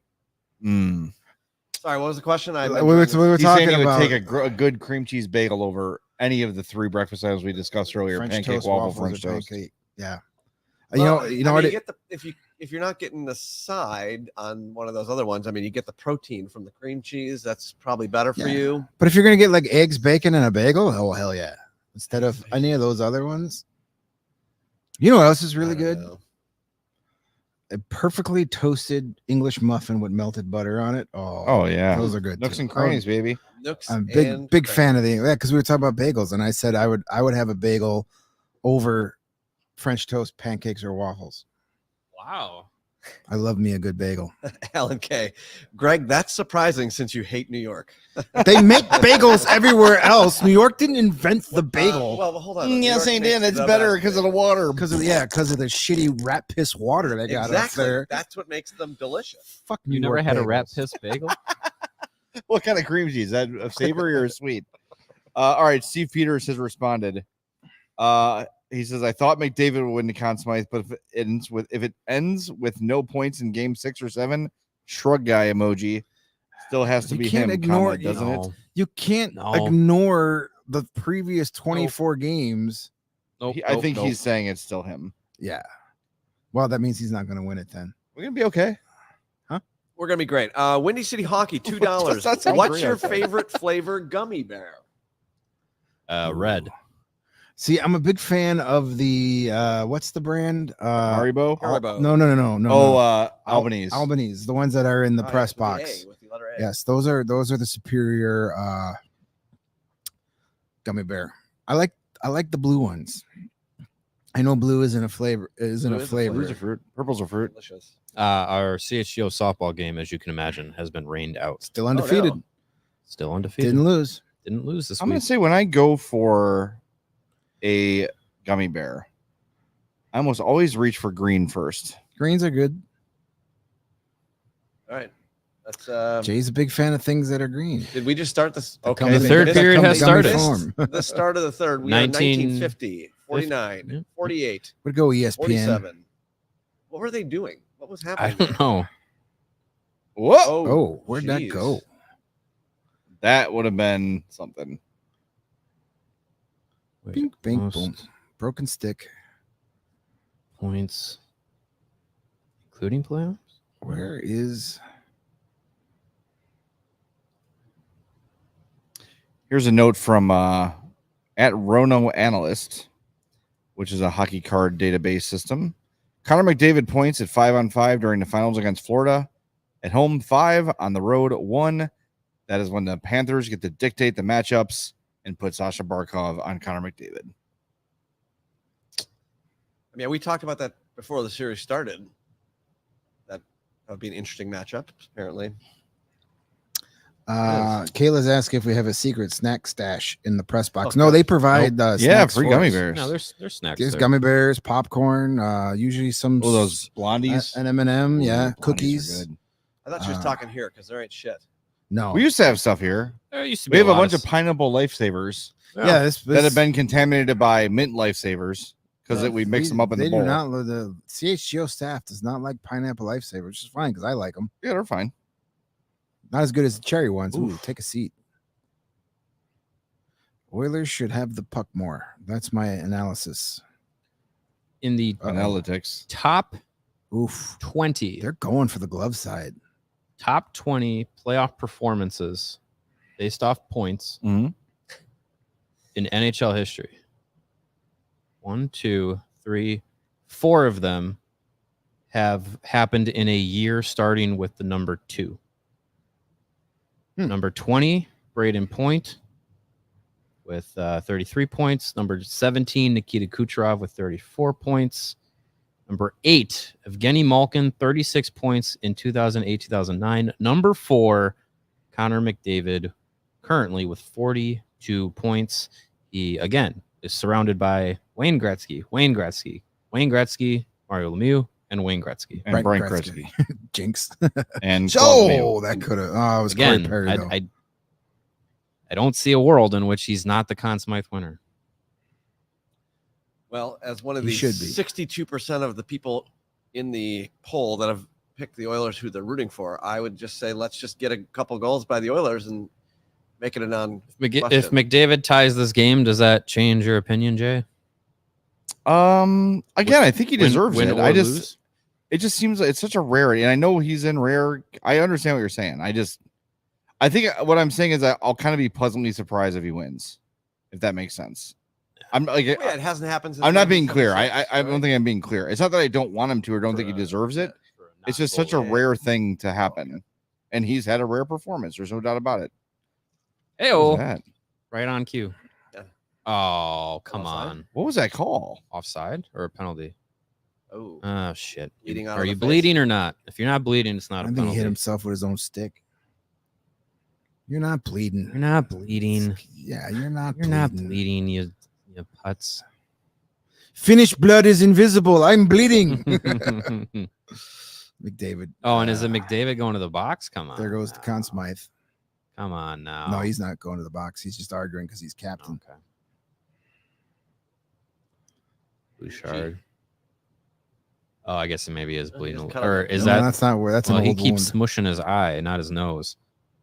Sorry, what was the question? we were He's saying talking he would about take a good cream cheese bagel over any of the 3 breakfast items we discussed earlier. French Pancake, toast, waffle, waffles, French or toast. pancake. Yeah. Well, you know I what? mean, you get the if you're not getting the side on one of those other ones, I mean, you get the protein from the cream cheese. That's probably better for you. But if you're gonna get like eggs, bacon, and a bagel, oh hell yeah! Instead of any of those other ones, you know what else is really good? A perfectly toasted English muffin with melted butter on it. Oh yeah, those are good. Nooks too. and crannies, baby. Nooks I'm and big crannies. fan of the because we were talking about bagels, and I said I would have a bagel over French toast, pancakes, or waffles. Wow. I love me a good bagel. Alan K. Greg, that's surprising since you hate New York. They make bagels everywhere else. New York didn't invent the bagel Well, hold on. New Yes, York they did. makes It's the better best because of the water. because of the shitty rat piss water they got up Exactly. there. That's what makes them delicious. Fuck You New never York had a bagels. rat piss bagel? What kind of cream cheese? Is that a savory or a sweet? All right, Steve Peters has responded. He says, "I thought McDavid would win the Conn Smythe, but if it ends with no points in game 6 or 7, shrug guy emoji. Still has to You be can't him, ignore- comma, doesn't it? You can't No. ignore the previous 24 games. Nope, I nope, think nope. he's saying it's still him. Yeah. Well, that means he's not going to win it then. We're gonna be okay. We're gonna be great. Windy City Hockey, $2. That's not What's great, your okay. favorite flavor gummy bear? Red. See, I'm a big fan of the what's the brand? Haribo. Haribo. No. Albanese. Albanese, the ones that are in the Oh, press with the box. A, with the letter A. Yes, those are the superior gummy bear. I like the blue ones. I know blue isn't a flavor. Blue is a flavor. Blues are fruit. Purples are fruit. Delicious. Our CHGO softball game, as you can imagine, has been rained out. Still undefeated. no. Still undefeated. Didn't lose. Didn't lose this I'm gonna week. say when I go for a gummy bear, I almost always reach for green first. Greens are good. All right. That's Jay's a big fan of things that are green. did we just start this? That Okay. comes The in- third that period comes has in gummy started. form. The start of the third. We are 1950, 49, Yeah. 48, Would go ESPN. 47. What were they doing? What was I happening? don't know. Whoa! Oh, where'd that geez. go? That would have been something. Wait, Bing, bing, most boom. Broken stick. points, including playoffs. Where is? Here's a note from at Rono Analyst, which is a hockey card database system. Connor McDavid points at 5-on-5 during the finals against Florida. At home, 5. On the road, 1. That is when the Panthers get to dictate the matchups and put Sasha Barkov on Connor McDavid. I mean, we talked about that before the series started. That would be an interesting matchup, apparently. Kayla's asking if we have a secret snack stash in the press box. Oh, no, good. they provide Yeah, snacks free for gummy us. bears. No, there's snacks. There's there. gummy bears, popcorn, usually some Oh, those blondies. an M&M, yeah, Ooh, blondies are cookies. good. I thought she was talking here because there ain't shit. No, We used to have stuff here. There used to We be have a lot bunch of pineapple lifesavers yeah, this that have been contaminated by mint lifesavers because Yeah, we mix them up in they the do bowl. not. The CHGO staff does not like pineapple lifesavers, which is fine because I like them. Yeah, they're fine. Not as good as the cherry ones. Ooh, Oof. take a seat. Oilers should have the puck more. That's my analysis. in the Analytics. top Oof, 20. they're going for the glove side. Top 20 playoff performances based off points Mhm. in NHL history. 1, 2, 3, 4 of them have happened in a year starting with the number 2. Number 20, Braden Point with 33 points. Number 17, Nikita Kucherov with 34 points. Number 8, Evgeny Malkin, 36 points in 2008-2009. Number 4, Connor McDavid, currently with 42 points. He, again, is surrounded by Wayne Gretzky, Mario Lemieux, and Wayne Gretzky. And Brian Brian Gretzky. Jinx. And Claude Mayo. So that could have. Oh, it was Again, Corey Perry, though. I don't see a world in which he's not the Conn Smythe winner. Well, as one of He the should be. 62% of the people in the poll that have picked the Oilers who they're rooting for, I would just say let's just get a couple goals by the Oilers and make it a non. If McDavid ties this game, does that change your opinion, Jay? Again, I think he deserves Win it. or I just lose? It just seems like it's such a rarity. And I know he's in rare. I understand what you're saying. I think what I'm saying is that I'll kind of be pleasantly surprised if he wins, if that makes sense. I'm like, it hasn't happened. Since I'm not being clear. 1976, I don't think I'm being clear. It's not that I don't want him to or don't think he deserves it. It's just such a rare thing to happen. And he's had a rare performance. There's no doubt about it. Hey, right on cue. Yeah. Oh, come Offside? on. What was that call? Offside or a penalty? Oh, Shit. Bleeding out Are of you the face. bleeding or not? If you're not bleeding, it's not I a think he hit penalty. himself with his own stick. You're not bleeding. You're not bleeding. Yeah, you're not. You're not bleeding, you putz. Finished blood is invisible. I'm bleeding. McDavid. Oh, and is it McDavid going to the box? Come on. There goes the Conn Smythe. Come on now. No, he's not going to the box. He's just arguing because he's captain. Okay. Bouchard. Oh, I guess he maybe is bleeding. Just cut Or off is No, that? that's not where. That's an Well, he old keeps wound. smushing his eye, not his nose.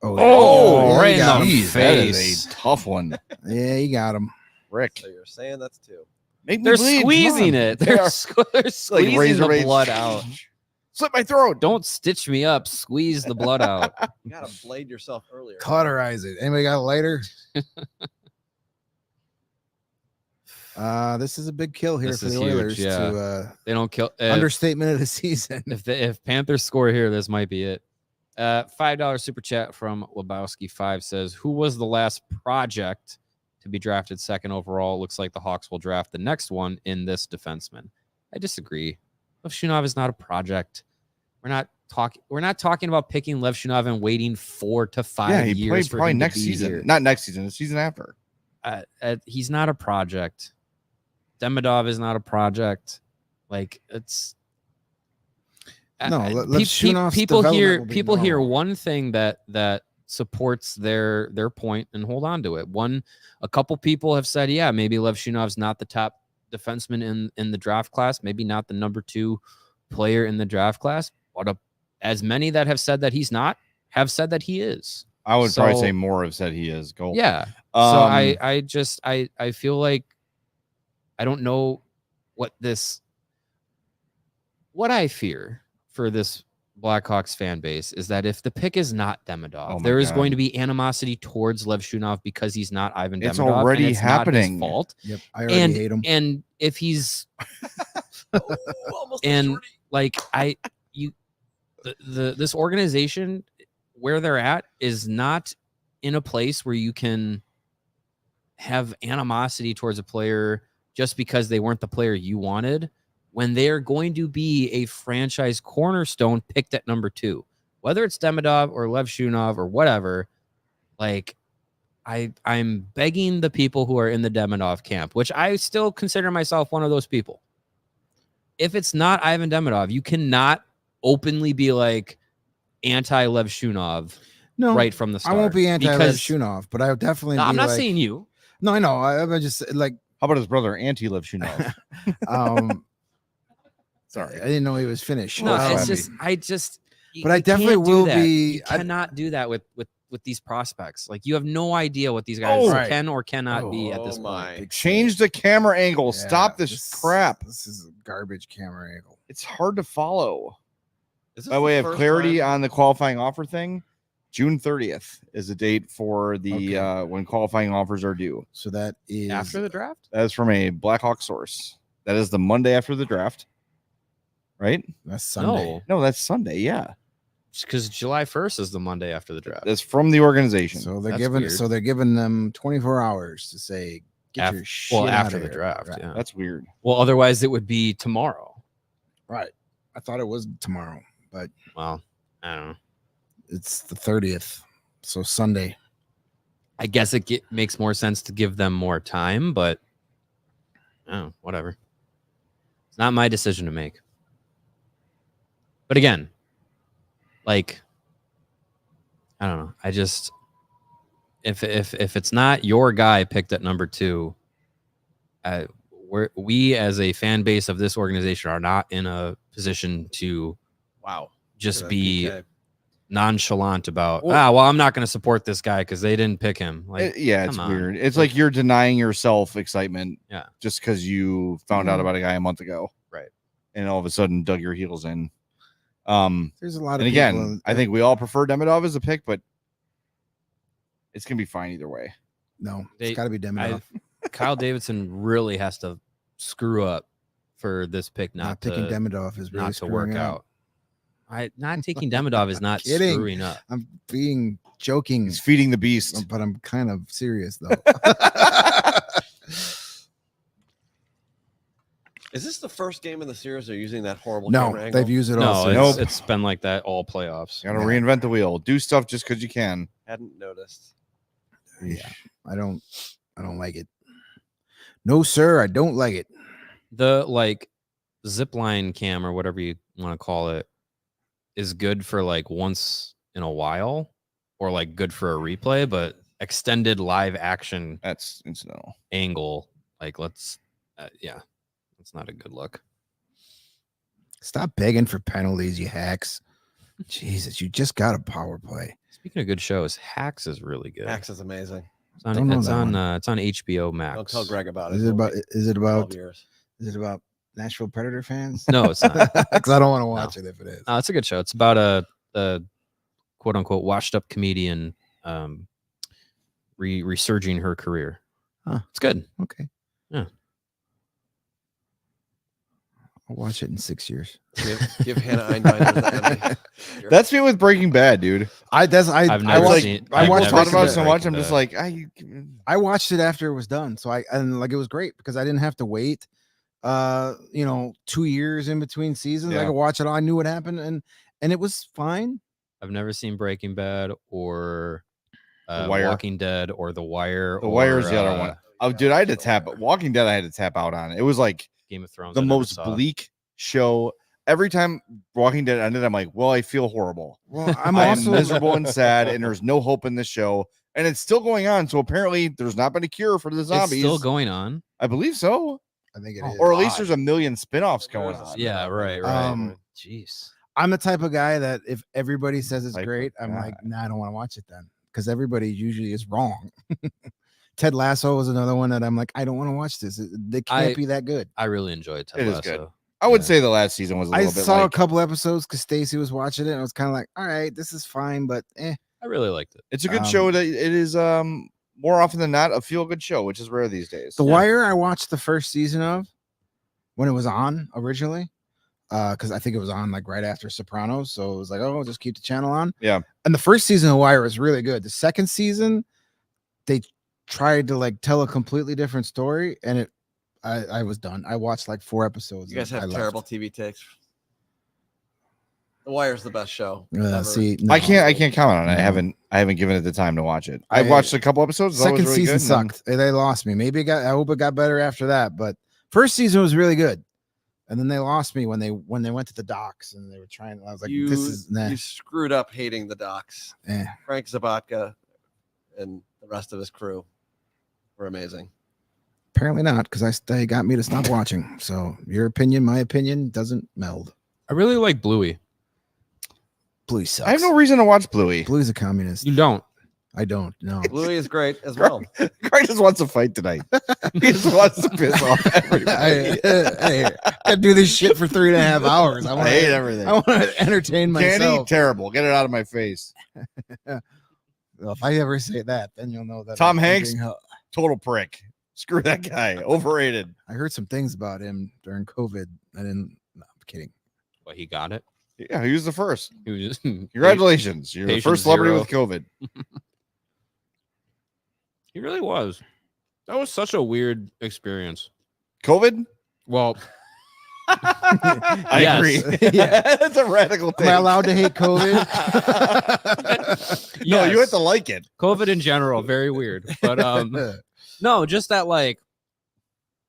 Oh, yeah, right you in got the him. Jeez, that is face. a tough one. Yeah, you got him. Rick. So you're saying that's 2. Make me They're bleed. Come squeezing on. it. They They're, are they're squeezing razor the blades. blood out. Slit my throat. Don't stitch me up. Squeeze the blood out. You gotta blade yourself earlier. Cauterize it. Anybody got a lighter? This is a big kill here This for is the huge, Oilers. yeah. To They don't kill. understatement of the season. If Panthers score here, this might be it. $5 super chat from Lebowski5 says, "Who was the last project to be drafted second overall? Looks like the Hawks will draft the next one in this defenseman." I disagree. Lev Shunov is not a project. We're not talking about picking Lev Shunov and waiting 4 to 5 Yeah, he years played for probably him next to be season. here. Not next season, the season after. He's not a project. Demidov is not a project. Like it's No, let's Shunov's people hear development will be people hear normal. one thing that supports their point and hold on to it. A couple people have said, yeah, maybe Lev Shunov's not the top defenseman in the draft class, maybe not the number 2 player in the draft class, but as many that have said that he's not have said that he is. I would probably So- say more have said he is. Goal. Yeah. So I feel like I don't know what I fear for this Blackhawks fan base is that if the pick is not Demidov, Oh my there is God. going to be animosity towards Lev Shunov because he's not Ivan It's Demidov. already and it's happening. Not his fault. Yep, I already hate him. And if he's Almost a and shorty. like this organization where they're at is not in a place where you can have animosity towards a player just because they weren't the player you wanted when they're going to be a franchise cornerstone picked at number 2, whether it's Demidov or Lev Shunov or whatever. Like I'm begging the people who are in the Demidov camp, which I still consider myself one of those people. If it's not Ivan Demidov, you cannot openly be like anti-Lev Shunov No, right from the I start. won't be anti-Lev because- Shunov, but I would definitely. No, be I'm not like, saying you. No, I know. I'm just like. How about his brother, Lev Shunov? Sorry, I didn't know he was finished. No, Oh, it's happy. just. But I definitely can't do will that. be- You cannot do that with these prospects. Like you have no idea what these guys Oh, right. can or cannot be at this Oh point. my. Change the camera angle. Yeah, Stop this crap. This is a garbage camera angle. It's hard to follow. Is this By the way, I the have first clarity time- on the qualifying offer thing. June 30th is the date for the Okay. when qualifying offers are due. So that is After the draft, That is from a Blackhawk source. That is the Monday after the draft. Right? that's Sunday. no, No, that's Sunday. Yeah. because July 1st is the Monday after the draft. That's from the organization. So they're That's giving weird. so they're giving them 24 hours to say get your shit out after of the here. draft. Right. Yeah. That's weird. Well, otherwise it would be tomorrow. Right. I thought it was tomorrow, but Well, I don't know. it's the 30th. So Sunday. I guess it makes more sense to give them more time, but oh, whatever. It's not my decision to make. But again, like I don't know. I just if it's not your guy picked at number 2, we as a fan base of this organization are not in a position to Wow. just Look at that be PK. nonchalant about Well- I'm not going to support this guy because they didn't pick him. Like, Yeah, it's come on. weird. It's like you're denying yourself excitement Yeah. just because you found out Mhm. about a guy a month ago. Right. and all of a sudden dug your heels in. There's a lot of and people. again, I think we all prefer Demidov as a pick, but it's gonna be fine either way. no, They- it's got to be Demidov. Kyle Davidson really has to screw up for this pick Not picking Demidov is really not to work screwing out. Not taking Demidov is not Kidding. screwing up. I'm being joking, He's feeding the beast. but I'm kind of serious though. Is this the first game in the series they're using that horrible No, camera angle? they've used it all. No, series. Nope. it's been like that all playoffs. Gotta reinvent the wheel. Do stuff just because you can. Hadn't noticed. Yeah, I don't like it. No, sir, I don't like it. The like zip line cam or whatever you want to call it is good for like once in a while or like good for a replay, but extended live action That's incidental. angle, like let's it's not a good look. Stop begging for penalties, you hacks. Jesus, you just got a power play. Speaking of good shows, Hacks is really good. Max is amazing. It's on, Don't know it's that on, one. it's on HBO Max. Don't tell Greg about it. Is it about? Is it 12 about? years. Is it about Nashville Predator fans? No, it's not. Because I don't want to watch it if it is. No, it's a good show. It's about a quote unquote washed up comedian resurging her career. Huh. It's good. Okay. Yeah. I'll watch it in 6 years. Give Hannah Einbinder the Emmy. That's me with Breaking Bad, dude. I've I never watched. seen. I I've watched never thought seen about it so much. Breaking I'm just Bad. like, I watched it after it was done. So it was great because I didn't have to wait 2 years in between seasons. I Yeah. could watch it all. I knew what happened and it was fine. I've never seen Breaking Bad or The Wire. Walking Dead or The Wire. The Wire is the other or, one. Oh, dude, I had to tap. Walking Dead, I had to tap out on. It was like Game of Thrones. the I never most saw. bleak show. Every time Walking Dead ended, I'm like, well, I feel horrible. Well, I'm I am also miserable and sad, and there's no hope in this show. And it's still going on. So apparently, there's not been a cure for the It's zombies. still going on. I believe so. I think it Oh, is. Or at least there's a million spin-offs going There is a on. Yeah, right. Jeez. I'm the type of guy that if everybody says it's Type of great, I'm guy. like, nah, I don't want to watch it then. Because everybody usually is wrong. Ted Lasso was another one that I'm like, I don't want to watch this. They can't be that good. I really enjoyed Ted It is Lasso. good. I would Yeah. say the last season was a I little bit saw like, a couple episodes because Stacy was watching it. And I was kind of like, all right, this is fine, but I really liked it. it's a good show that it is more often than not a feel-good show, which is rare these days. The Wire, I watched the first season of when it was on originally. Because I think it was on like right after Sopranos. So it was like, oh, just keep the channel on. Yeah. And the first season of Wire was really good. The second season, they tried to like tell a completely different story, and I was done. I watched like 4 episodes. You guys and have I terrible left. TV takes. The Wire's the best show. See, I no. can't comment on it. No. I haven't given it the time to watch it. I've I- watched a couple episodes. thought it was Second really season good, and then- sucked. They lost me. Maybe I hope it got better after that. But first season was really good, and then they lost me when they went to the docks and they were trying. I was like, you, this is nah. you screwed up hating the Docs. Eh. Frank Zabatka and the rest of his crew were amazing. Apparently not, because they got me to stop watching. So your opinion, my opinion, doesn't meld. I really like Bluey. Bluey sucks. I have no reason to watch Bluey. Bluey's a communist. You don't. I don't know. Bluey is great as well. Greg just wants to fight tonight. He just wants to piss off everybody. I do this shit for 3.5 hours. I hate everything. I want to entertain Candy, myself. terrible. Get it out of my face. Well, if I ever say that, then you'll know that. Tom I'm Hanks? being held. Total prick. Screw that guy. Overrated. I heard some things about him during COVID. I didn't. No, I'm kidding. But he got it. Yeah, he was the first. He was just Congratulations. You're the Patient first celebrity zero. with COVID. He really was. That was such a weird experience. COVID? Well, I Yes. agree. Yeah. That's a radical Am thing. I allowed to hate COVID? No, you have yes. to like it. COVID in general, very weird. But no, just that like,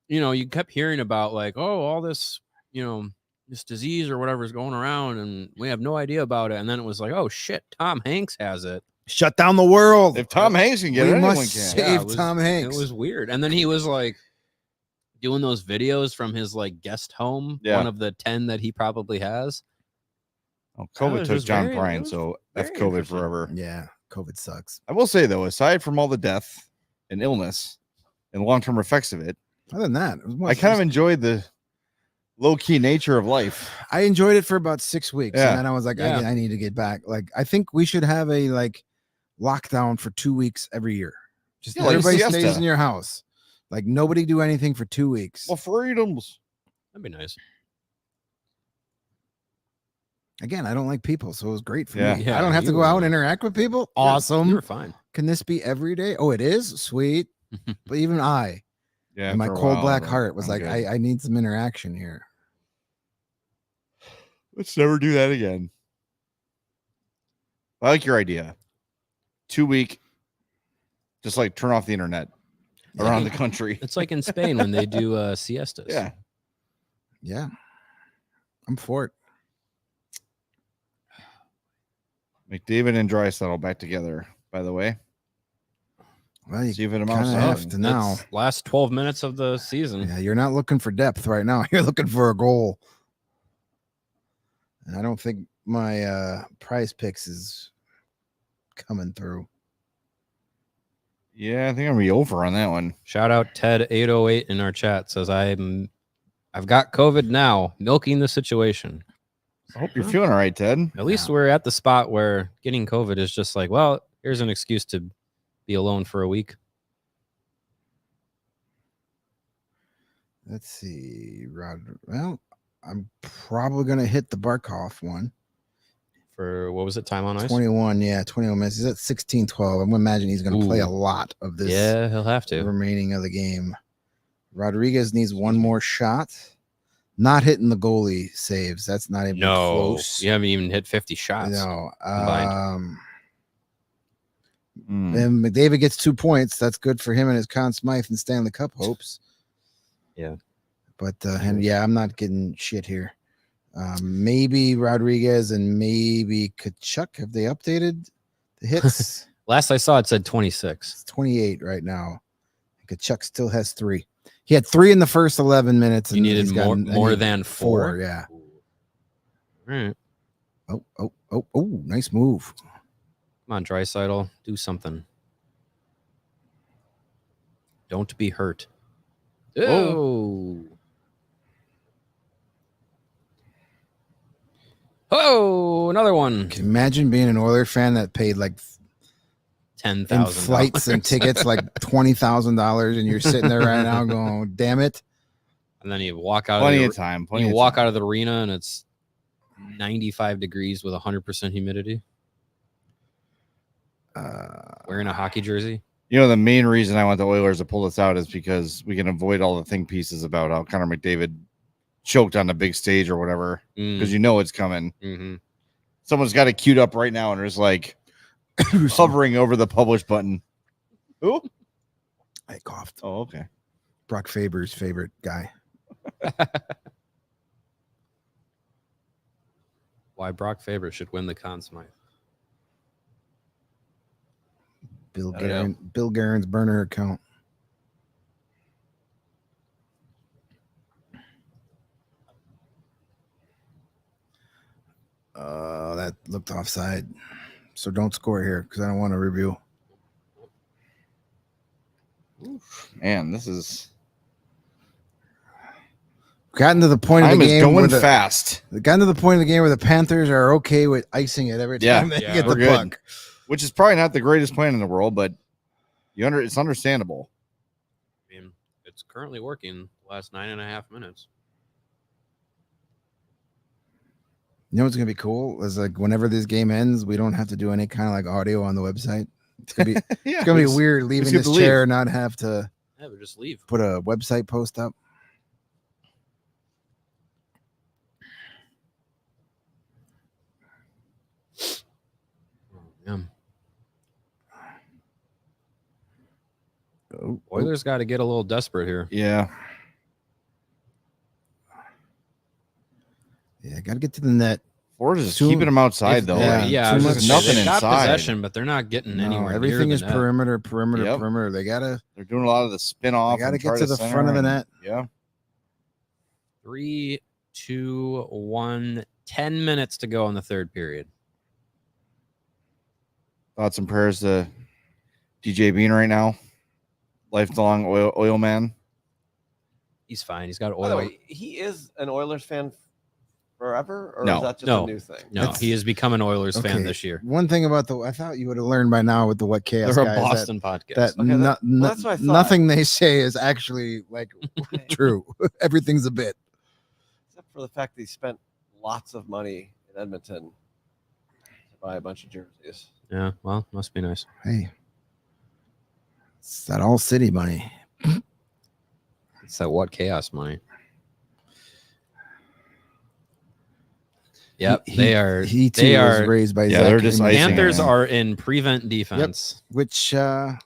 you kept hearing about like, oh, all this, this disease or whatever is going around, and we have no idea about it. And then it was like, oh shit, Tom Hanks has it. Shut down the world. If Tom Hanks can get We it, anyone must can. save Yeah, it was- Tom Hanks. It was weird. And then he was like doing those videos from his like guest home, Yeah. one of the 10 that he probably has. Oh, That COVID was took just John very- Bryan, it was so F very COVID interesting. forever. Yeah, COVID sucks. I will say though, aside from all the death and illness and long-term effects of it, Other than that, it was more I kind of enjoyed the low-key nature of life. I enjoyed it for about 6 weeks, Yeah. and then I was like, I need to get back. Like, I think we should have a lockdown for 2 weeks every year. Just Yeah, like a everybody siesta. stays in your house. Like, nobody do anything for 2 weeks. Well, freedoms. That'd be nice. Again, I don't like people, so it was great for Yeah. me. Yeah, I don't have to you go out were- and interact with people. You Awesome. were fine. Can this be every day? Oh, it is? Sweet. But even I, Yeah, and my for a cold while, black but heart was I'm like, good. I need some interaction here. Let's never do that again. I like your idea. 2 week, just like turn off the internet around the country. It's like in Spain when they do siestas. Yeah. Yeah. I'm for it. McDavid and Draisaitl back together, by the way. Well, you See if it kind amounts of to have something. to now. It's last 12 minutes of the season. Yeah, you're not looking for depth right now. You're looking for a goal. And I don't think my prize picks is coming through. Yeah, I think I'm gonna be over on that one. Shout out Ted808 in our chat says I've got COVID now, milking the situation. I hope you're feeling all right, Ted. At least we're at the spot where getting COVID is just like, well, here's an excuse to be alone for a week. Let's see. Well, I'm probably going to hit the Barkov one. For what was it? Time on ice? 21, yeah, 21 minutes. He's at 16-12. I'm going to imagine he's going to play Ooh. a lot of this Yeah, he'll have to. remaining of the game. Rodriguez needs one more shot. Not hitting the goalie saves. That's not even No, close. you haven't even hit 50 shots. No. combined. And McDavid gets 2 points. That's good for him and his Conn Smythe and Stanley Cup hopes. Yeah. But I'm not getting shit here. Maybe Rodriguez and maybe Tkachuk. Have they updated the hits? Last I saw, it said 26. It's 28 right now. Tkachuk still has 3. He had 3 in the first 11 minutes. You and needed he's gotten- more I need than 4. Yeah. All right. Oh, nice move. Come on, Draisaitl, do something. Don't be hurt. Oh, another one. Can you imagine being an Oilers fan that paid like in $10,000 flights and tickets like $20,000 and you're sitting there right now going, damn it. And then you walk out Plenty of of the, time. you walk out of the arena and it's 95 degrees with 100% humidity. Wearing a hockey jersey. You know, the main reason I want the Oilers to pull this out is because we can avoid all the think pieces about how Connor McDavid choked on the big stage or whatever, because you know it's coming. Mm-hmm. Someone's got it queued up right now and there's like hovering over the publish button. Who? I coughed. Oh, okay. Brock Faber's favorite guy. Why Brock Faber should win the Conn Smythe. Bill I don't know. Bill Guerin's burner account. That looked offside. So don't score here because I don't want to review. Man, this is Gotten to the point of time the is game going fast, gotten to the point of the game where the Panthers are okay with icing it every Yeah. time they Yeah, get the we're good. puck. which is probably not the greatest plan in the world, but it's understandable. I mean, it's currently working the last 9.5 minutes. You know what's gonna be cool is like whenever this game ends, we don't have to do any kind of like audio on the website. It's gonna be Yeah, it's gonna be weird leaving get this to leave. chair and not have to Yeah, but just leave. put a website post up. Yeah. Oh, Oilers got to get a little desperate here. Yeah. yeah, gotta get to the net. Florida's just Soon- keeping them outside, If- though. yeah, yeah, too I was much- gonna say, nothing they've got inside. possession, but they're not getting No, anywhere. everything near is the net. perimeter. Yep. They gotta They're doing a lot of the spin off. They gotta get to the front of the net. Yeah. 3, 2, 1. 10 minutes to go in the third period. Thoughts and prayers to DJ Bean right now. Lifelong oil man. He's fine. He's got By the oil. way, he is an Oilers fan forever, or No. is that just No. a new thing? No, he has become an Oilers fan this year. One thing about I thought you would have learned by now with the What Chaos They're a guys Boston podcast. that Okay, well, that's what I thought. nothing they say is actually like true. Everything's a bit. Except for the fact that he spent lots of money in Edmonton to buy a bunch of jerseys. Yeah, well, must be nice. Hey, it's that all city money. It's that What Chaos money. Yep, they are. He too they was are. raised by Yeah, Zach they're just Hyman, icing Panthers it. are in prevent defense. which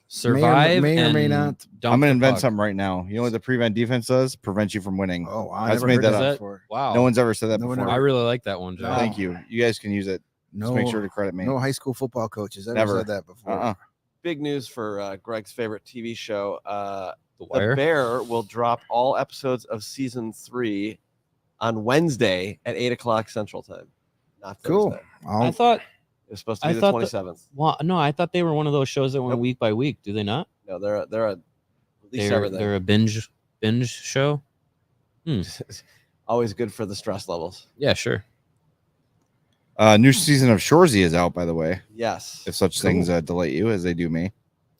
Survive may or may and not. dump I'm gonna the invent puck. something right now. You know what the prevent defense does? Prevent you from winning. Oh, I That's never made heard that that up. before. Wow, No one's ever said that No one before. I really like that one, Joe. No. Thank you. You guys can use it. No, Just make sure to credit me. no high school football coaches ever Never. said that before. Uh-uh. Big news for Greg's favorite TV show. The The Wire. Bear will drop all episodes of season 3 on Wednesday at 8:00 Central Time. Not Cool. Thursday. I thought. It was supposed to I be the thought that- 27th. Well, no, I thought they were one of those shows that went Nope. week by week. Do they not? No, they're a release They're everything. they're a binge show. Always good for the stress levels. Yeah, sure. New season of Shoresy is out, by the way. Yes. If such things delight you as they do me.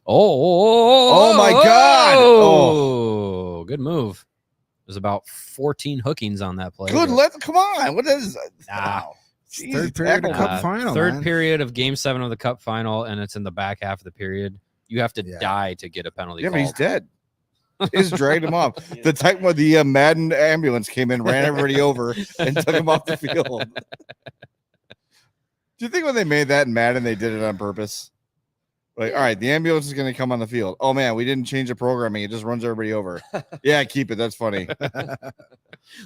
Oh my God! Oh, good move. There's about 14 hookings on that play. Good. Come on. What is? Nah. It's Jeez, third period of tackle. Cup final. Third man. period of Game 7 of the Cup final, and it's in the back half of the period. You have to Yeah. die to get a penalty Yeah, but he's called. dead. Just dragged him off. The time when the Madden ambulance came in, ran everybody over, and took him off the field. Do you think when they made that in Madden, they did it on purpose? Like, all right, the ambulance is going to come on the field. Oh man, we didn't change the programming; it just runs everybody over. Yeah, keep it. That's funny.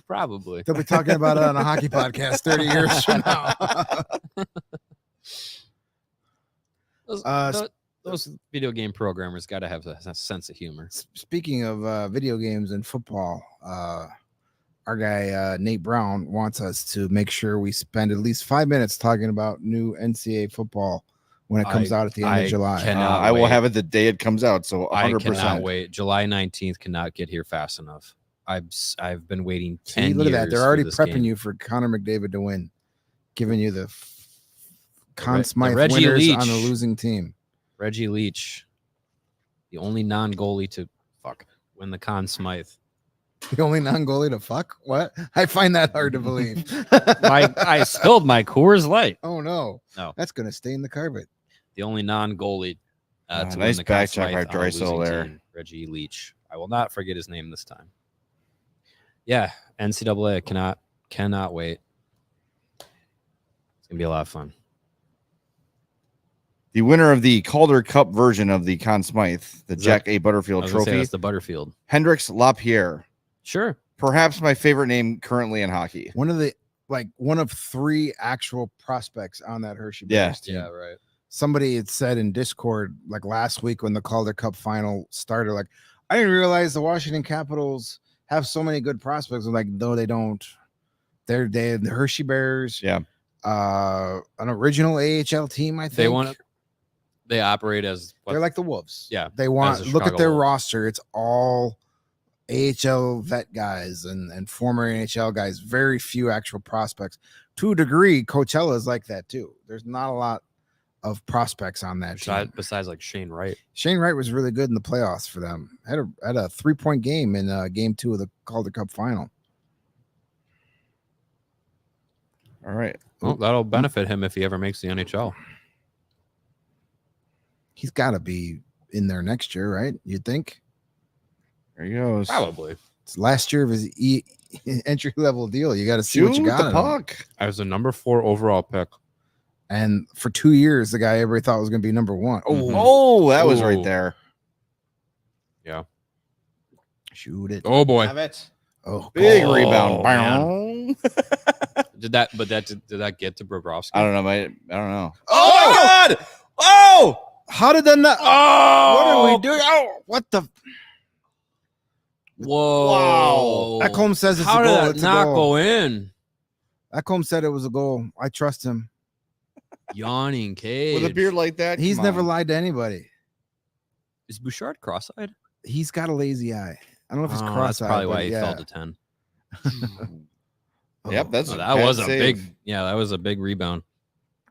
Probably. They'll be talking about it on a hockey podcast 30 years from now. Those video game programmers got to have a sense of humor. Speaking of video games and football, our guy Nate Brown wants us to make sure we spend at least 5 minutes talking about new NCAA football when it comes out at the end of July. I will have it the day it comes out. So 100%. I cannot wait. July 19th cannot get here fast enough. I've been waiting 10 See, look at that. years They're for already this prepping game. you for Connor McDavid to win, giving you the Conn the Smythe Reggie winners Leach. on a losing team. Reggie Leach, the only non-goalie to win the Conn Smythe. The only non-goalie to fuck? What? I find that hard to believe. I spilled my Coors Light. Oh no. No. That's gonna stain the carpet. The only non-goalie to win nice the Conn back check Smythe by on a Draisaitl losing there. team, Reggie Leach. I will not forget his name this time. Yeah, NCAA cannot wait. It's gonna be a lot of fun. The winner of the Calder Cup version of the Conn Smythe, the Is Jack that- A. I Butterfield was gonna say Trophy, that's the Butterfield. Hendrix Lapierre. Sure. Perhaps my favorite name currently in hockey. One of 3 actual prospects on that Hershey Yeah. Bears team. Yeah, right. Somebody had said in Discord like last week when the Calder Cup final started, like, I didn't realize the Washington Capitals have so many good prospects. I'm like, no, they don't. They're the Hershey Bears. Yeah. An original AHL team, I think. They operate as They're like the Wolves. Yeah, They want as the look at Chicago their Wolves. roster. It's all AHL vet guys and former NHL guys. Very few actual prospects. To a degree, Coachella is like that too. There's not a lot of prospects on that team. besides like Shane Wright. Shane Wright was really good in the playoffs for them. Had a 3-point game in game 2 of the Calder Cup final. All right. Well, that'll benefit him if he ever makes the NHL. He's got to be in there next year, right? You'd think. There he goes. Probably. It's last year of his entry level deal. You got to see Shoot what you got. the in him. puck. As the number 4 overall pick. And for 2 years, the guy everybody thought was going to be number 1. Mhm. Oh, that was right Ooh. there. Yeah. Shoot it. Oh boy. Have it. Oh, Big Oh, rebound. man. Did that get to Bobrovsky? I don't know. I don't know. Oh my God! Oh! how did that not? Oh, What are we doing? Oh, what the? Whoa. That Combs says it's How a did goal. that It's a not goal. go in? That Combs said it was a goal. I trust him. Yawning cage. With a beard like that, He's come never on. lied to anybody. Is Bouchard cross-eyed? He's got a lazy eye. I don't know if he's Oh, cross-eyed. that's probably but why he yeah. fell to 10. Yep, that's Oh, a that bad was a save. that was a big rebound.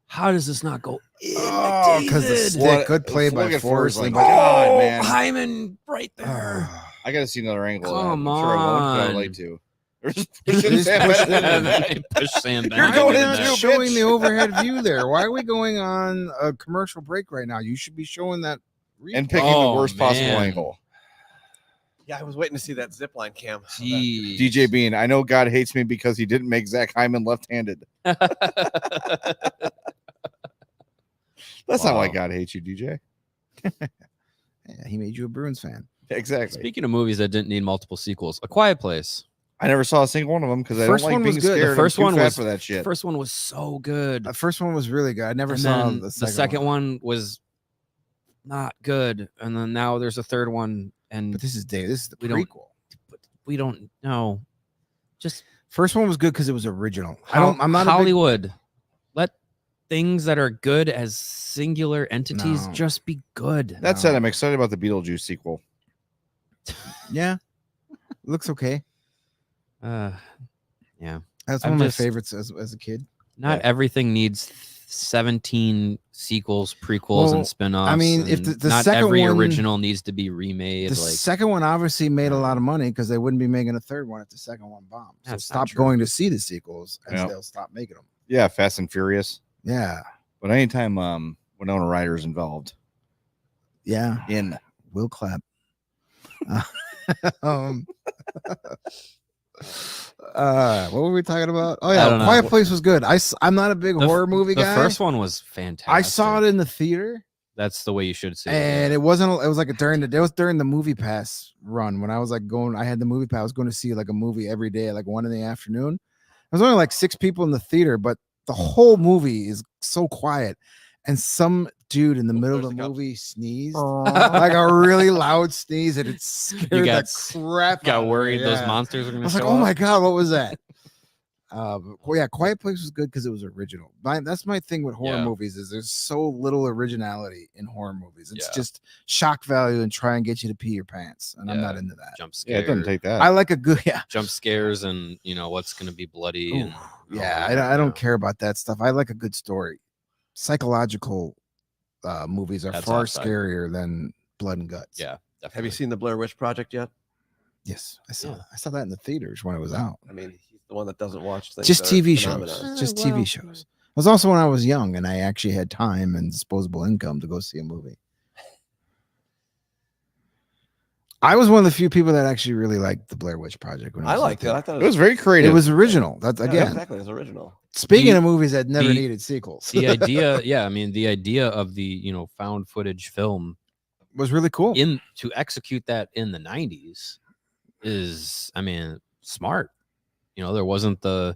How does this not go in? Oh, because the McDavid? stick. Good play Look by at Forsling. Forsling. God, Oh, man. Hyman right there. I got to see another angle. Come of that. I'm sure I won't, but I'd on. like to. They're just pushing Just Sam push Bennett. it. Push Sam You're Bennett. going in in there. too, showing bitch. the overhead view there. Why are we going on a commercial break right now? You should be showing that. And picking Oh, the worst possible man. angle. Yeah, I was waiting to see that zip line cam. Jeez. DJ Bean, I know God hates me because he didn't make Zach Hyman left-handed. That's not why Wow. God hates you, DJ. Yeah, he made you a Bruins fan. Exactly. Speaking of movies that didn't need multiple sequels, A Quiet Place. I never saw a single one of them because I don't First like one was being good. The scared. first I'm too one fat was for that The shit. first one was so good. The first one was really good. I never And saw then the second one was not good. And then now there's a third one, and But this is Dave. This is the We don't- prequel. we don't know. Just First one was good because it was original. I'm not Hollywood. Let things that are good as singular entities No. just be good. That said, I'm excited about the Beetlejuice sequel. Yeah, looks okay. Yeah. That's I'm one of my just- favorites as a kid. Not Yeah. everything needs 17 sequels, prequels, Well, and spin-offs. I mean, if and the not second every one- original needs to be remade. The second one obviously made a lot of money because they wouldn't be making a third one if the second one bombed. So That's not stop true. going to see the sequels and Yeah. they'll stop making them. Yeah, Fast and Furious. Yeah, But anytime Winona Ryder's involved, yeah. in Will clap. um, what were we talking about? Oh I yeah, don't know. Quiet Place was good. I'm not a big horror movie the guy. first one was fantastic. I saw it in the theater. That's the way you should see And it. it wasn't. It was like during the Movie Pass run when I was like going. I had the Movie Pass. I was going to see like a movie every day at like 1 PM. There was only like 6 people in the theater, but the whole movie is so quiet. And some dude in the middle of the movie sneezed like a really loud sneeze, and it scared got- the crap. out Got of me. worried those Yeah. monsters were I going to was show like, oh up. my god, what was that? Well, yeah, Quiet Place was good because it was original. That's my thing with horror Yeah. movies is there's so little originality in horror movies. It's Yeah. just shock value and try and get you to pee your pants, and I'm not Yeah. into that. Jump yeah, it scares. doesn't take that. I like a good Jump scares and, what's going to be bloody. And, yeah. I don't care about that stuff. I like a good story. Psychological movies are That's far outside. scarier than blood and guts. Yeah, definitely. Have you seen the Blair Witch Project yet? Yes, I saw. Yeah. I saw that in the theaters when it was out. I mean, he's the one that doesn't watch things. Just that are TV phenomenal. shows. Just well, TV shows. It was also when I was young and I actually had time and disposable income to go see a movie. I was one of the few people that actually really liked the Blair Witch Project. When I was liked in it. the I thought It was very creative. It was original. That's yeah, again. exactly. It was original. Speaking The- of movies that never the- needed sequels, the idea, the idea of the, found footage film was really cool. to execute that in the 90s is, smart. There wasn't the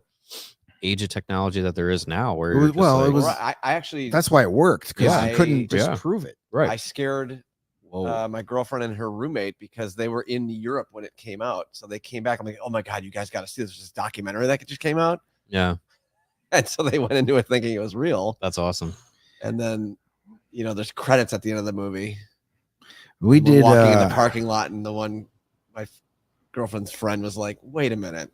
age of technology that there is now where It was- you're just well, it like, was- I actually, That's why it worked because Yeah, you couldn't just yeah. prove it. right. I scared my girlfriend and her roommate because they were in Europe when it came out. So they came back. I'm like, oh my God, you guys got to see this. There's this documentary that just came out. Yeah, And so they went into it thinking it was real. that's awesome. And then, there's credits at the end of the movie. We We're did. walking in the parking lot, and my girlfriend's friend was like, wait a minute.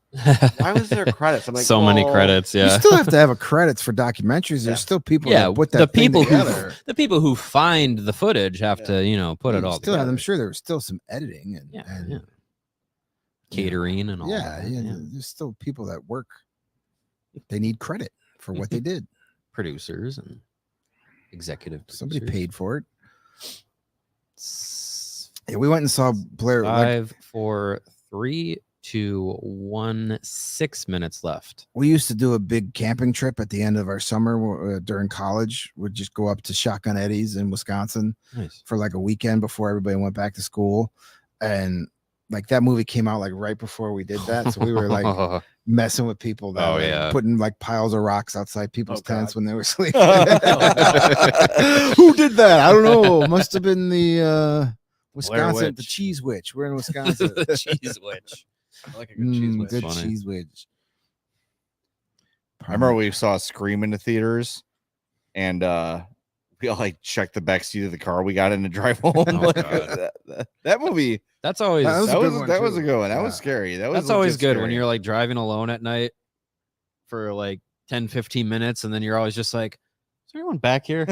Why was there credits? I'm like, so many "Well, credits. You Yeah. still have to have a credits for documentaries. There's Yeah. still people Yeah, that put that the thing people together. the people who find the footage have Yeah. to, put it You all still have, together. I'm sure there was still some editing and, Yeah, and yeah. Catering and all. yeah, that, yeah, there's still people that work. They need credit for what they did. Producers and executive. Somebody producers. paid for it. Yeah, we went and saw Blair. Like, 5, 4, 3, 2, 1, 6 minutes left. we used to do a big camping trip at the end of our summer during college. We'd just go up to Shotgun Eddie's in Wisconsin Nice. for like a weekend before everybody went back to school. And like that movie came out like right before we did that. So we were like messing with people that Oh, were yeah. putting like piles of rocks outside people's Oh, tents God. when they were sleeping. Who did that? I don't know. Must have been the Wisconsin, the Witch. cheese witch. We're in Wisconsin. The cheese witch. I like a good cheese whiz. Good Funny. cheese witch. I remember we saw Scream in the theaters, and We all like checked the back seat of the car we got in to drive home. Oh, Like, God. that movie. That's always That was a good one, that was a too. good one. That Yeah. was scary. That was that's always legit good when scary. you're like driving alone at night for like 10, 15 minutes, and then you're always just like, is there anyone back here?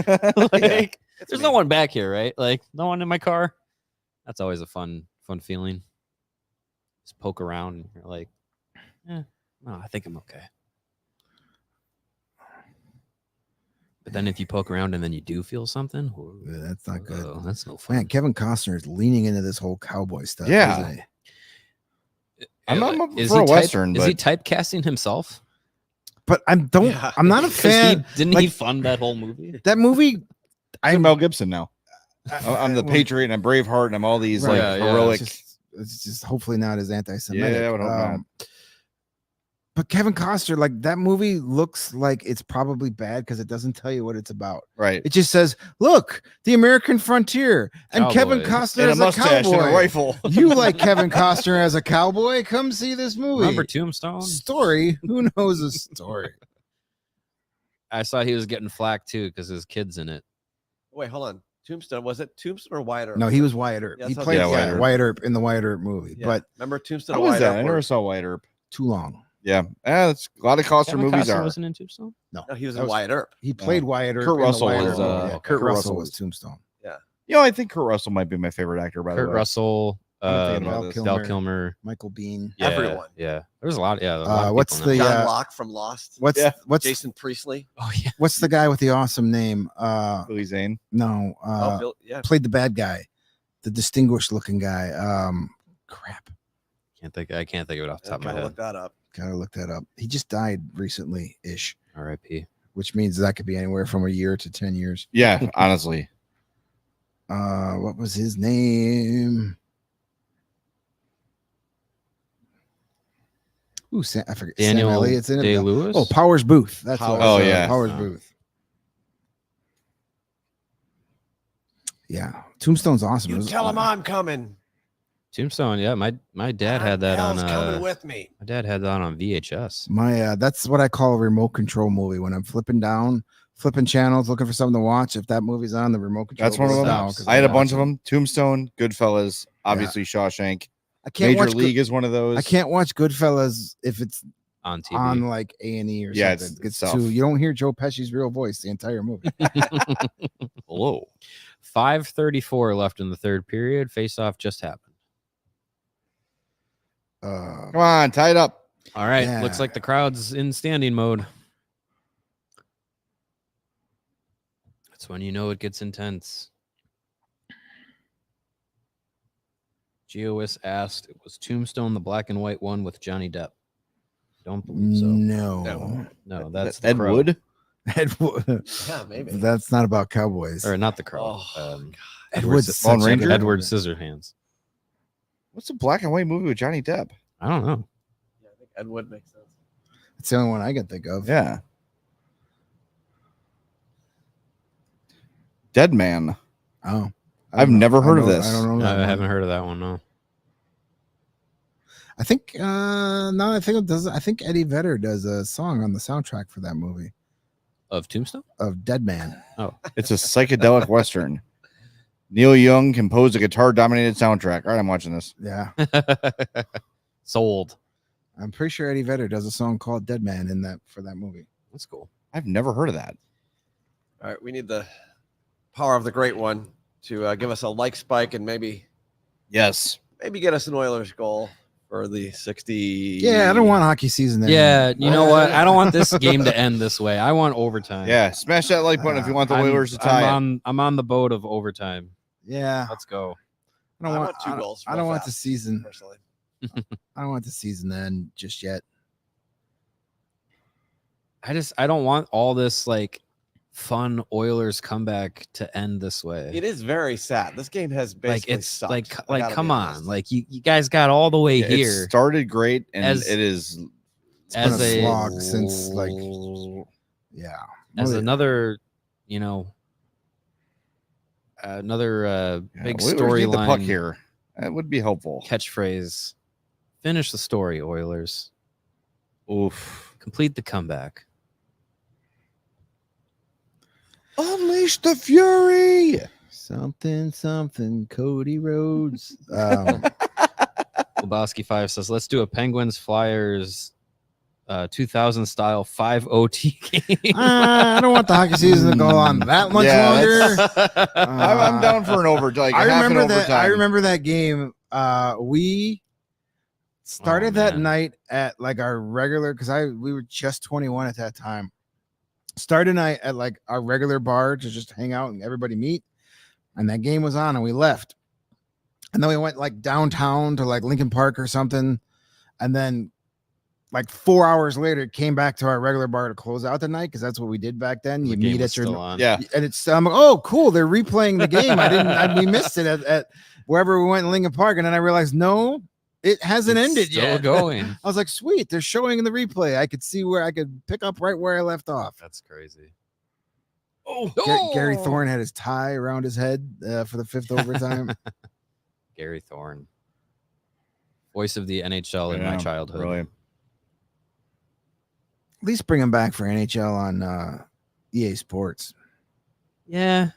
Like, there's no one back here, right? Like, no one in my car. That's always a fun feeling. Just poke around and you're like, no, I think I'm okay. But then if you poke around and then you do feel something, Yeah, that's not good. That's no fun. Man, Kevin Costner is leaning into this whole cowboy stuff. Yeah. isn't he? I'm not up Is for he a Western, is he but typecasting himself? But I'm not a 'Cause fan. didn't like- he fund that whole movie? That movie, I'm Mel Gibson now. I'm the well, Patriot and I'm Braveheart and I'm all these Right. like Yeah, yeah. heroic. It's just hopefully not as anti-Semitic. Yeah, I would hope not. But Kevin Costner, like that movie looks like it's probably bad because it doesn't tell you what it's about. Right. It just says, "Look, the American frontier," and Kevin Cowboys. Costner And a as a mustache and a cowboy. rifle. You like Kevin Costner as a cowboy? Come see this movie. Remember Tombstone? Story? Who knows a story? I saw he was getting flack too because his kid's in it. Wait, hold on. Tombstone, was it Tombstone or Wyatt Earp? No, he was Wyatt Earp. Yeah, He that's played what I was thinking. Wyatt Earp in the Wyatt Earp movie, Yeah. but Remember Tombstone How or was Wyatt that? Earp? I never saw White Earp. too long. Yeah. That's a lot of Costner Kevin movies Costner are. wasn't in Tombstone. No, No, he was that in was- Wyatt Earp. He played Wyatt Earp. Kurt in the Russell Wyatt was, Earp. uh, Yeah, Kurt Russell Russell was was- Tombstone. You know, I think Kurt Russell might be my favorite actor, by the Kurt way. Russell, I'm thinking about this. Val Kilmer. Michael Bean. Yeah, Everyone. Yeah, there was a lot. Yeah, a lot of What's people in the- that. John Yeah. Locke from Lost. What's Yeah. Jason Priestley. Oh yeah, what's the guy with the awesome name? Billy Zane. No, Bill, yeah. played the bad guy, the distinguished looking guy. Crap, I can't think of it off the top of my Gotta head. look that up. gotta look that up. He just died recently ish, R.I.P. which means that could be anywhere from a year to 10 years. Yeah, honestly. What was his name? Ooh, I forget. Daniel Sam Elliott's in it. Day-Lewis. Oh, Powers Booth. That's Powers. what it was. Oh, yeah. Powers Oh. Booth. Yeah, Tombstone's awesome. It You was- tell him I'm coming. Tombstone. Yeah, my dad had that on. Hell's coming with me. My dad had that on VHS. My that's what I call a remote control movie. When I'm flipping channels, looking for something to watch. If that movie's on, the remote control. That's one of goes them. down 'cause I had a I'm bunch of watching. them. Tombstone, Goodfellas, obviously Shawshank. I can't Major watch League is one of those. I can't watch Goodfellas if it's On TV. on like A&E or Yeah, something. it's It's tough. you don't hear Joe Pesci's real voice the entire movie. Hello. 5:34 left in the third period. Face-off just happened. Come on, tie it up. All right. Yeah. Looks like the crowd's in standing mode. That's when you know it gets intense. GOS asked, it was Tombstone the black and white one with Johnny Depp. Don't believe so. No, No, that's the Ed Crow. Wood. Ed Wood. Yeah, maybe. That's not about cowboys. Or not the Crow. Oh, Ed Edward, Wood's Sci- such a Lone good Ranger? actor. Edward Scissorhands. What's a black and white movie with Johnny Depp? I don't know. Yeah, I think Ed Wood makes sense. It's the only one I can think of. Yeah. Dead Man. Oh, I I've don't know. never heard of I this. don't know. No, that I one. haven't heard of that one. No. I think no, I think it does. I think Eddie Vedder does a song on the soundtrack for that movie Of Tombstone? of Dead Man. It's a psychedelic western. Neil Young composed a guitar-dominated soundtrack. All right, I'm watching this. Yeah, Sold. I'm pretty sure Eddie Vedder does a song called Dead Man in that for that movie. That's cool. I've never heard of that. All right, we need the power of the great one to give us a like spike and maybe Yes. get us an Oilers goal for the 60. Yeah, I don't want hockey season. There. Yeah, you know what? I don't want this game to end this way. I want overtime. Yeah, smash that like button if you want the Oilers to tie it. I'm on the boat of overtime. Yeah. Let's go. I don't I want want 2 goals. I real don't want the fast, season. personally. I don't want the season to end just yet. I don't want all this like fun Oilers comeback to end this way. It is very sad. This game has like basically it's sucked. like I gotta come be on. honest. Like you guys got all the way It here started great, and As- it is. It's been as a a slog since like yeah. as Well, another, you know, another big Oilers need the puck storyline here. That would be helpful. catchphrase. Finish the story, Oilers. Oof. Complete the comeback. Unleash the fury. Something, Cody Rhodes. Lebowski 5 says, let's do a Penguins Flyers 2000 style 5 OT game. I don't want the hockey season to go on that much longer. I'm down for an overtime. I remember that. I remember that game. We started that night at like our regular because we were just 21 at that time. Started night at like our regular bar to just hang out and everybody meet, and that game was on and we left, and then we went like downtown to like Lincoln Park or something, and then like 4 hours later came back to our regular bar to close out the night because that's what we did back then. You meet at your on. Yeah, and it's I'm like, oh cool, they're replaying the game. We missed it at wherever we went in Lincoln Park, and then I realized no. It hasn't ended still yet. Going. I was like, sweet, they're showing in the replay. I could see where I could pick up right where I left off. That's crazy. Gary Thorne had his tie around his head for the 5th overtime. Gary Thorne. Voice of the NHL in my childhood. Really. At least bring him back for NHL on EA Sports. Yeah.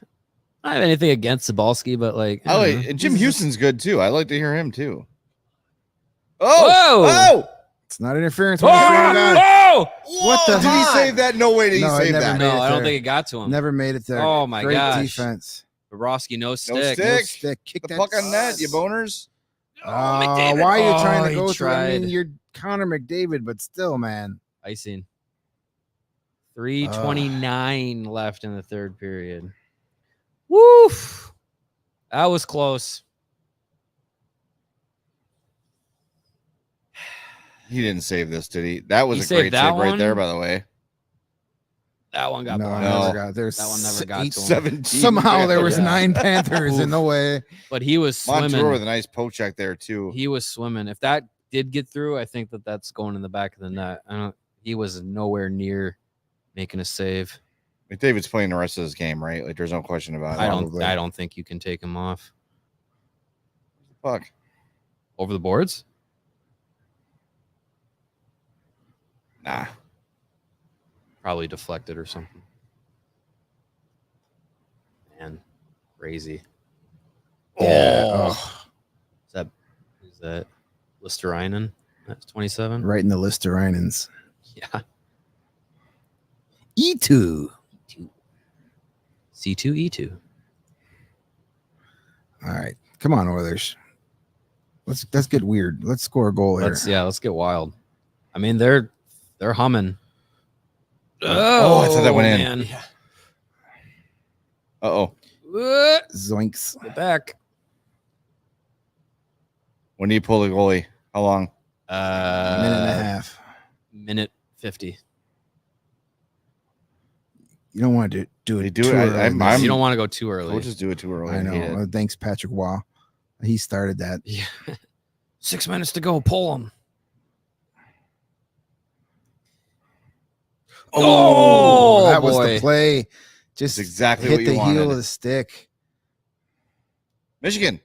I don't have anything against Zawaski, but like Jim Houston's good too. I like to hear him too. Oh! It's not interference. What the? Did he save that? No way did he save never that. made it No, I don't there. think it got to him. Never made it there. Oh my Great gosh. defense. Bobrovsky, no stick. No No stick. stick. Kick The that puck on net, you boners. McDavid. Why are you trying to he go through? I mean, tried. you're Connor McDavid, but still, man. Icing. 3:29 left in the third period. Woof. That was close. He didn't save this, did he? That was He a great saved that save right one? there, by the way. That one got No, blocked. No. never got. There's That one never got to him. 17 Somehow there was Panthers. 9 Panthers in the way. But he was Montour swimming. with a nice poke check there too. He was swimming. If that did get through, I think that's going in the back of the net. He was nowhere near making a save. McDavid's playing the rest of his game, right? Like there's no question about it. I don't think you can take him off. Fuck. Over the boards? Nah. Probably deflected or something. Man, crazy. Yeah. Is that Listerainen? That's 27. Right in the list of Reinens. Yeah. E2. C2E2. All right. Come on, Oilers. Let's get weird. Let's score a goal here. Let's get wild. I mean, they're humming. Oh, I thought that went in. Man. Uh-oh. Zoinks. Get back. When do you pull the goalie? How long? Minute and a half. Minute 50. You don't want to do They it do too it. early. You don't want to go too early. We'll just do it too early. I hate it. know. Thanks, Patrick Waugh. He started that. Yeah. 6 minutes to go. Pull them. Oh, that was boy. the play. Just That's exactly hit what you the heel wanted. of the stick. Michigan.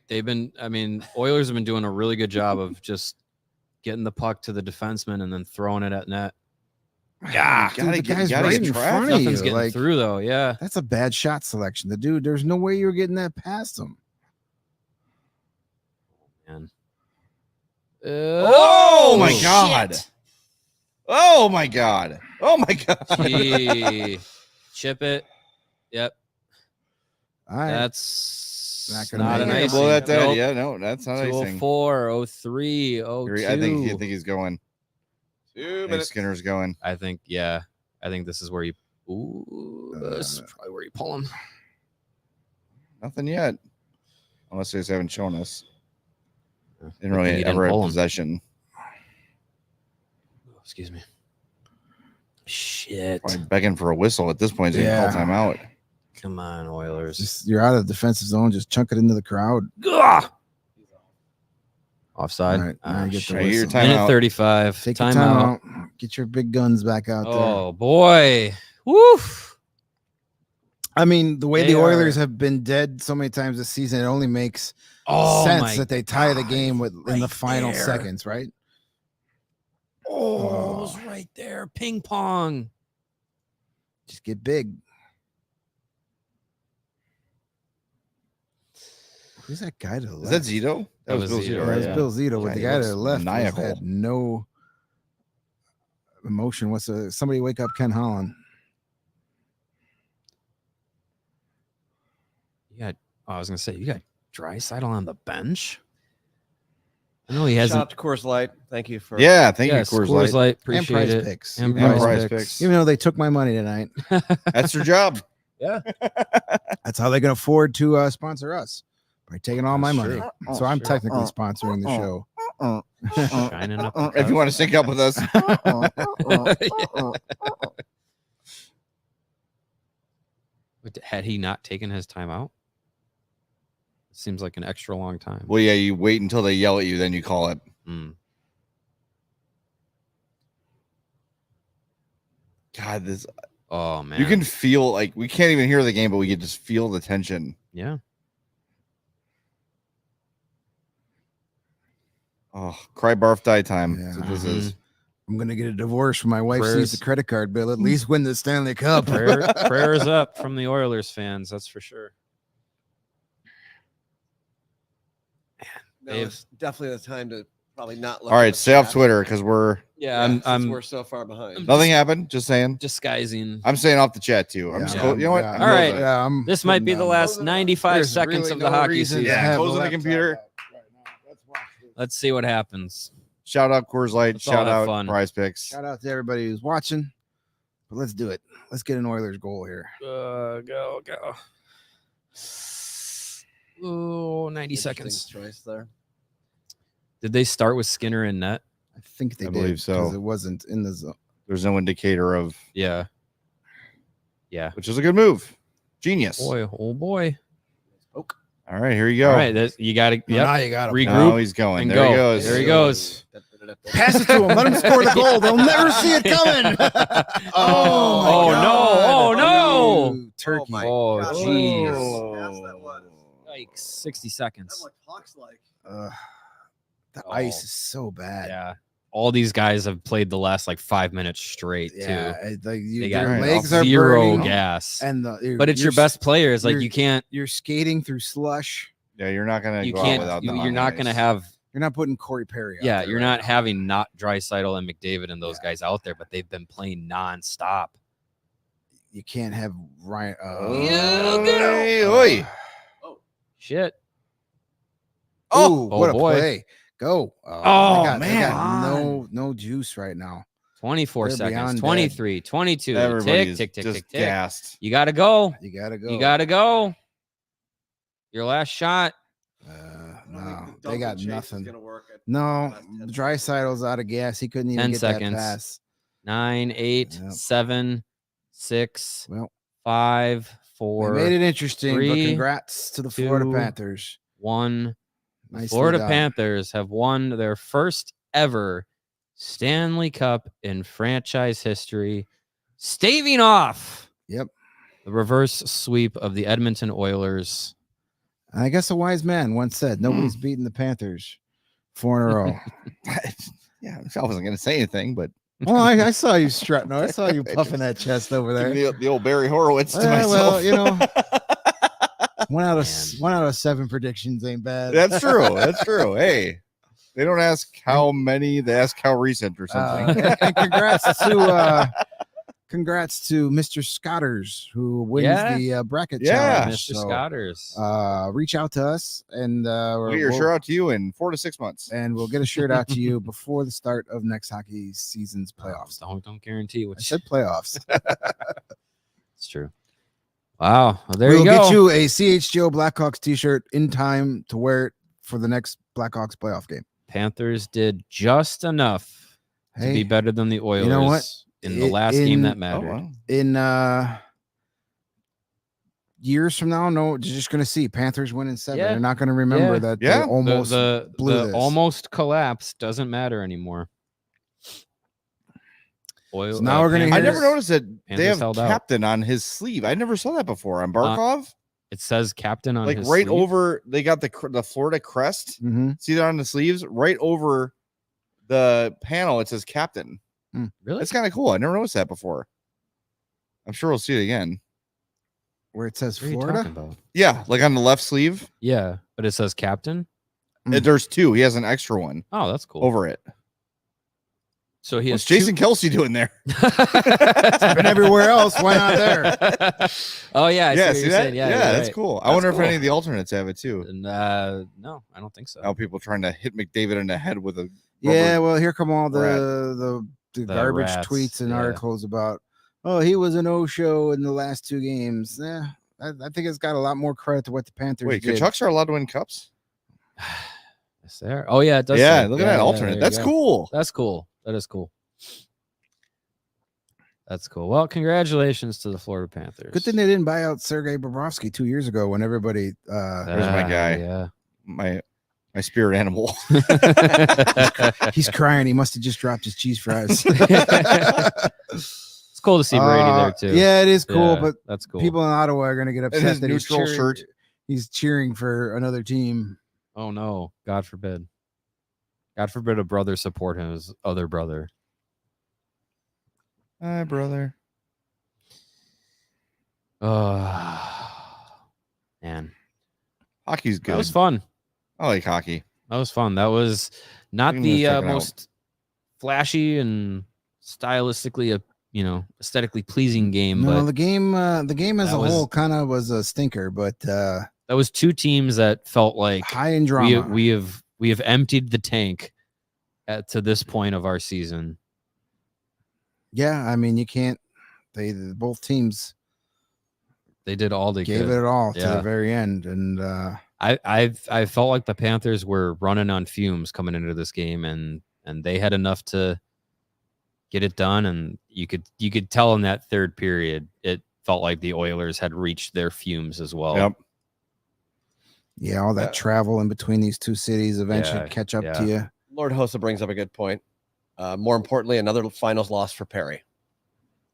Oilers have been doing a really good job of just getting the puck to the defenseman and then throwing it at net. Yeah, Dude, the guy's right in front of Nothing's you. getting Like, through though. Yeah. that's a bad shot selection. The dude, there's no way you were getting that past him. Man. Oh my God. Oh my God. Oh my God. Gee. Chip it. Yep. All right. That's Not gonna not make an it. icing. Blow that down. Nope. Yeah, no, that's not icing. 204, 03, 02. I think he's going. 2 I think minutes. Skinner's going. I think this is where you. Ooh, this is probably where you pull him. Nothing yet. Unless they just haven't shown us. Didn't Good thing really you didn't ever have pull him. possession. Excuse me. Shit. Probably begging for a whistle at this point. So Yeah. call timeout. Come on, Oilers. Just you're out of the defensive zone. Just chunk it into the crowd. Ugh! Offside. All right, now you get the shit. Right, your whistle. timeout. Minute 35. Take your Timeout. time out. Get your big guns back out there. Oh boy. Woof. I mean, the way They the Oilers are- have been dead so many times this season, it only makes Oh, sense my that they tie the God, game in the right final there. seconds, right? Oh, it was right there. Ping pong. Just get big. Who's that guy to the left? Is that Zito? That was Bill Zito, Zito, Yeah, right? it's Bill Zito, but God, the he guy to looks the left maniacal. had no emotion. Somebody wake up Ken Holland? I was gonna say you got Draisaitl on the bench. I know he hasn't. Shout out to Coors Light. Thank you for. Yeah, thank Yes, you, Coors Light. And Appreciate Prize it. Picks. And Even Prize though- Picks. Even though they took my money tonight, That's their job. that's how they can afford to sponsor us by taking all my That's money. true. So I'm Sure. technically sponsoring the show. Shining up the If you want to sync up with us. But had he not taken his time out? It seems like an extra long time. Well, yeah, you wait until they yell at you, then you call it. Mm. God, this Oh man, you can feel like we can't even hear the game, but we can just feel the tension. yeah. Oh, cry barf die time. Yeah. That's what this is. I'm gonna get a divorce when my wife sees Prayers- the credit card bill. At least win the Stanley Cup. Prayers up from the Oilers fans, that's for sure. No, They've- it's definitely the time to probably not look. All at right, the stay off chat. Twitter because we're Yeah, Since I'm we're so far behind. nothing happened. Just saying. disguising. I'm staying off the chat too. I'm Yeah. just Yeah. you know what? Yeah. I'm All right. closing it. Yeah, I'm This might be putting the down- last 95 There's seconds really of the no hockey reason to season. Yeah, have closing the laptop computer. out right now. Let's watch this. Let's see what happens. Shout out Coors Light. Let's all Shout have out fun. Prize Picks. Shout out to everybody who's watching. But let's do it. Let's get an Oilers goal here. Go. Oh, 90 Interesting seconds. choice there. Did they start with Skinner in net? I think they I did, believe so. 'cause it wasn't in the zone. There's no indicator of, Yeah. Yeah. which is a good move. Genius. Boy, oh boy. All right, here you go. All right, you got to Now you got to Regroup Now he's going. and There go. he goes. There he goes. pass it to him. Let him score the goal. They'll never see it coming. Oh, my no. Oh, God. no. Ooh, Turkey. my Oh, God, what a jeez. pass that was. Like 60 That's seconds. what Hawks like. The Oh. ice is so bad. Yeah. All these guys have played the last like 5 minutes straight, Yeah, too. they got their right. legs are Zero burning, gas. and But it's your best players. Like, you're- you can't, You're skating through slush. Yeah, you're not gonna. you go out can't, without them you're on not the going to ice. have, You're not putting Corey Perry. out yeah, there you're right not now. having not Draisaitl and McDavid and those guys out there, but they've been playing nonstop. You can't have Ryan. Oi, oi. Shit. Oh, Oh, what a boy. play! Go. Oh, they got man. no juice right now. 24 They're seconds, beyond 23, 22. Everybody's Tick, tick, just tick, tick, tick. gassed. You got to go. You gotta go. You got to go. Your last shot. No, they got nothing. No, last 10 Draisaitl's out of gas. He couldn't even 10 get seconds. that pass. 9, 8, Yep. 7, 6, Well, 5, they 4, made it interesting. But 3, congrats to the Florida 2, Panthers. 1. Nicely Florida done. Panthers have won their first ever Stanley Cup in franchise history, staving off Yep. the reverse sweep of the Edmonton Oilers. I guess a wise man once said, "Nobody's beaten the Panthers 4 in a row." Yeah, I wasn't gonna say anything, but Well, I saw you strutting. I saw you puffing that chest over there. the old Barry Horowitz to myself. Well, you know, one out Man. of 7 predictions ain't bad. That's true. That's true. Hey, they don't ask how many; they ask how recent or something. And congrats to Mr. Scotters who wins Yeah. the bracket Yeah. challenge. Mr. So, Scotters. reach out to us and We'll get your shirt out to you in 4 to 6 months. and we'll get a shirt out to you before the start of next hockey season's playoffs. Don't guarantee I what said playoffs. it's true. Wow. Well, there we'll you go. get you a CHGO Blackhawks t-shirt in time to wear it for the next Blackhawks playoff game. Panthers did just enough to be Hey, better than the Oilers know what? in the last game In- that Oh, mattered. wow. in years from now, no, you're just gonna see Panthers winning 7. Yeah. They're not gonna remember Yeah. that Yeah. they almost the blew this. almost collapse doesn't matter anymore. Oil, So now we're gonna I hear- never noticed that Panthers they have held out. captain on his sleeve. I never saw that before on Barkov. It says captain on Like his right sleeve. over, they got the Florida crest. Mhm. See that on the sleeves? Right over the panel, it says captain. Really? That's kind of cool. I never noticed that before. I'm sure we'll see it again. where it says What are you Florida. talking about? Yeah, like on the left sleeve. Yeah, but it says captain. There's 2. He has an extra one Oh, that's cool. over it. So he What's has Jason Kelsey doing there? It's been everywhere else. Why not there? Oh yeah, I see Yeah, what see you're that? saying. Yeah, you're that's right. cool. I That's wonder if cool. any of the alternates have it too. And, no, I don't think so. Now people trying to hit McDavid in the head with a Yeah, rubber- well, here come all rat. the The garbage rats, tweets and yeah. articles about, oh, he was a no-show in the last 2 games. I think it's got a lot more credit to what the Panthers Wait, did. Kachucks are allowed to win cups? Is there? Oh yeah, it does. Yeah, say- look at that alternate. there you That's go. cool. That's cool. That is cool. That's cool. Well, congratulations to the Florida Panthers. Good thing they didn't buy out Sergei Bobrovsky 2 years ago when everybody. There's my guy. Yeah. My spirit animal. He's crying. He must have just dropped his cheese fries. It's cool to see Brady there too. Yeah, it is cool, Yeah, but that's cool. people in Ottawa are going to get And upset his that he's neutral cheering, shirt. He's cheering for another team. Oh no, God forbid. God forbid a brother support his other brother. Hi, brother. Man, Hockey's good. that was fun. I like hockey. That was fun. That was not You can the just check it out. most flashy and stylistically, aesthetically pleasing game, No, but the game as that a was- whole kind of was a stinker, but that was 2 teams that felt like high in drama. we have emptied the tank to this point of our season. Yeah, I mean, you can't. Both teams They did all they gave could. it all to Yeah. the very end, and I felt like the Panthers were running on fumes coming into this game, and they had enough to get it done. And you could tell in that third period, it felt like the Oilers had reached their fumes as well. Yep. yeah, all that travel in between these 2 cities eventually Yeah, catch up yeah. to you. Lord Hossa brings up a good point. More importantly, another finals loss for Perry.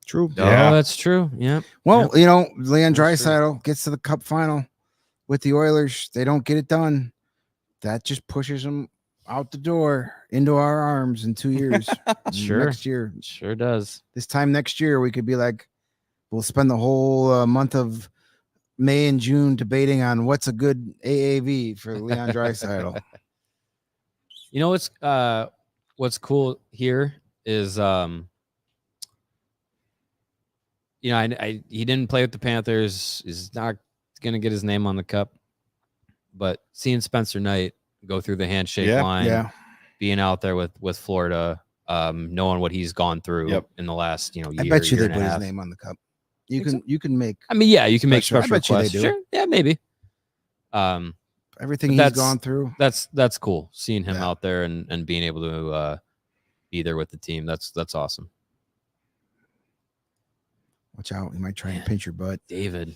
True. Yeah. Oh, that's true. Yeah. Well, Leon That's true. Draisaitl gets to the Cup final with the Oilers. They don't get it done. That just pushes them out the door into our arms in 2 years. Sure. Next year, Sure does. this time next year, we could be like, we'll spend the whole month of May and June debating on what's a good AAV for Leon Draisaitl. You know what's cool here is he didn't play with the Panthers. He's not gonna get his name on the cup, but seeing Spencer Knight go through the handshake line, Yeah. being out there with Florida, knowing what he's gone through Yep. in the last year, I bet you year they and a put his half. name on the cup. You Think can make I mean, yeah, you can make Special- I special bet you they requests. do. Sure, yeah, maybe. everything But he's that's- gone through. That's cool. Seeing him Yeah. out there and being able to be there with the team. That's awesome. Watch out, he might try and pinch your butt. David.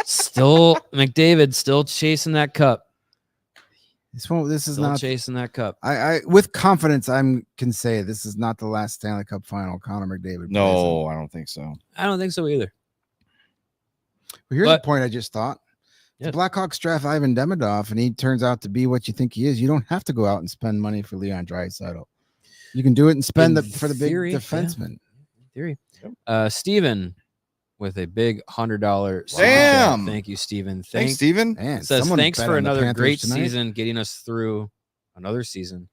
McDavid still chasing that cup. This is Still not. chasing that cup. I with confidence, can say this is not the last Stanley Cup final Connor McDavid. plays in. No, I don't think so. I don't think so either. Well, here's But- a point I just thought. Yeah. The Blackhawks draft Ivan Demidov, and he turns out to be what you think he is. You don't have to go out and spend money for Leon Draisaitl. You can do it and spend In for the big theory, yeah. defenseman. Theory. Steven with a big $100. super Damn. chat. Thank you, Steven. Thanks, Steven. Man, Says someone thanks bet for on the another Panthers great tonight. season, getting us through another season.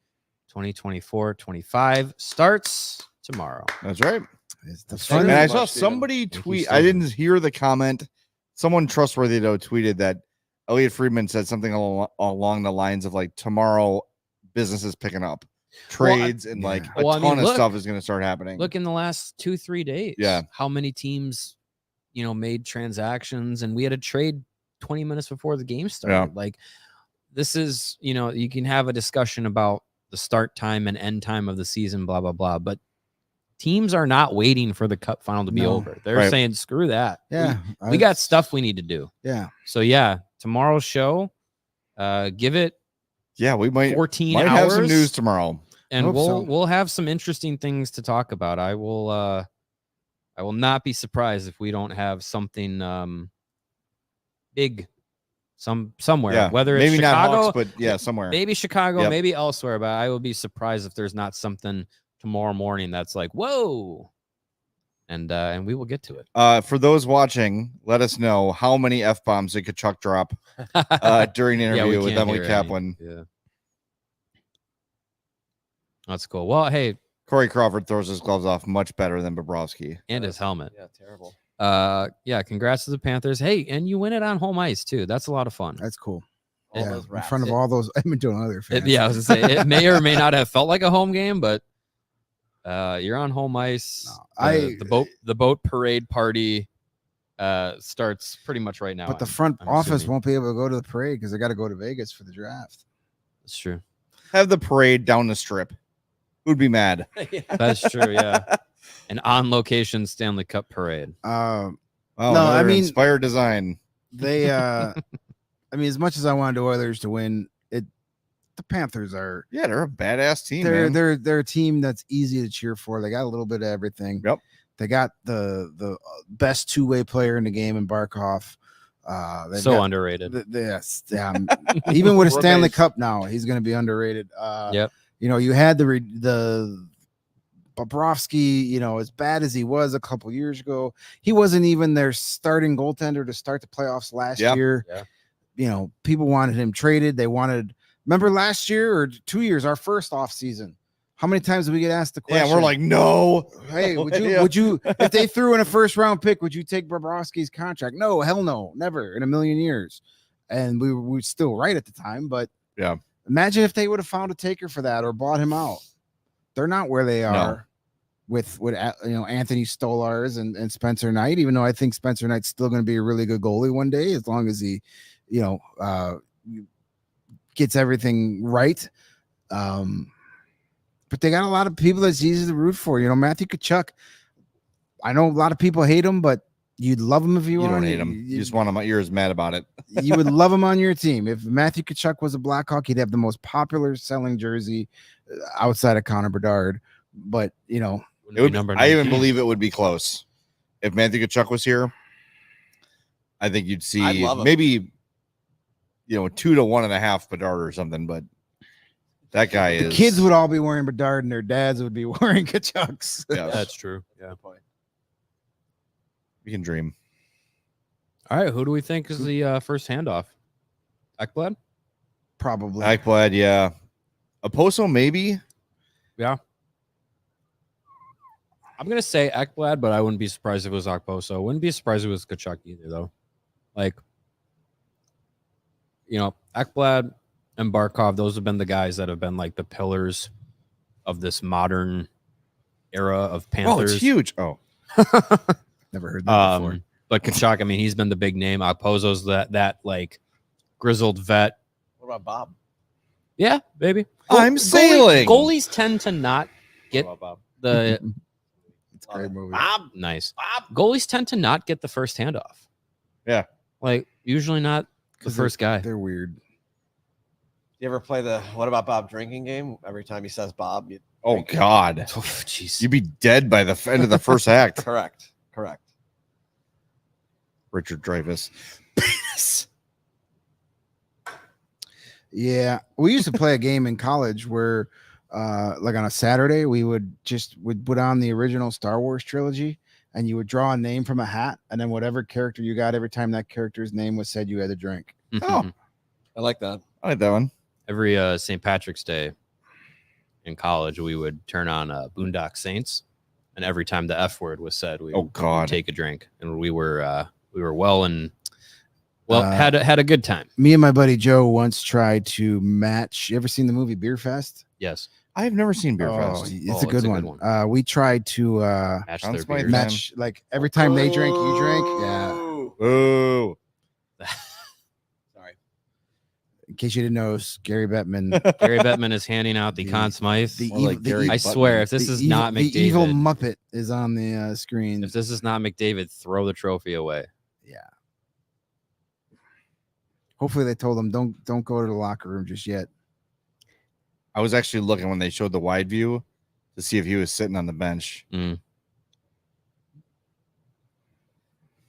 2024-25 starts tomorrow. That's right. It's the Thank fun. you And I much, saw Steven. somebody Thank you, tweet. I Steven. didn't hear the comment. Someone trustworthy though tweeted that Elliot Friedman said something along the lines of like tomorrow business is picking up, trades and like yeah. a Well, I ton mean, of look- stuff is going to start happening. Look in the last 2-3 days. Yeah. How many teams, made transactions, and we had a trade 20 minutes before the game started. Like this is, you can have a discussion about the start time and end time of the season, blah, blah, blah. But teams are not waiting for the cup final to be No. over. They're Right. saying, screw that. Yeah, We got stuff we need to do. Yeah, So yeah, tomorrow's show, give it Yeah, we might 14 have hours some news tomorrow. and Hope so. we'll have some interesting things to talk about. I will not be surprised if we don't have something big somewhere. Yeah, Whether it's maybe Chicago, not Hawks, but yeah, somewhere. maybe Chicago, Yep. maybe elsewhere. But I will be surprised if there's not something tomorrow morning that's like, whoa. and we will get to it. For those watching, let us know how many F-bombs did Tkachuk drop during the Yeah, we interview with can't Emily hear Kaplan. Yeah, that's cool. Well, hey, Corey Crawford throws his gloves off much better than Bobrovsky. and his helmet. Yeah, terrible. Yeah, congrats to the Panthers. Hey, and you win it on home ice too. That's a lot of fun. That's cool. All Yeah, those in raps. front of all those Edmonton Oilers fans. I was gonna say it may or may not have felt like a home game, but you're on home ice. No, The boat parade party starts pretty much right now. But the front I'm office assuming. won't be able to go to the parade because they got to go to Vegas for the draft. That's true. Have the parade down the strip. Who'd be mad? That's true. Yeah, an on location Stanley Cup parade. Oh, No, I another mean- inspired design. They, I mean, as much as I wanted the Oilers to win, the Panthers are Yeah, they're a badass team. man. they're a team that's easy to cheer for. They got a little bit of everything. Yep. They got the best two-way player in the game in Barkov. They've So got- underrated. Yes, even with a Stanley Remains. Cup now, he's going to be underrated. Yep. You know, you had the Bobrovsky. You know, as bad as he was a couple years ago, he wasn't even their starting goaltender to start the playoffs last Yeah. year. Yeah. You know, people wanted him traded. They wanted. Remember last year or 2 years, our first off season. How many times did we get asked the question? Yeah, we're like, no. hey, would Yeah. you, if they threw in a first round pick, would you take Bobrovsky's contract? No, hell no, never in a million years. And we were still right at the time, but Yeah. imagine if they would have found a taker for that or bought him out. They're not where they are with Anthony Stolarz and Spencer Knight, even though I think Spencer Knight's still going to be a really good goalie one day, as long as he, gets everything right. But they got a lot of people that's easy to root for. You know, Matthew Tkachuk. I know a lot of people hate him, but you'd love him if you You want. don't hate him. You just want him. You're as mad about it. You would love him on your team. If Matthew Tkachuk was a Blackhawk, he'd have the most popular selling jersey outside of Connor Bedard. But Wouldn't It be would, number I even 19. believe it would be close. If Matthew Tkachuk was here, I think you'd I'd see love him. maybe 2 to 1.5 Bedard or something. But that guy the is kids would all be wearing Bedard, and their dads would be wearing Tkachuks. Yeah, That's true. Yeah. we can dream. All right. Who do we think is the first handoff? Ekblad? Probably. Ekblad, yeah. Oposo, maybe. Yeah. I'm gonna say Ekblad, but I wouldn't be surprised if it was Okposo. Wouldn't be surprised if it was Tkachuk either, though. Like, Ekblad and Barkov, those have been the guys that have been like the pillars of this modern era of Oh, Panthers. it's huge. Oh, Never heard that before. But Tkachuk, I mean, he's been the big name. Okposo's that like grizzled vet. What about Bob? Yeah, baby. I'm sailing. Goalies tend to not get What about Bob? the It's a great movie. Bob. nice. Goalies tend to not get the first handoff. Yeah. Like usually not the 'Cause first guy. They're weird. You ever play the What About Bob drinking game? Every time he says Bob, you Oh drink. God, Oh, jeez. you'd be dead by the end of the first act. Correct. Richard Dreyfuss. Yeah, we used to play a game in college where, like on a Saturday, we would put on the original Star Wars trilogy, and you would draw a name from a hat, and then whatever character you got, every time that character's name was said, you had to drink. Oh. I like that. I like that one. Every St. Patrick's Day in college, we would turn on Boondock Saints, and every time the F word was said, we Oh would God. take a drink, and we were had a good time. Me and my buddy Joe once tried to match. You ever seen the movie Beer Fest? Yes, I've never seen Beer Oh, Fest. it's a good one. We tried to match Sounds their Smythe, beers. man. match, like every time they drink, you drink. Yeah. Ooh. Sorry. In case you didn't know, Gary Bettman. Gary Bettman is handing out the The- Conn Smythe. the More like evil- the Gary e- I swear, if this the is evil- not the evil McDavid, Muppet is on the screen. if this is not McDavid, throw the trophy away. Hopefully, they told him don't go to the locker room just yet. I was actually looking when they showed the wide view to see if he was sitting on the bench. Mm.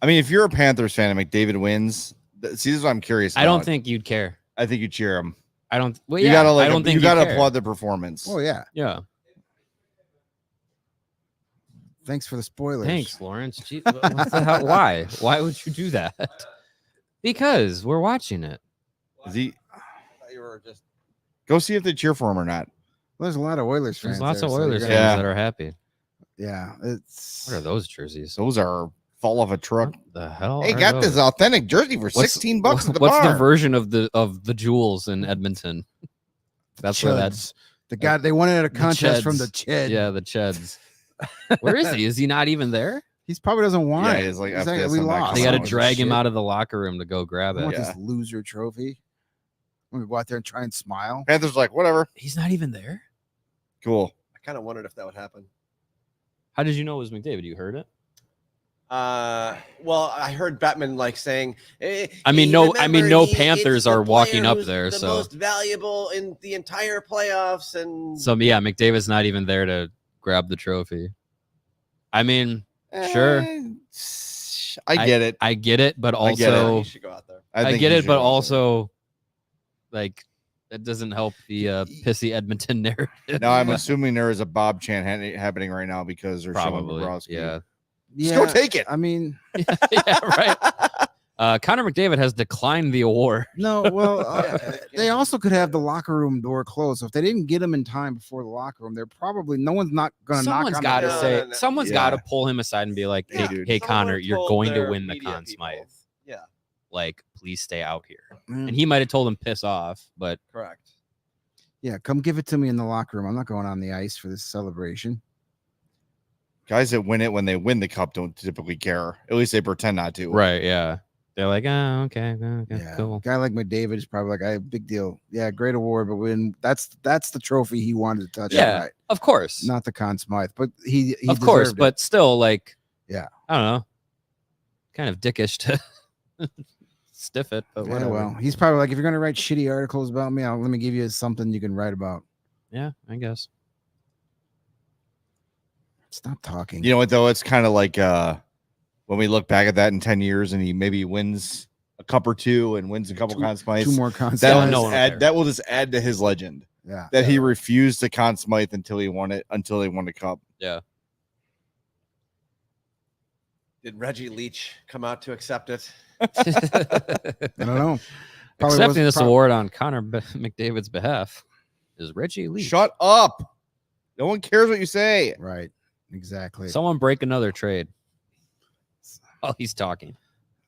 I mean, if you're a Panthers fan and McDavid wins, see, this is what I'm curious about. I don't think you'd care. I think you cheer him. I don't. Well, You yeah, gotta I don't think you gotta care. applaud the performance. Oh yeah, Yeah, Thanks for the spoilers. Thanks, Lawrence. Gee, what the hell? Why? Why would you do that? Because we're watching it. Is he? I thought you were just Go see if they cheer for him or not. Well, there's a lot of Oilers fans. There's lots there, of so you're Oilers gonna- fans Yeah. that are happy. Yeah, it's What are those jerseys? Those are fall off a truck. What the hell? Hey, are got this those? authentic jersey for What's- $16 at the What's bar. the version of the jewels in Edmonton? That's where that's. the guy. They won it at a The contest from the Cheds. Ched. Yeah, the Cheds. Where is he? Is he not even there? He's probably doesn't want Yeah, it. he's like, He's "F like, this, we I'm not lost. They coming got to on with drag him shit. out of the locker room to go grab I it. want Yeah. this loser trophy. I'm gonna go out there and try and smile. Panthers like, whatever. He's not even there. Cool. I kind of wondered if that would happen. How did you know it was McDavid? You heard it? Well, I heard Bettman like saying. I mean, no Panthers are walking up there, The so- most valuable in the entire playoffs, and So yeah, McDavid's not even there to grab the trophy. I mean, Sure. I get it. I get it, but I get it. also you should go out there. I think get he it, should but go out there. also like that doesn't help the pissy Edmonton narrative. Now I'm assuming there is a Bob chant happening right now because they're showing Probably, Bobrovsky. yeah. Just go take it. I mean, Yeah, right. Connor McDavid has declined the award. no. Well, Yeah. they also could have the locker room door closed. So if they didn't get him in time before the locker room, they're probably no one's not gonna knock Someone's on got to the door. say, No. someone's Yeah. got to pull him aside and be like, Yeah, "Hey, dude. hey, Someone Connor, you're told going to their win the media Conn people. Smythe. Yeah, Like, please stay out here." Yeah. And he might have told him piss off, but correct. Yeah, come give it to me in the locker room. I'm not going on the ice for this celebration. Guys that win it when they win the cup don't typically care. At least they pretend not to. right, yeah, they're like, "Oh, okay, Yeah, cool." guy like McDavid is probably like, "I big deal. Yeah, great award, but when that's the trophy he wanted to touch. Yeah. Right? Of course, Not the Conn Smythe, but he of course, deserved it. but still, like, Yeah. I don't know, kind of dickish to stiff it, but Yeah, whatever. well, he's probably like, if you're gonna write shitty articles about me, let me give you something you can write about. Yeah, I guess. Stop talking. You know what though? It's kind of like when we look back at that in 10 years and he maybe wins a cup or two and wins a couple Conn Smythes. Two more Conn That'll Yeah, Smythes. no just one will add, care. that will just add to his legend Yeah. that he refused to Conn Smythe until he won it, until they won the cup. Did Reggie Leach come out to accept it? I don't know. Probably Accepting was- this prob- award on Connor McDavid's behalf is Reggie Lee. Shut up. No one cares what you say. Right. Exactly. Someone break another trade. Oh, he's talking.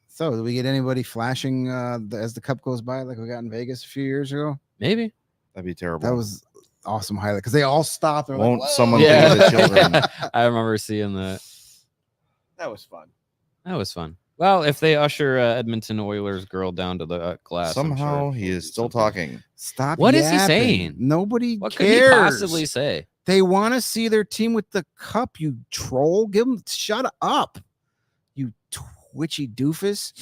So, do we get anybody flashing as the cup goes by, like we got in Vegas a few years ago? Maybe. That'd be terrible. That was awesome highlight because they all stopped. And were Won't like, "Whoa." someone think of the children? I remember seeing that. That was fun. That was fun. Well, if they usher Edmonton Oilers girl down to the glass, I'm Somehow sure he we'll is do still something. talking. Stop. What is he yapping. saying? Nobody What could cares. he possibly say? They want to see their team with the cup. You troll. Give them. Shut up. You twitchy doofus.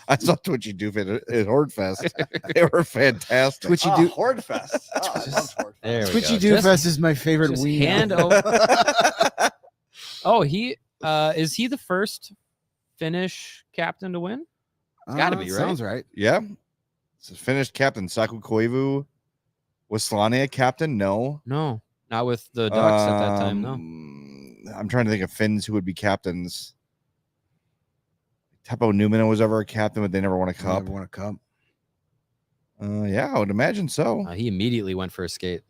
I saw Twitchy Doofit at Hordfest. They were fantastic. Twitchy Oh, doo. Horde Fest. Oh, I love Horde Fest. There we Twitchy go. Just- doofus is my favorite just ween. hand over. Oh, he is he the first Finnish captain to win? gotta be, right? Sounds right. Yeah. So finished captain Saku Koivu. Was Slania captain? No. No, not with the Ducks at that time. No. I'm trying to think of Finns who would be captains. Teppo Newman was ever a captain, but they never won a cup. Never won a cup. Yeah, I would imagine so. He immediately went for a skate.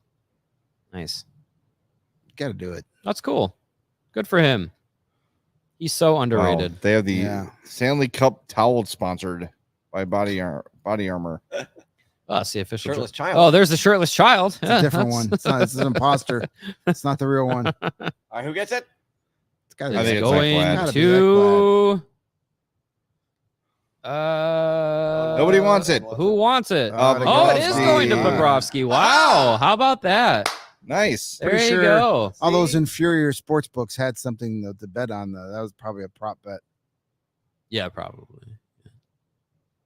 Nice. Got to do it. That's cool. Good for him. He's so Wow. underrated. They have the Yeah. Stanley Cup towel sponsored by Body Armor. Oh, that's the official. Shirtless child. Oh, there's the shirtless child. It's a different one. It's not. It's an imposter. It's not the real one. All right, who gets it? It's got to I be think It's it's Zach going Glad. Gotta be to. Nobody wants it. Who wants it? Oh, Oh, it is Bobrovsky. going to Bobrovsky. Wow. How about that? Nice. There Pretty you sure go. all those inferior sports books had something to bet on. That was probably a prop bet. Yeah, probably.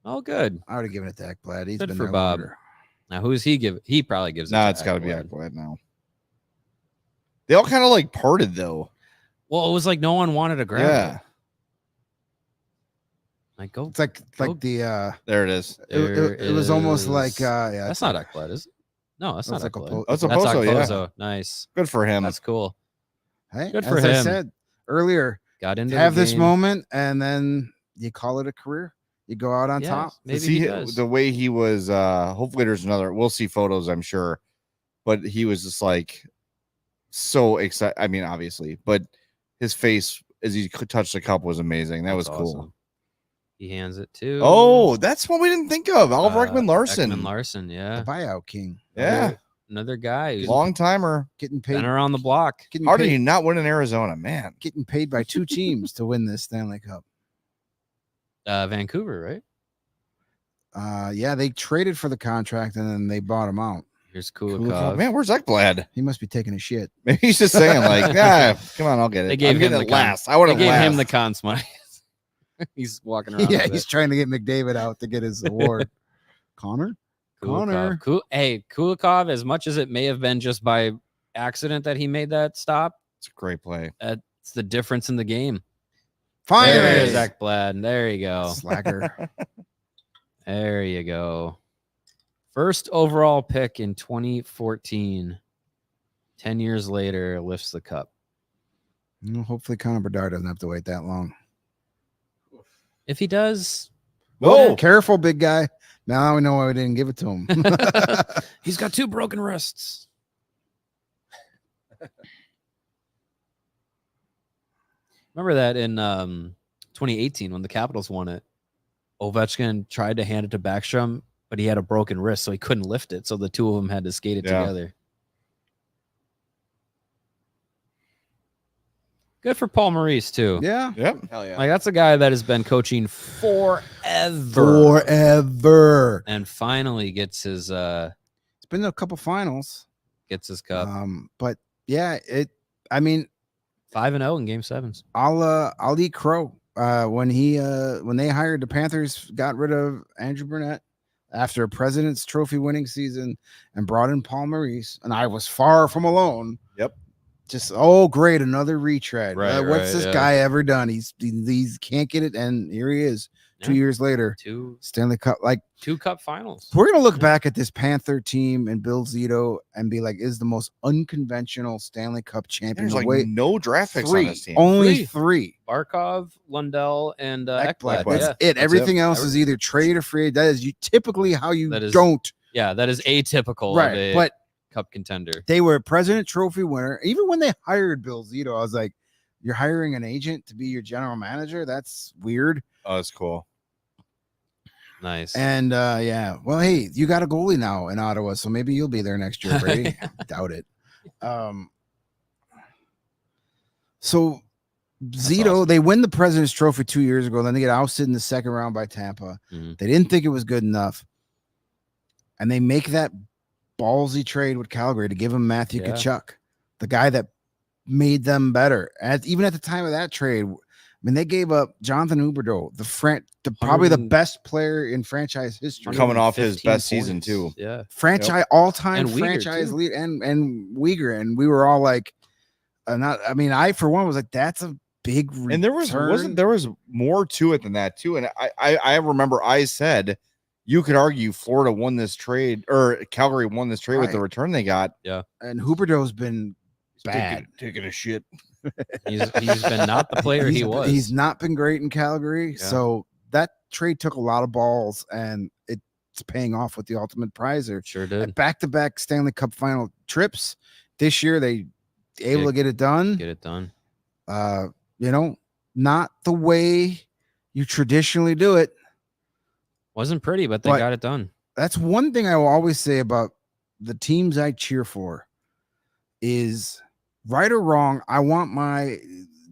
Oh, good. I would have given it to Ekblad. He's Good been for there Bob. longer. Now, who's he give? He probably gives it. Nah, to it's got to be Ekblad. Ekblad now. They all kind of like parted though. Well, it was like no one wanted to grab Yeah, it. Like, go. It's like Go- the. there it is. It was almost like yeah. That's not Ekblad, is it? No, that's not That's like Ekblad. a That's That's Okposo, yeah. Okposo. Nice. Good for him. That's cool. Hey, Good as for I him. said earlier, Got into have the this game. moment and then you call it a career. You go out on Yeah, top. maybe see he does. the way he was. Hopefully, there's another. We'll see photos, I'm sure, but he was just like so excited. I mean, obviously, but his face as he touched the cup was amazing. That was That's cool. awesome. He hands it to. Oh, that's one we didn't think of. Oliver Ekman Larson. Ekman Larson, yeah. The buyout king. Yeah, Another guy who's long timer. Getting paid. been around the block. Getting How did paid, he not win in Arizona, man? getting paid by 2 teams to win this Stanley Cup. Vancouver, right? Yeah, they traded for the contract and then they bought him out. Here's Kulikov. Kulikov. Man, where's Ekblad? He must be taking a shit. Maybe he's just saying like, yeah, come on, I'll get it. They gave I'm getting him it the con- last. I want They to gave last. him the Conn Smythe. He's walking around. Yeah, with he's it. trying to get McDavid out to get his award. Connor? Connor. Hey, Kulikov, as much as it may have been just by accident that he made that stop, It's a great play. that's the difference in the game. Finally. There's Zach Blad. There you go. Slacker. There you go. First overall pick in 2014. 10 years later, lifts the cup. Well, hopefully Connor Bedard doesn't have to wait that long. If he does, Whoa. Careful, big guy. Now we know why we didn't give it to him. he's got 2 broken wrists. Remember that in 2018 when the Capitals won it, Ovechkin tried to hand it to Backstrom, but he had a broken wrist, so he couldn't lift it. So the two of them had to skate it Yeah. together. Good for Paul Maurice, too. Yeah. Yep. Hell yeah. Like, that's a guy that has been coaching forever. Forever. And finally gets his It's been a couple finals. cup. But yeah, I mean, 5-0 in game 7s. I'll eat crow. When they hired the Panthers, got rid of Andrew Burnett after a President's Trophy winning season and brought in Paul Maurice, and I was far from alone. Yep. Just great, another retread. Right, What's right, this yeah. guy ever done? He's can't get it, and here he is. Yeah. 2 years later, Two Stanley Cup. Like, cup finals. we're gonna look Yeah. back at this Panther team and Bill Zito and be like, is the most unconventional Stanley Cup champion. There's the like way no draft picks on this team. only 3. three. Barkov, Lundell, and Ekblad. Ekblad. That's Yeah. it. Everything else is either trade or free. That is typically how you That is- don't. Yeah, that is atypical Right, of a but cup contender. they were a President Trophy winner. Even when they hired Bill Zito, I was like, you're hiring an agent to be your general manager? That's weird. Oh, that's cool. Nice. And yeah, well, hey, you got a goalie now in Ottawa, so maybe you'll be there next year, Brady. Doubt it. So Zito, awesome. they win the President's Trophy 2 years ago. Then they get ousted in the second round by Tampa. Mhm. They didn't think it was good enough, and they make that ballsy trade with Calgary to give him Matthew Yeah. Tkachuk, the guy that made them better. Even at the time of that trade, I mean, they gave up Jonathan Huberdeau, probably the 100 best player in franchise history, Coming off his 115 best season, points. too. Yeah. franchise all-time And Uyghur, franchise too. lead, and Uyghur, and we were all like, I for one was like, that's a big return. And there was more to it than that too. And I remember I said you could argue Florida won this trade or Calgary won this trade with the Right. return they got. and Huberdeau's been bad. taking a shit. He's been not the player he was. He's not been great in Calgary. Yeah. So that trade took a lot of balls, and it's paying off with the ultimate prizer. Sure did. Back-to-back Stanley Cup final trips. This year they able to get it done. Get it done. Not the way you traditionally do it. Wasn't pretty, but they But- got it done. That's one thing I will always say about the teams I cheer for is, right or wrong, I want my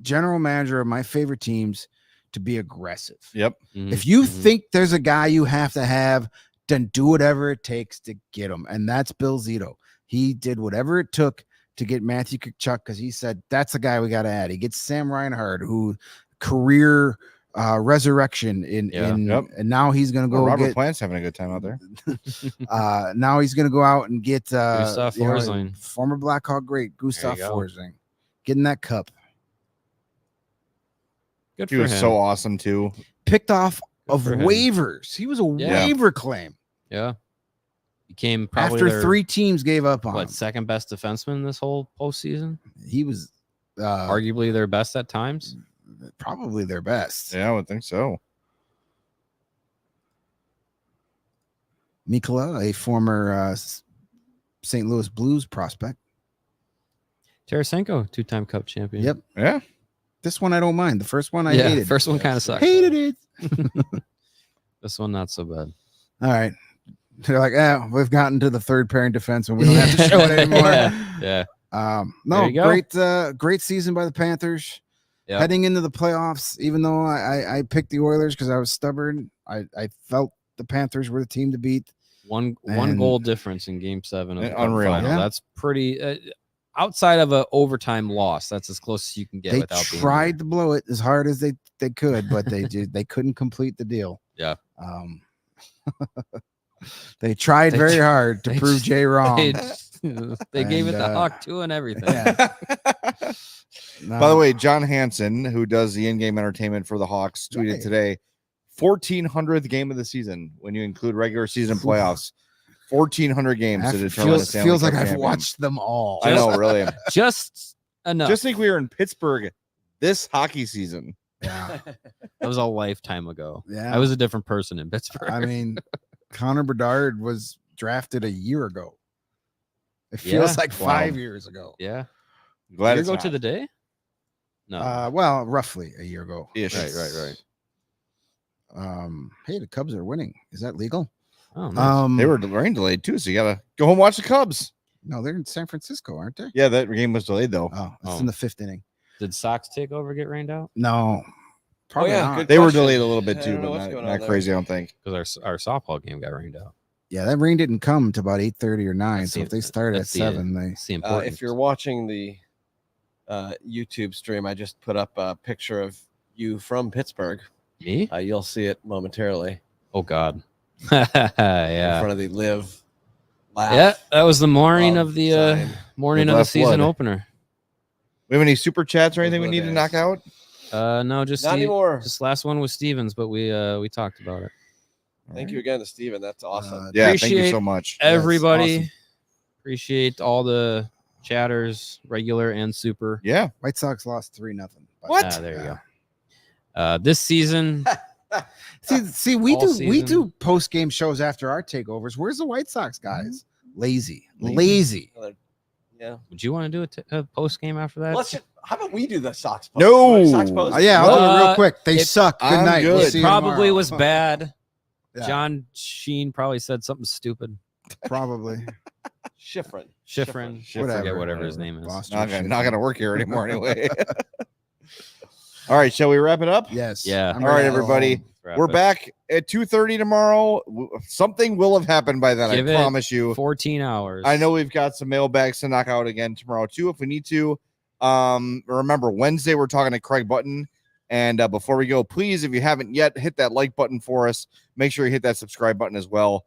general manager of my favorite teams to be aggressive. Yep. If you Mhm. think there's a guy you have to have, then do whatever it takes to get him. And that's Bill Zito. He did whatever it took to get Matthew Tkachuk because he said, that's the guy we got to add. He gets Sam Reinhart, who career resurrection Yep. and now he's going to go Robert get Plant's having a good time out there. now he's going to go out and get Gustav Forsling. former Blackhawk great Gustav There you go. Forsling, getting that cup. Good He for was him. so awesome too. Picked off Good of for him. waivers. He was a Yeah. waiver claim Yeah. Became probably after their, 3 teams gave up on him. second best defenseman this whole postseason. He was Arguably their best at times. Probably their best. Yeah, I would think so. Mikkola, a former St. Louis Blues prospect. Tarasenko, 2-time Cup champion. Yep. Yeah. This one I don't mind. The first one I hated. First one kind of sucks. Hated it. This one not so bad. All right. They're like, we've gotten to the third pairing defense and we don't have to show it anymore. Yeah. No, There you go. great season by the Panthers. Yep. Heading into the playoffs, even though I picked the Oilers because I was stubborn, I felt the Panthers were the team to beat. One And- goal difference in Game 7 of the Cup Unreal. final. Yeah. That's pretty. Outside of an overtime loss, that's as close as you can get. They without being tried to blow it as hard as they could, but they couldn't complete the deal. Yeah. They tried They very ju- hard to they prove just- Jay wrong. They gave it And, the Hawk too and everything. Yeah. By the way, John Hansen, who does the in-game entertainment for the Hawks, tweeted Right. today, 1400th game of the season when you include regular season playoffs. 1400 games to determine the Stanley feels Cup like I've champion. watched them all. I know, really. Just enough. Just think we were in Pittsburgh this hockey season. Yeah. That was a lifetime ago. Yeah. I was a different person in Pittsburgh. I mean, Connor Bedard was drafted a year ago. It feels Yeah. like Wow. 5 years ago. yeah. Glad You it's go not. to the day? No. Well, roughly a year ago. Ish. Right. Hey, the Cubs are winning. Is that legal? Oh, nice. They were rain delayed too, so you gotta go home and watch the Cubs. No, they're in San Francisco, aren't they? Yeah, that game was delayed though. Oh, it's Oh. in the 5th inning. Did Sox take over, get rained out? No, probably yeah, not. good They were question. delayed a little bit I too, don't know but what's not, going not on there. crazy, I don't think. Because our softball game got rained out. Yeah, that rain didn't come to about 8:30 or 9. That's So the- if they started at that's the- 7, they It's the important. If you're watching the YouTube stream, I just put up a picture of you from Pittsburgh. Me? You'll see it momentarily Oh God. in Yeah. front of the live laugh. Yeah, that was the morning Love of the sign. morning The of the left season blood. opener. We have any super chats or anything we Those need were to the knock days. out? No, just Not Steve, anymore. just last one was Stevens, but we talked about it. Thank you again to Steven. That's awesome. Yeah, thank you Appreciate so much. Everybody, awesome. appreciate all the chatters, regular and super. Yeah. White Sox lost 3-0. What? There you go. This season, See, we All do season. post game shows after our takeovers. Where's the White Sox guys? Lazy. Yeah. would you want to do a post game after that? Let's just, how about we do the Sox post? No. Sox post? Yeah, I'll do it real quick. They it- suck. Good I'm night. good. We'll It see you probably tomorrow. was bad. Yeah, John Sheen probably said something stupid. probably. Schifrin. Schifrin, I Whatever. forget whatever his name is. Boston Not gonna work here anymore anyway. All right, shall we wrap it up? Yes. Yeah. I'm All right, ready to go everybody. home. Wrap We're it. back at 2:30 tomorrow. Something will have happened by then. Give I it promise you. 14 hours. I know we've got some mailbags to knock out again tomorrow too, if we need to. Remember Wednesday we're talking to Craig Button, and before we go, please, if you haven't yet, hit that like button for us. Make sure you hit that subscribe button as well.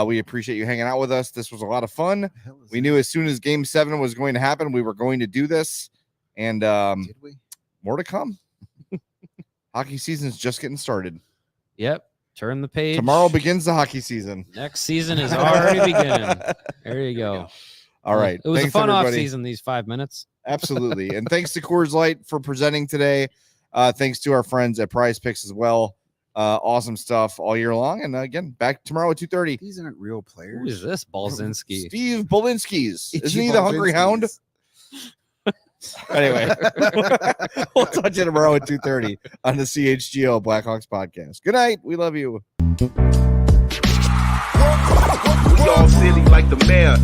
We appreciate you hanging out with us. This was a lot of fun. We knew as soon as Game 7 was going to happen, we were going to do this, and Did we? more to come. Hockey season's just getting started. Yep. Turn the page. Tomorrow begins the hockey season. Next season is already beginning. There you go. All right. It was Thanks, a fun off everybody. season, these 5 minutes. Absolutely. And thanks to Coors Light for presenting today. Thanks to our friends at Prize Picks as well. Awesome stuff all year long. And again, back tomorrow at 2:30. These aren't real players. Who is this Balzinski? Steve Bolinskis. Itchy Isn't he the Hungry Hound? Balzinskis. Anyway, we'll talk to you tomorrow at 2:30 on the CHGO Blackhawks podcast. Good night. We love you. We all silly like the mayor.